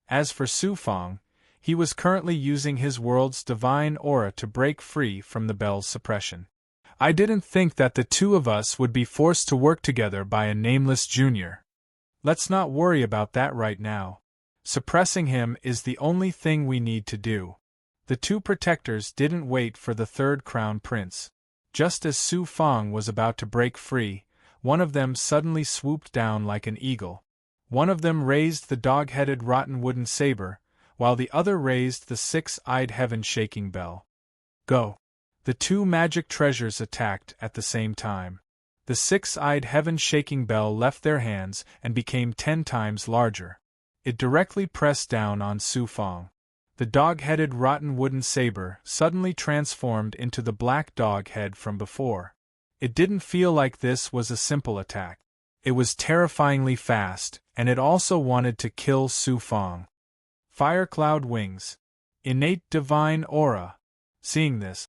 As for Su Fang, he was currently using his world's divine aura to break free from the bell's suppression. I didn't think that the two of us would be forced to work together by a nameless junior. Let's not worry about that right now. Suppressing him is the only thing we need to do. The two protectors didn't wait for the third crown prince. Just as Su Fang was about to break free, one of them suddenly swooped down like an eagle. One of them raised the dog-headed rotten wooden saber, while the other raised the six-eyed heaven-shaking bell. Go! The two magic treasures attacked at the same time. The six-eyed heaven-shaking bell left their hands and became 10 times larger. It directly pressed down on Su Fang. The dog-headed rotten wooden saber suddenly transformed into the black dog head from before. It didn't feel like this was a simple attack. It was terrifyingly fast, and it also wanted to kill Su Fang. Fire cloud wings. Innate divine aura. Seeing this,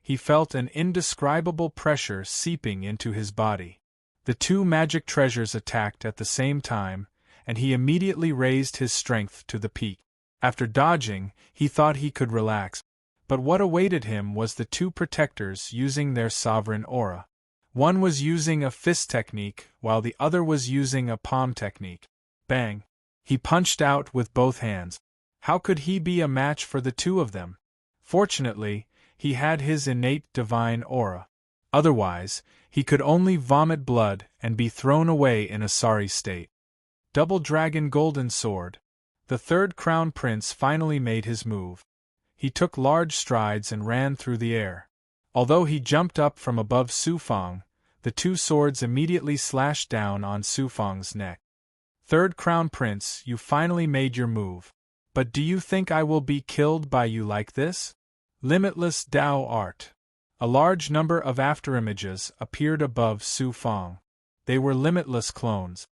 he felt an indescribable pressure seeping into his body. The two magic treasures attacked at the same time, and he immediately raised his strength to the peak. After dodging, he thought he could relax, but what awaited him was the two protectors using their sovereign aura. One was using a fist technique, while the other was using a palm technique. Bang! He punched out with both hands. How could he be a match for the two of them? Fortunately, he had his innate divine aura. Otherwise, he could only vomit blood and be thrown away in a sorry state. Double Dragon Golden Sword. The third crown prince finally made his move. He took large strides and ran through the air. Although he jumped up from above Su Fang, the two swords immediately slashed down on Su Fang's neck. Third crown prince, you finally made your move. But do you think I will be killed by you like this? Limitless Tao Art. A large number of afterimages appeared above Su Fang. They were limitless clones.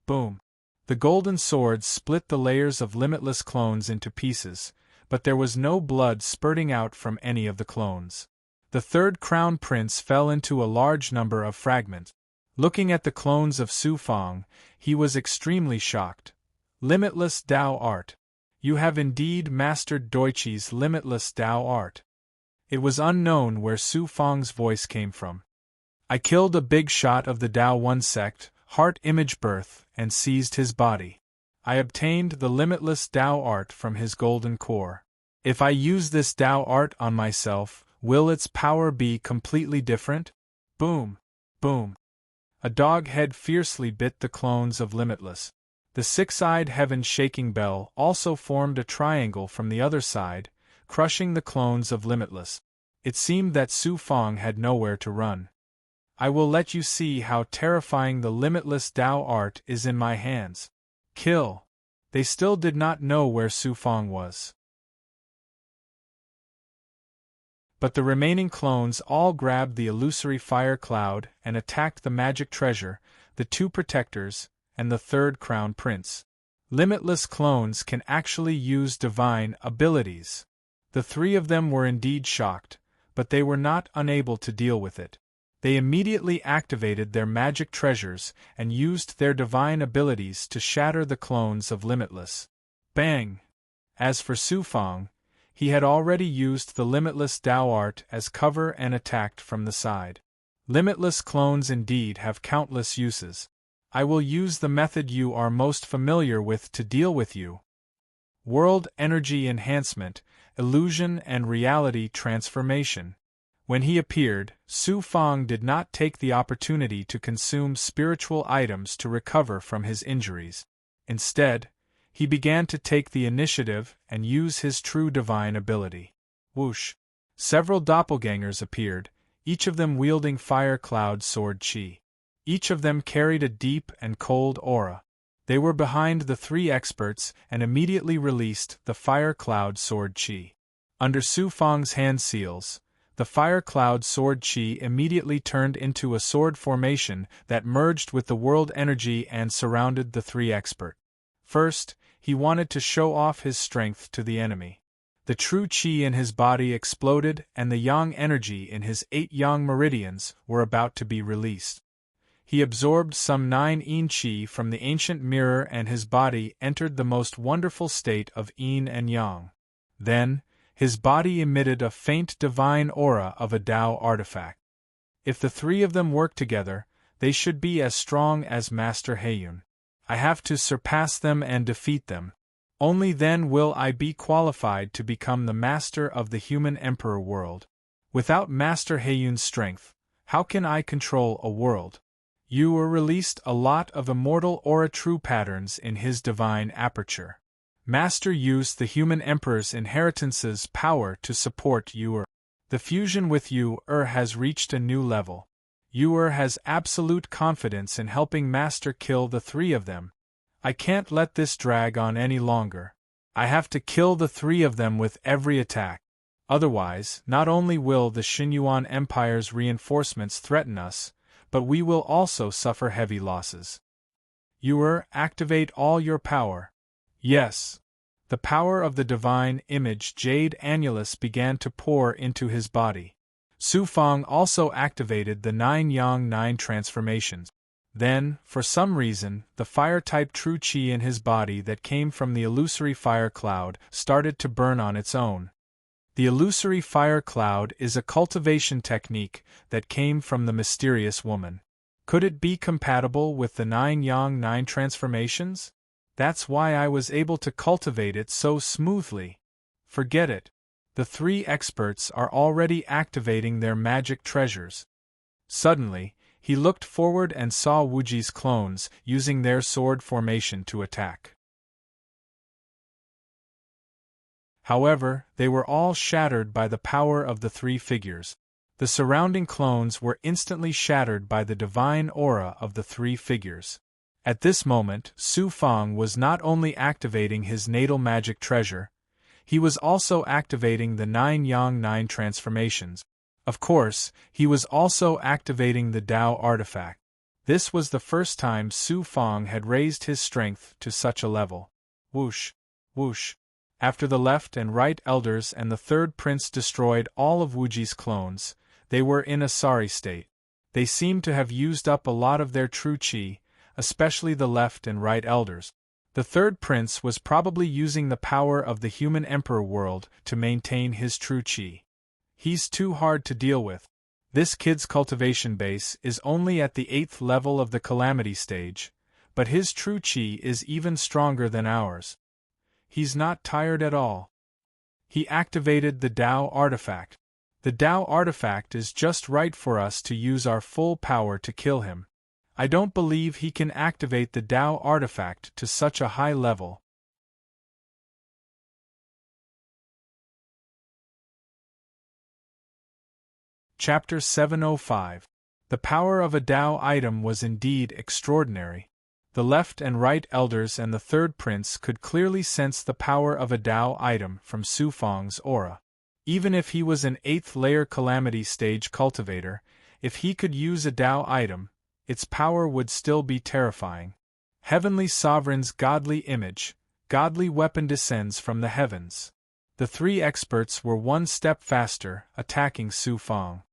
Boom! The golden swords split the layers of limitless clones into pieces, but there was no blood spurting out from any of the clones. The third crown prince fell into a large number of fragments. Looking at the clones of Su Fang, he was extremely shocked. Limitless Tao Art. You have indeed mastered Doichi's limitless Tao Art. It was unknown where Su Fang's voice came from. I killed a big shot of the Tao One sect, Heart Image Birth, and seized his body. I obtained the limitless Tao Art from his golden core. If I use this Tao Art on myself, will its power be completely different? Boom! Boom! A dog head fiercely bit the clones of Limitless. The six-eyed heaven-shaking bell also formed a triangle from the other side, crushing the clones of Limitless. It seemed that Su Fang had nowhere to run. I will let you see how terrifying the limitless Tao Art is in my hands. Kill! They still did not know where Su Fang was. But the remaining clones all grabbed the illusory fire cloud and attacked the magic treasure, the two protectors, and the third crown prince. Limitless clones can actually use divine abilities. The three of them were indeed shocked, but they were not unable to deal with it. They immediately activated their magic treasures and used their divine abilities to shatter the clones of Limitless. Bang! As for Su Fang, he had already used the Limitless Tao Art as cover and attacked from the side. Limitless clones indeed have countless uses. I will use the method you are most familiar with to deal with you. World Energy Enhancement, Illusion and Reality Transformation. When he appeared, Su Fang did not take the opportunity to consume spiritual items to recover from his injuries. Instead, he began to take the initiative and use his true divine ability. Whoosh! Several doppelgangers appeared, each of them wielding fire cloud sword chi. Each of them carried a deep and cold aura. They were behind the three experts and immediately released the fire cloud sword chi. Under Su Fang's hand seals, the fire cloud sword chi immediately turned into a sword formation that merged with the world energy and surrounded the three experts. First, he wanted to show off his strength to the enemy. The true chi in his body exploded and the yang energy in his 8 yang meridians were about to be released. He absorbed some 9 yin chi from the ancient mirror and his body entered the most wonderful state of yin and yang. Then, his body emitted a faint divine aura of a Tao artifact. If the three of them work together, they should be as strong as Master Heiyun. I have to surpass them and defeat them. Only then will I be qualified to become the master of the human emperor world. Without Master Heiyun's strength, how can I control a world? Yu released a lot of immortal aura true patterns in his divine aperture. Master used the human emperor's inheritance's power to support Yu. The fusion with Yu has reached a new level. Yu has absolute confidence in helping Master kill the three of them. I can't let this drag on any longer. I have to kill the three of them with every attack. Otherwise, not only will the Xinyuan Empire's reinforcements threaten us, but we will also suffer heavy losses. Yu, activate all your power. Yes. The power of the divine image Jade Annulus began to pour into his body. Su Fang also activated the 9 Yang 9 transformations. Then, for some reason, the fire-type true qi in his body that came from the illusory fire cloud started to burn on its own. The illusory fire cloud is a cultivation technique that came from the mysterious woman. Could it be compatible with the 9 Yang 9 transformations? That's why I was able to cultivate it so smoothly. Forget it. The three experts are already activating their magic treasures. Suddenly, he looked forward and saw Wuji's clones using their sword formation to attack. However, they were all shattered by the power of the three figures. The surrounding clones were instantly shattered by the divine aura of the three figures. At this moment, Su Fang was not only activating his natal magic treasure, he was also activating the 9 Yang 9 transformations. Of course, he was also activating the Tao artifact. This was the first time Su Fang had raised his strength to such a level. Whoosh! Whoosh! After the left and right elders and the third prince destroyed all of Wuji's clones, they were in a sorry state. They seemed to have used up a lot of their true qi, especially the left and right elders. The third prince was probably using the power of the human emperor world to maintain his true qi. He's too hard to deal with. This kid's cultivation base is only at the 8th level of the calamity stage, but his true qi is even stronger than ours. He's not tired at all. He activated the Tao artifact. The Tao artifact is just right for us to use our full power to kill him. I don't believe he can activate the Tao artifact to such a high level. Chapter 705. The power of a Tao item was indeed extraordinary. The left and right elders and the third prince could clearly sense the power of a Tao item from Su Fang's aura. Even if he was an 8th layer calamity stage cultivator, if he could use a Tao item, its power would still be terrifying. Heavenly Sovereign's godly image, godly weapon descends from the heavens. The three experts were one step faster, attacking Su Fang.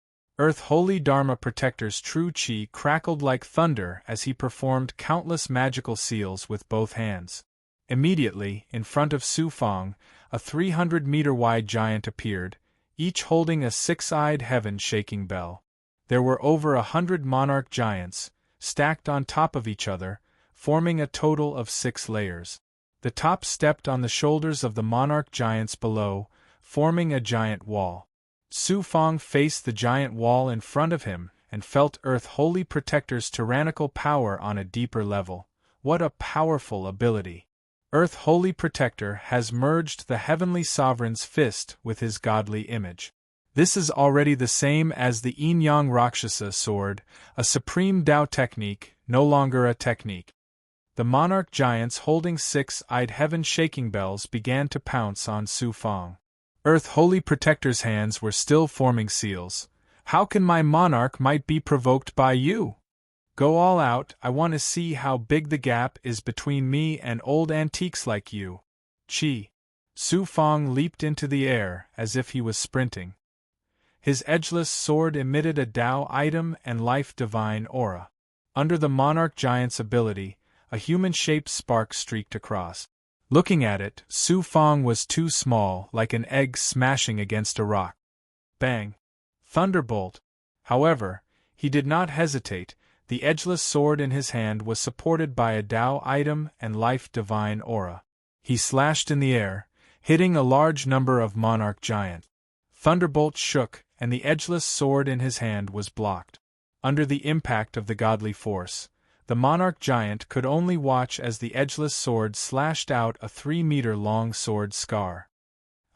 Earth Holy Dharma Protector's true qi crackled like thunder as he performed countless magical seals with both hands. Immediately, in front of Su Fang, a 300-meter-wide giant appeared, each holding a six-eyed heaven-shaking bell. There were over 100 monarch giants, stacked on top of each other, forming a total of 6 layers. The top stepped on the shoulders of the monarch giants below, forming a giant wall. Su Fang faced the giant wall in front of him and felt Earth Holy Protector's tyrannical power on a deeper level. What a powerful ability! Earth Holy Protector has merged the Heavenly Sovereign's fist with his godly image. This is already the same as the Yin-Yang Rakshasa sword, a supreme Tao technique, no longer a technique. The monarch giants holding six-eyed heaven-shaking bells began to pounce on Su Fang. Earth Holy Protector's hands were still forming seals. How can my monarch might be provoked by you? Go all out, I want to see how big the gap is between me and old antiques like you. Chi. Su Fang leaped into the air as if he was sprinting. His edgeless sword emitted a Tao item and life divine aura. Under the monarch giant's ability, a human-shaped spark streaked across. Looking at it, Su Fang was too small, like an egg smashing against a rock. Bang! Thunderbolt! However, he did not hesitate. The edgeless sword in his hand was supported by a Tao item and life divine aura. He slashed in the air, hitting a large number of monarch giants. Thunderbolts shook, and the edgeless sword in his hand was blocked. Under the impact of the godly force, the monarch giant could only watch as the edgeless sword slashed out a 3-meter-long sword scar.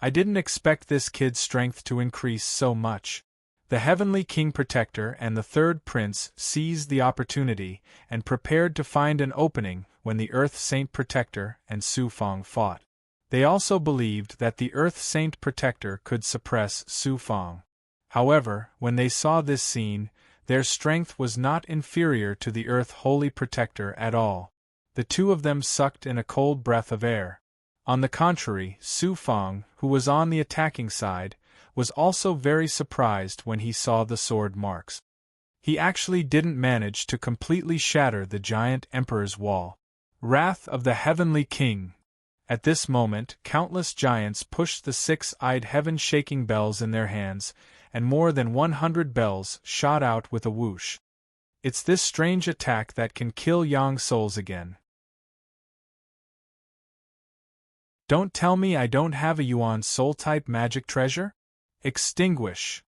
I didn't expect this kid's strength to increase so much. The Heavenly King Protector and the third prince seized the opportunity and prepared to find an opening when the Earth Saint Protector and Su Fong fought. They also believed that the Earth Saint Protector could suppress Su Fong. However, when they saw this scene, their strength was not inferior to the Earth Holy Protector at all. The two of them sucked in a cold breath of air. On the contrary, Su Fong, who was on the attacking side, was also very surprised when he saw the sword marks. He actually didn't manage to completely shatter the giant emperor's wall. Wrath of the Heavenly King! At this moment, countless giants pushed the 6-eyed heaven-shaking bells in their hands, and more than 100 bells shot out with a whoosh. It's this strange attack that can kill young souls again. Don't tell me I don't have a Yuan soul-type magic treasure? Extinguish!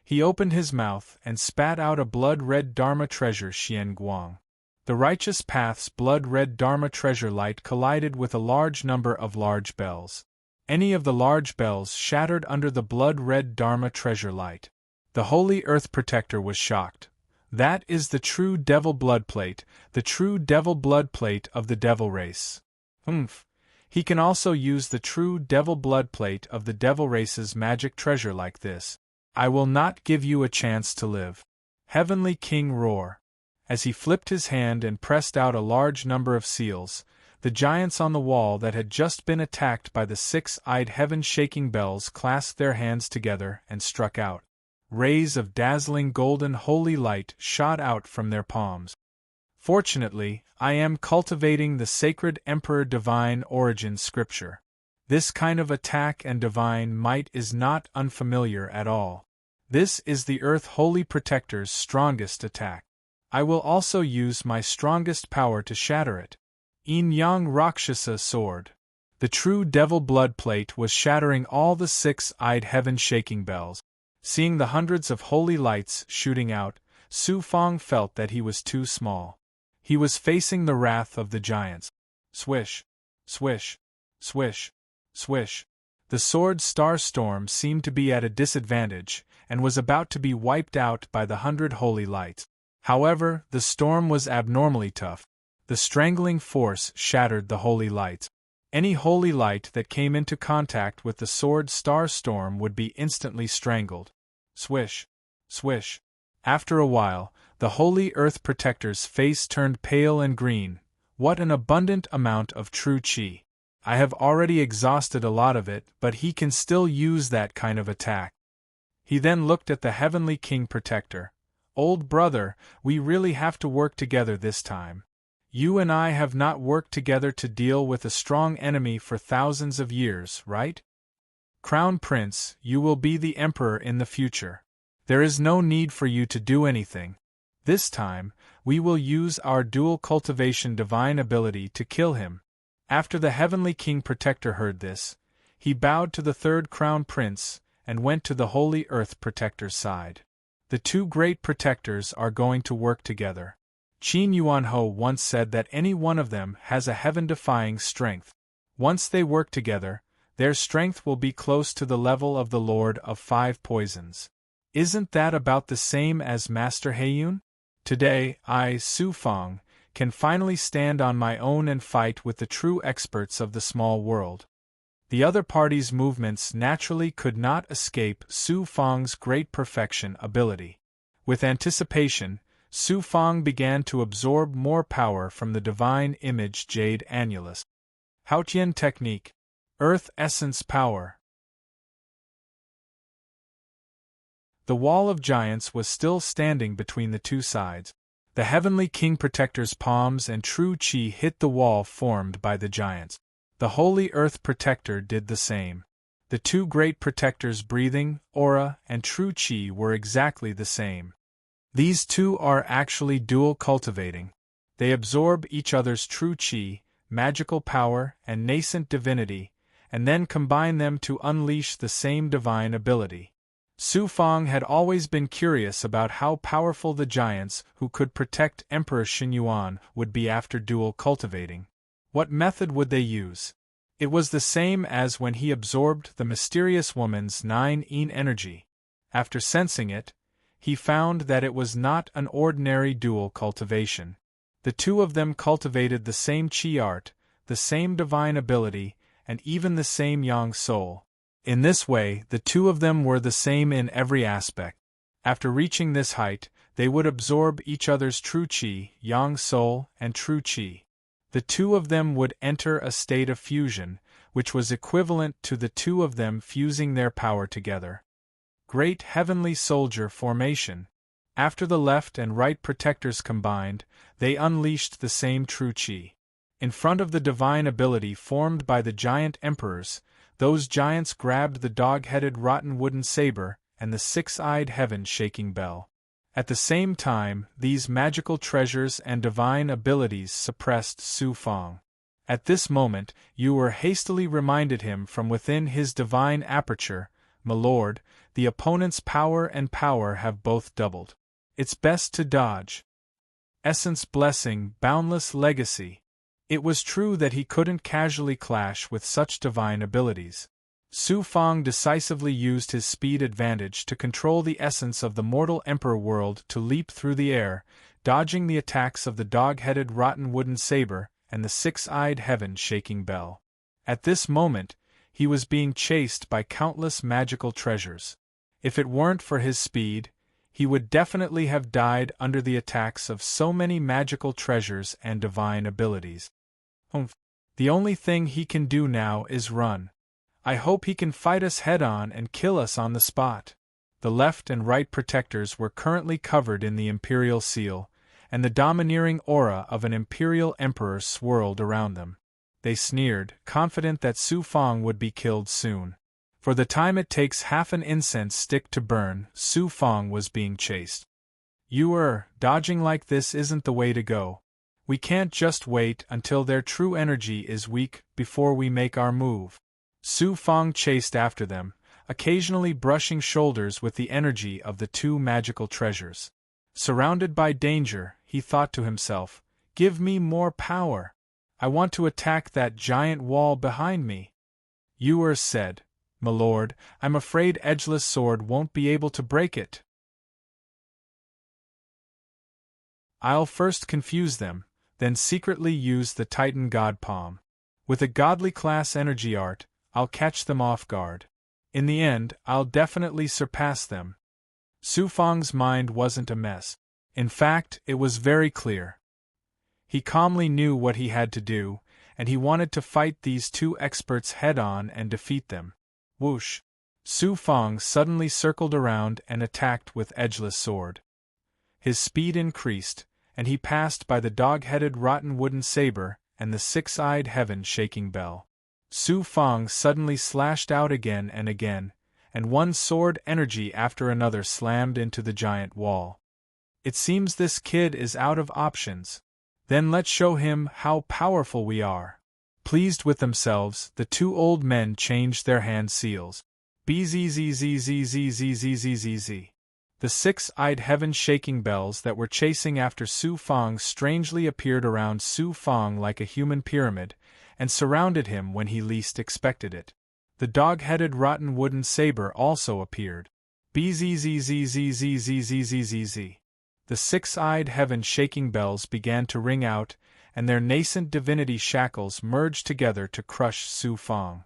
He opened his mouth and spat out a blood-red Dharma treasure Xian Guang. The Righteous Path's blood-red Dharma treasure light collided with a large number of large bells. Any of the large bells shattered under the blood-red Dharma treasure light. The Holy Earth Protector was shocked. That is the true devil blood plate, the true devil blood plate of the devil race. He can also use the true devil blood plate of the devil race's magic treasure like this. I will not give you a chance to live. Heavenly King roar. As he flipped his hand and pressed out a large number of seals, the giants on the wall that had just been attacked by the 6-eyed heaven-shaking bells clasped their hands together and struck out. Rays of dazzling golden holy light shot out from their palms. Fortunately, I am cultivating the sacred Emperor Divine Origin scripture. This kind of attack and divine might is not unfamiliar at all. This is the Earth Holy Protector's strongest attack. I will also use my strongest power to shatter it. Yin Yang Rakshasa sword. The true devil blood plate was shattering all the 6-eyed heaven-shaking bells. Seeing the hundreds of holy lights shooting out, Su Fong felt that he was too small. He was facing the wrath of the giants. Swish, swish, swish, swish. The sword Star Storm seemed to be at a disadvantage, and was about to be wiped out by the 100 holy lights. However, the storm was abnormally tough. The strangling force shattered the holy lights. Any holy light that came into contact with the sword Star Storm would be instantly strangled. Swish, swish. After a while, the Holy Earth Protector's face turned pale and green. What an abundant amount of true qi. I have already exhausted a lot of it, but he can still use that kind of attack. He then looked at the Heavenly King Protector. Old brother, we really have to work together this time. You and I have not worked together to deal with a strong enemy for thousands of years, right? Crown Prince, you will be the Emperor in the future. There is no need for you to do anything. This time, we will use our dual cultivation divine ability to kill him. After the Heavenly King Protector heard this, he bowed to the third Crown Prince and went to the Holy Earth Protector's side. The two great protectors are going to work together. Qin Yuanho once said that any one of them has a heaven-defying strength. Once they work together, their strength will be close to the level of the Lord of Five Poisons. Isn't that about the same as Master Heiyun? Today, I, Su Fong, can finally stand on my own and fight with the true experts of the small world. The other party's movements naturally could not escape Su Fong's great perfection ability. With anticipation, Su Fong began to absorb more power from the divine image Jade Annulus. Haotian Technique. Earth Essence Power. The wall of giants was still standing between the two sides. The Heavenly King Protector's palms and true qi hit the wall formed by the giants. The Holy Earth Protector did the same. The two great protectors' breathing, aura, and true qi were exactly the same. These two are actually dual cultivating. They absorb each other's true qi, magical power, and nascent divinity, and then combine them to unleash the same divine ability. Su Fang had always been curious about how powerful the giants who could protect Emperor Xinyuan would be after dual cultivating. What method would they use? It was the same as when he absorbed the mysterious woman's 9-yin energy. After sensing it, he found that it was not an ordinary dual cultivation. The two of them cultivated the same qi art, the same divine ability, and even the same yang soul. In this way, the two of them were the same in every aspect. After reaching this height, they would absorb each other's true qi, yang soul, and true qi. The two of them would enter a state of fusion, which was equivalent to the two of them fusing their power together. Great Heavenly Soldier formation. After the left and right protectors combined, they unleashed the same true qi. In front of the divine ability formed by the giant emperors, those giants grabbed the dog-headed rotten wooden saber and the six-eyed heaven-shaking bell. At the same time, these magical treasures and divine abilities suppressed Su Fang. At this moment, Yu hastily reminded him from within his divine aperture, "My lord, the opponent's power and power have both doubled. It's best to dodge." Essence blessing, boundless legacy. It was true that he couldn't casually clash with such divine abilities. Su Fang decisively used his speed advantage to control the essence of the mortal emperor world to leap through the air, dodging the attacks of the dog-headed rotten wooden saber and the six-eyed heaven-shaking bell. At this moment, he was being chased by countless magical treasures. If it weren't for his speed, he would definitely have died under the attacks of so many magical treasures and divine abilities. The only thing he can do now is run. I hope he can fight us head-on and kill us on the spot. The left and right protectors were currently covered in the imperial seal, and the domineering aura of an imperial emperor swirled around them. They sneered, confident that Su Fang would be killed soon. For the time it takes half an incense stick to burn, Su Fang was being chased. Dodging like this isn't the way to go. We can't just wait until their true energy is weak before we make our move. Su Fang chased after them, occasionally brushing shoulders with the energy of the two magical treasures. Surrounded by danger, he thought to himself, "Give me more power. I want to attack that giant wall behind me." Yu said, "My lord, I'm afraid Edgeless Sword won't be able to break it. I'll first confuse them, then secretly use the Titan God Palm. With a godly class energy art, I'll catch them off guard. In the end, I'll definitely surpass them." Su Fang's mind wasn't a mess. In fact, it was very clear. He calmly knew what he had to do, and he wanted to fight these two experts head-on and defeat them. Whoosh! Su Fang suddenly circled around and attacked with Edgeless Sword. His speed increased, and he passed by the dog-headed rotten wooden saber and the six-eyed heaven-shaking bell. Su Fang suddenly slashed out again, and one sword energy after another slammed into the giant wall. It seems this kid is out of options. Then let's show him how powerful we are. Pleased with themselves, the two old men changed their hand seals. Bzzzzzzzzzzzzzzz. The six-eyed heaven-shaking bells that were chasing after Su Fang strangely appeared around Su Fang like a human pyramid, and surrounded him when he least expected it. The dog-headed rotten wooden saber also appeared. Bzzzzzzzzzzzzzzz. The six-eyed heaven-shaking bells began to ring out, and their nascent divinity shackles merged together to crush Su Fang.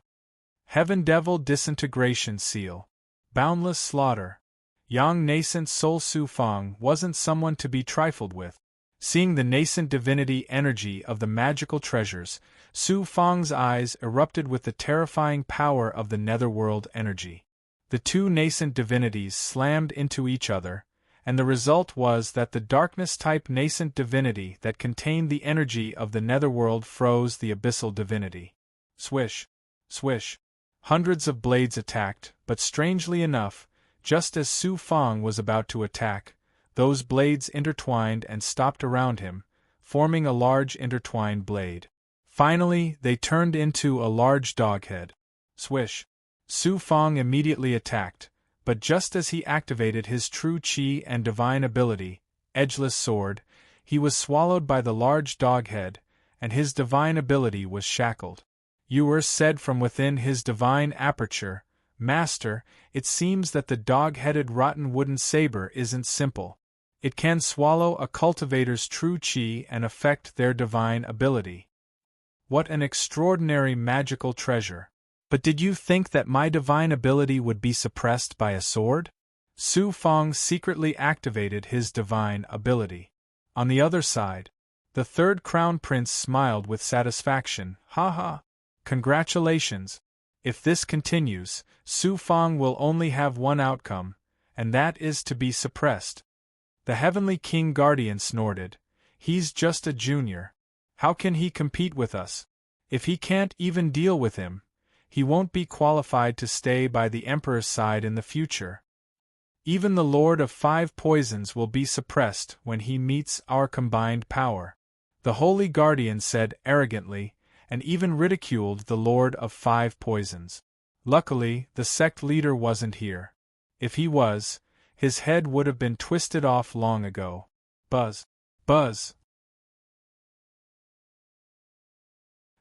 Heaven Devil Disintegration Seal. Boundless Slaughter. Young nascent soul Su Fang wasn't someone to be trifled with. Seeing the nascent divinity energy of the magical treasures, Su Fang's eyes erupted with the terrifying power of the netherworld energy. The two nascent divinities slammed into each other, and the result was that the darkness-type nascent divinity that contained the energy of the netherworld froze the abyssal divinity. Swish! Swish! Hundreds of blades attacked, but strangely enough, just as Su Fang was about to attack, those blades intertwined and stopped around him, forming a large intertwined blade. Finally, they turned into a large dog head. Swish! Su Fong immediately attacked, but just as he activated his true chi and divine ability, Edgeless Sword, he was swallowed by the large dog head, and his divine ability was shackled. Yuer said from within his divine aperture, "Master, it seems that the dog-headed rotten wooden saber isn't simple. It can swallow a cultivator's true chi and affect their divine ability. What an extraordinary magical treasure! But did you think that my divine ability would be suppressed by a sword?" Su Fong secretly activated his divine ability. On the other side, the third crown prince smiled with satisfaction. "Ha ha! Congratulations! If this continues, Su Fong will only have one outcome, and that is to be suppressed." The Heavenly King Guardian snorted. "He's just a junior. How can he compete with us? If he can't even deal with him, he won't be qualified to stay by the Emperor's side in the future. Even the Lord of Five Poisons will be suppressed when he meets our combined power," the Holy Guardian said arrogantly, and even ridiculed the Lord of Five Poisons. Luckily, the sect leader wasn't here. If he was, his head would have been twisted off long ago. Buzz! Buzz!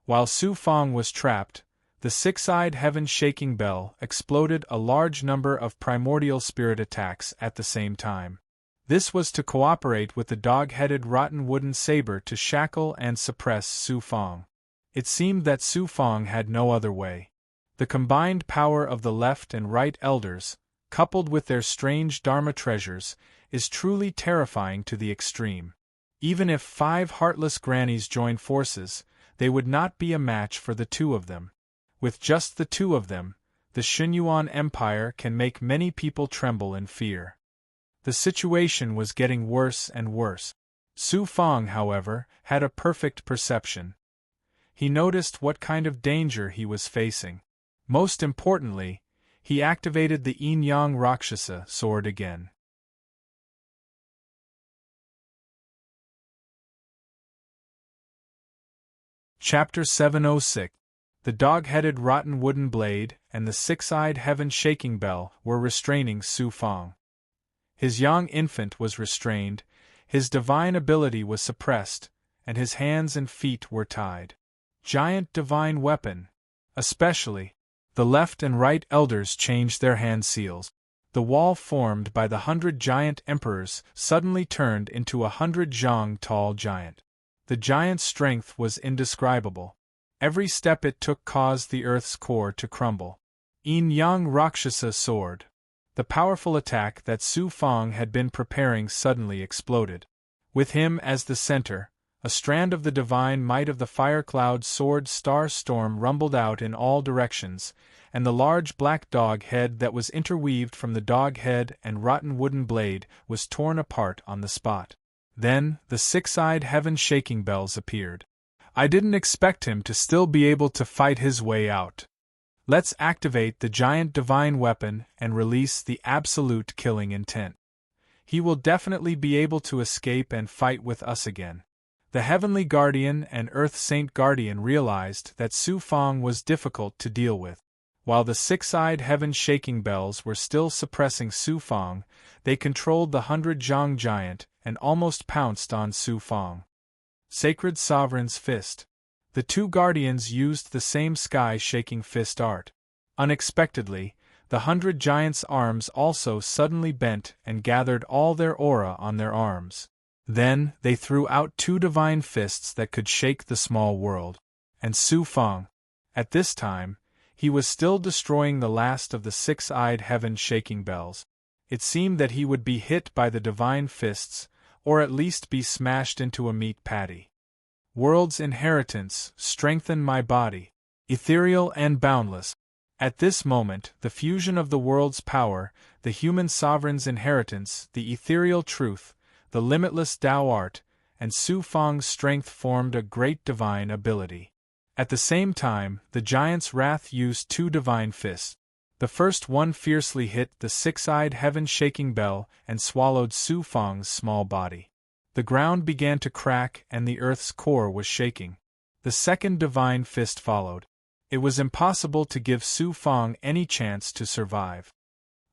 While Su Fong was trapped, the six-eyed heaven-shaking bell exploded a large number of primordial spirit attacks at the same time. This was to cooperate with the dog-headed rotten wooden saber to shackle and suppress Su Fong. It seemed that Su Fong had no other way. The combined power of the left and right elders, coupled with their strange Dharma treasures, is truly terrifying to the extreme. Even if 5 heartless grannies join forces, they would not be a match for the 2 of them. With just the 2 of them, the Xinyuan Empire can make many people tremble in fear. The situation was getting worse and worse. Su Fong, however, had a perfect perception. He noticed what kind of danger he was facing. Most importantly, he activated the Yin-Yang Rakshasa sword again. Chapter 706. The dog-headed rotten wooden blade and the six-eyed heaven-shaking bell were restraining Su Fong. His young infant was restrained, his divine ability was suppressed, and his hands and feet were tied. Giant divine weapon! Especially, the left and right elders changed their hand seals. The wall formed by the 100 giant emperors suddenly turned into a 100 zhang tall giant. The giant's strength was indescribable. Every step it took caused the earth's core to crumble. Yin-Yang Rakshasa sword. The powerful attack that Su Fong had been preparing suddenly exploded. With him as the center, a strand of the divine might of the fire cloud sword star storm rumbled out in all directions, and the large black dog head that was interweaved from the dog head and rotten wooden blade was torn apart on the spot. Then, the six-eyed heaven-shaking bells appeared. "I didn't expect him to still be able to fight his way out. Let's activate the giant divine weapon and release the absolute killing intent. He will definitely be able to escape and fight with us again." The Heavenly Guardian and Earth Saint Guardian realized that Su Fong was difficult to deal with. While the six-eyed heaven-shaking bells were still suppressing Su Fong, they controlled the 100 zhang giant and almost pounced on Su Fong. Sacred Sovereign's Fist. The 2 guardians used the same sky-shaking fist art. Unexpectedly, the 100 giants' arms also suddenly bent and gathered all their aura on their arms. Then, they threw out 2 divine fists that could shake the small world. And Su Fong. At this time, he was still destroying the last of the six-eyed heaven-shaking bells. It seemed that he would be hit by the divine fists, or at least be smashed into a meat patty. World's inheritance, strengthen my body. Ethereal and boundless. At this moment, the fusion of the world's power, the human sovereign's inheritance, the ethereal truth, the limitless Tao art, and Su Fong's strength formed a great divine ability. At the same time, the giant's wrath used 2 divine fists. The first one fiercely hit the six-eyed heaven-shaking bell and swallowed Su Fong's small body. The ground began to crack and the earth's core was shaking. The second divine fist followed. It was impossible to give Su Fong any chance to survive.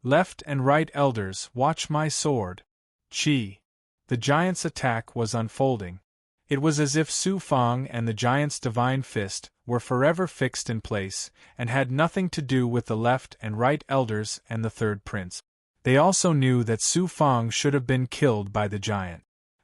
Left and right elders, watch my sword. Chi. The giant's attack was unfolding. It was as if Su Fong and the giant's divine fist were forever fixed in place, and had nothing to do with the left and right elders and the third prince. They also knew that Su Fong should have been killed by the giant.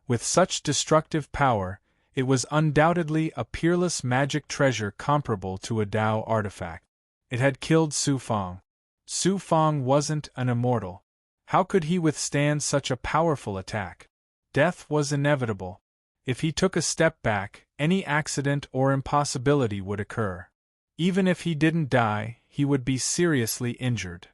With such destructive power, it was undoubtedly a peerless magic treasure comparable to a Tao artifact. It had killed Su Fong. Su Fong wasn't an immortal. How could he withstand such a powerful attack? Death was inevitable. If he took a step back, any accident or impossibility would occur. Even if he didn't die, he would be seriously injured.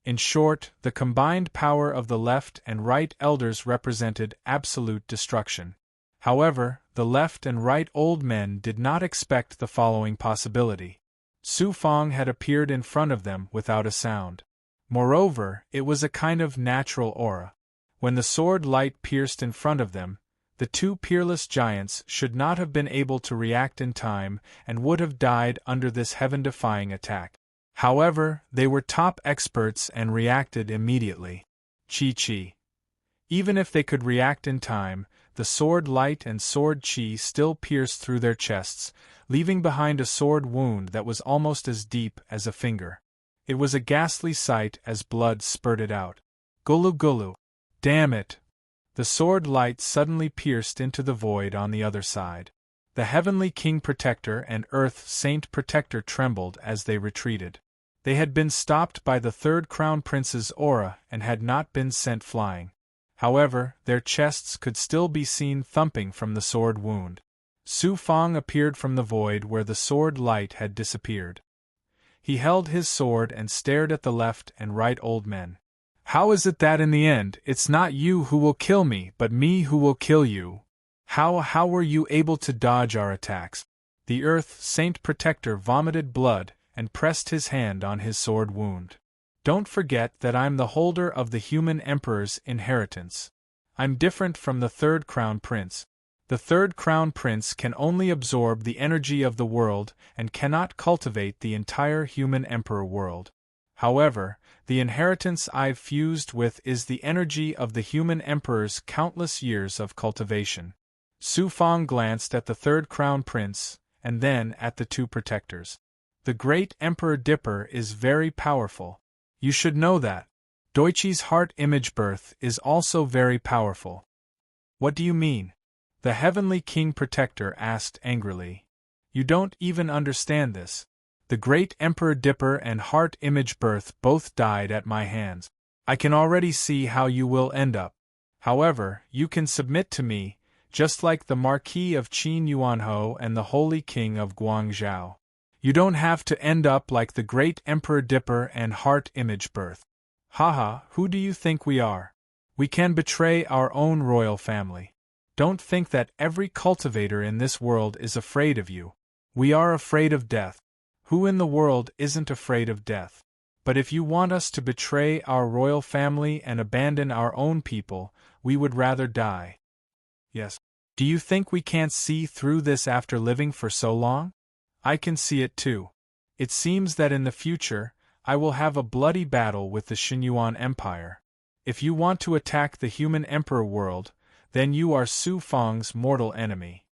In short, the combined power of the left and right elders represented absolute destruction. However, the left and right old men did not expect the following possibility. Su Fong had appeared in front of them without a sound. Moreover, it was a kind of natural aura. When the sword light pierced in front of them, the two peerless giants should not have been able to react in time and would have died under this heaven-defying attack. However, they were top experts and reacted immediately. Chi. Even if they could react in time, the sword light and sword chi still pierced through their chests, leaving behind a sword wound that was almost as deep as a finger. It was a ghastly sight as blood spurted out. Gulu gulu. Damn it! The sword light suddenly pierced into the void on the other side. The Heavenly King Protector and Earth Saint Protector trembled as they retreated. They had been stopped by the Third Crown Prince's aura and had not been sent flying. However, their chests could still be seen thumping from the sword wound. Su Fong appeared from the void where the sword light had disappeared. He held his sword and stared at the left and right old men. How is it that in the end, it's not you who will kill me but me who will kill you? How were you able to dodge our attacks? The Earth Saint Protector vomited blood and pressed his hand on his sword wound. Don't forget that I'm the holder of the human emperor's inheritance. I'm different from the Third Crown Prince. The Third Crown Prince can only absorb the energy of the world and cannot cultivate the entire human emperor world. However, the inheritance I've fused with is the energy of the human emperor's countless years of cultivation. Su Fong glanced at the Third Crown Prince, and then at the two protectors. The great Emperor Dipper is very powerful. You should know that. Doichi's heart image birth is also very powerful. What do you mean? The Heavenly King Protector asked angrily. You don't even understand this. The great Emperor Dipper and Heart Image Birth both died at my hands. I can already see how you will end up. However, you can submit to me, just like the Marquis of Qin Yuanhou and the Holy King of Guangzhou. You don't have to end up like the great Emperor Dipper and Heart Image Birth. Haha, who do you think we are? We can betray our own royal family. Don't think that every cultivator in this world is afraid of you. We are afraid of death. Who in the world isn't afraid of death? But if you want us to betray our royal family and abandon our own people, we would rather die. Yes. Do you think we can't see through this after living for so long? I can see it too. It seems that in the future, I will have a bloody battle with the Xinyuan Empire. If you want to attack the human emperor world, then you are Su Fong's mortal enemy.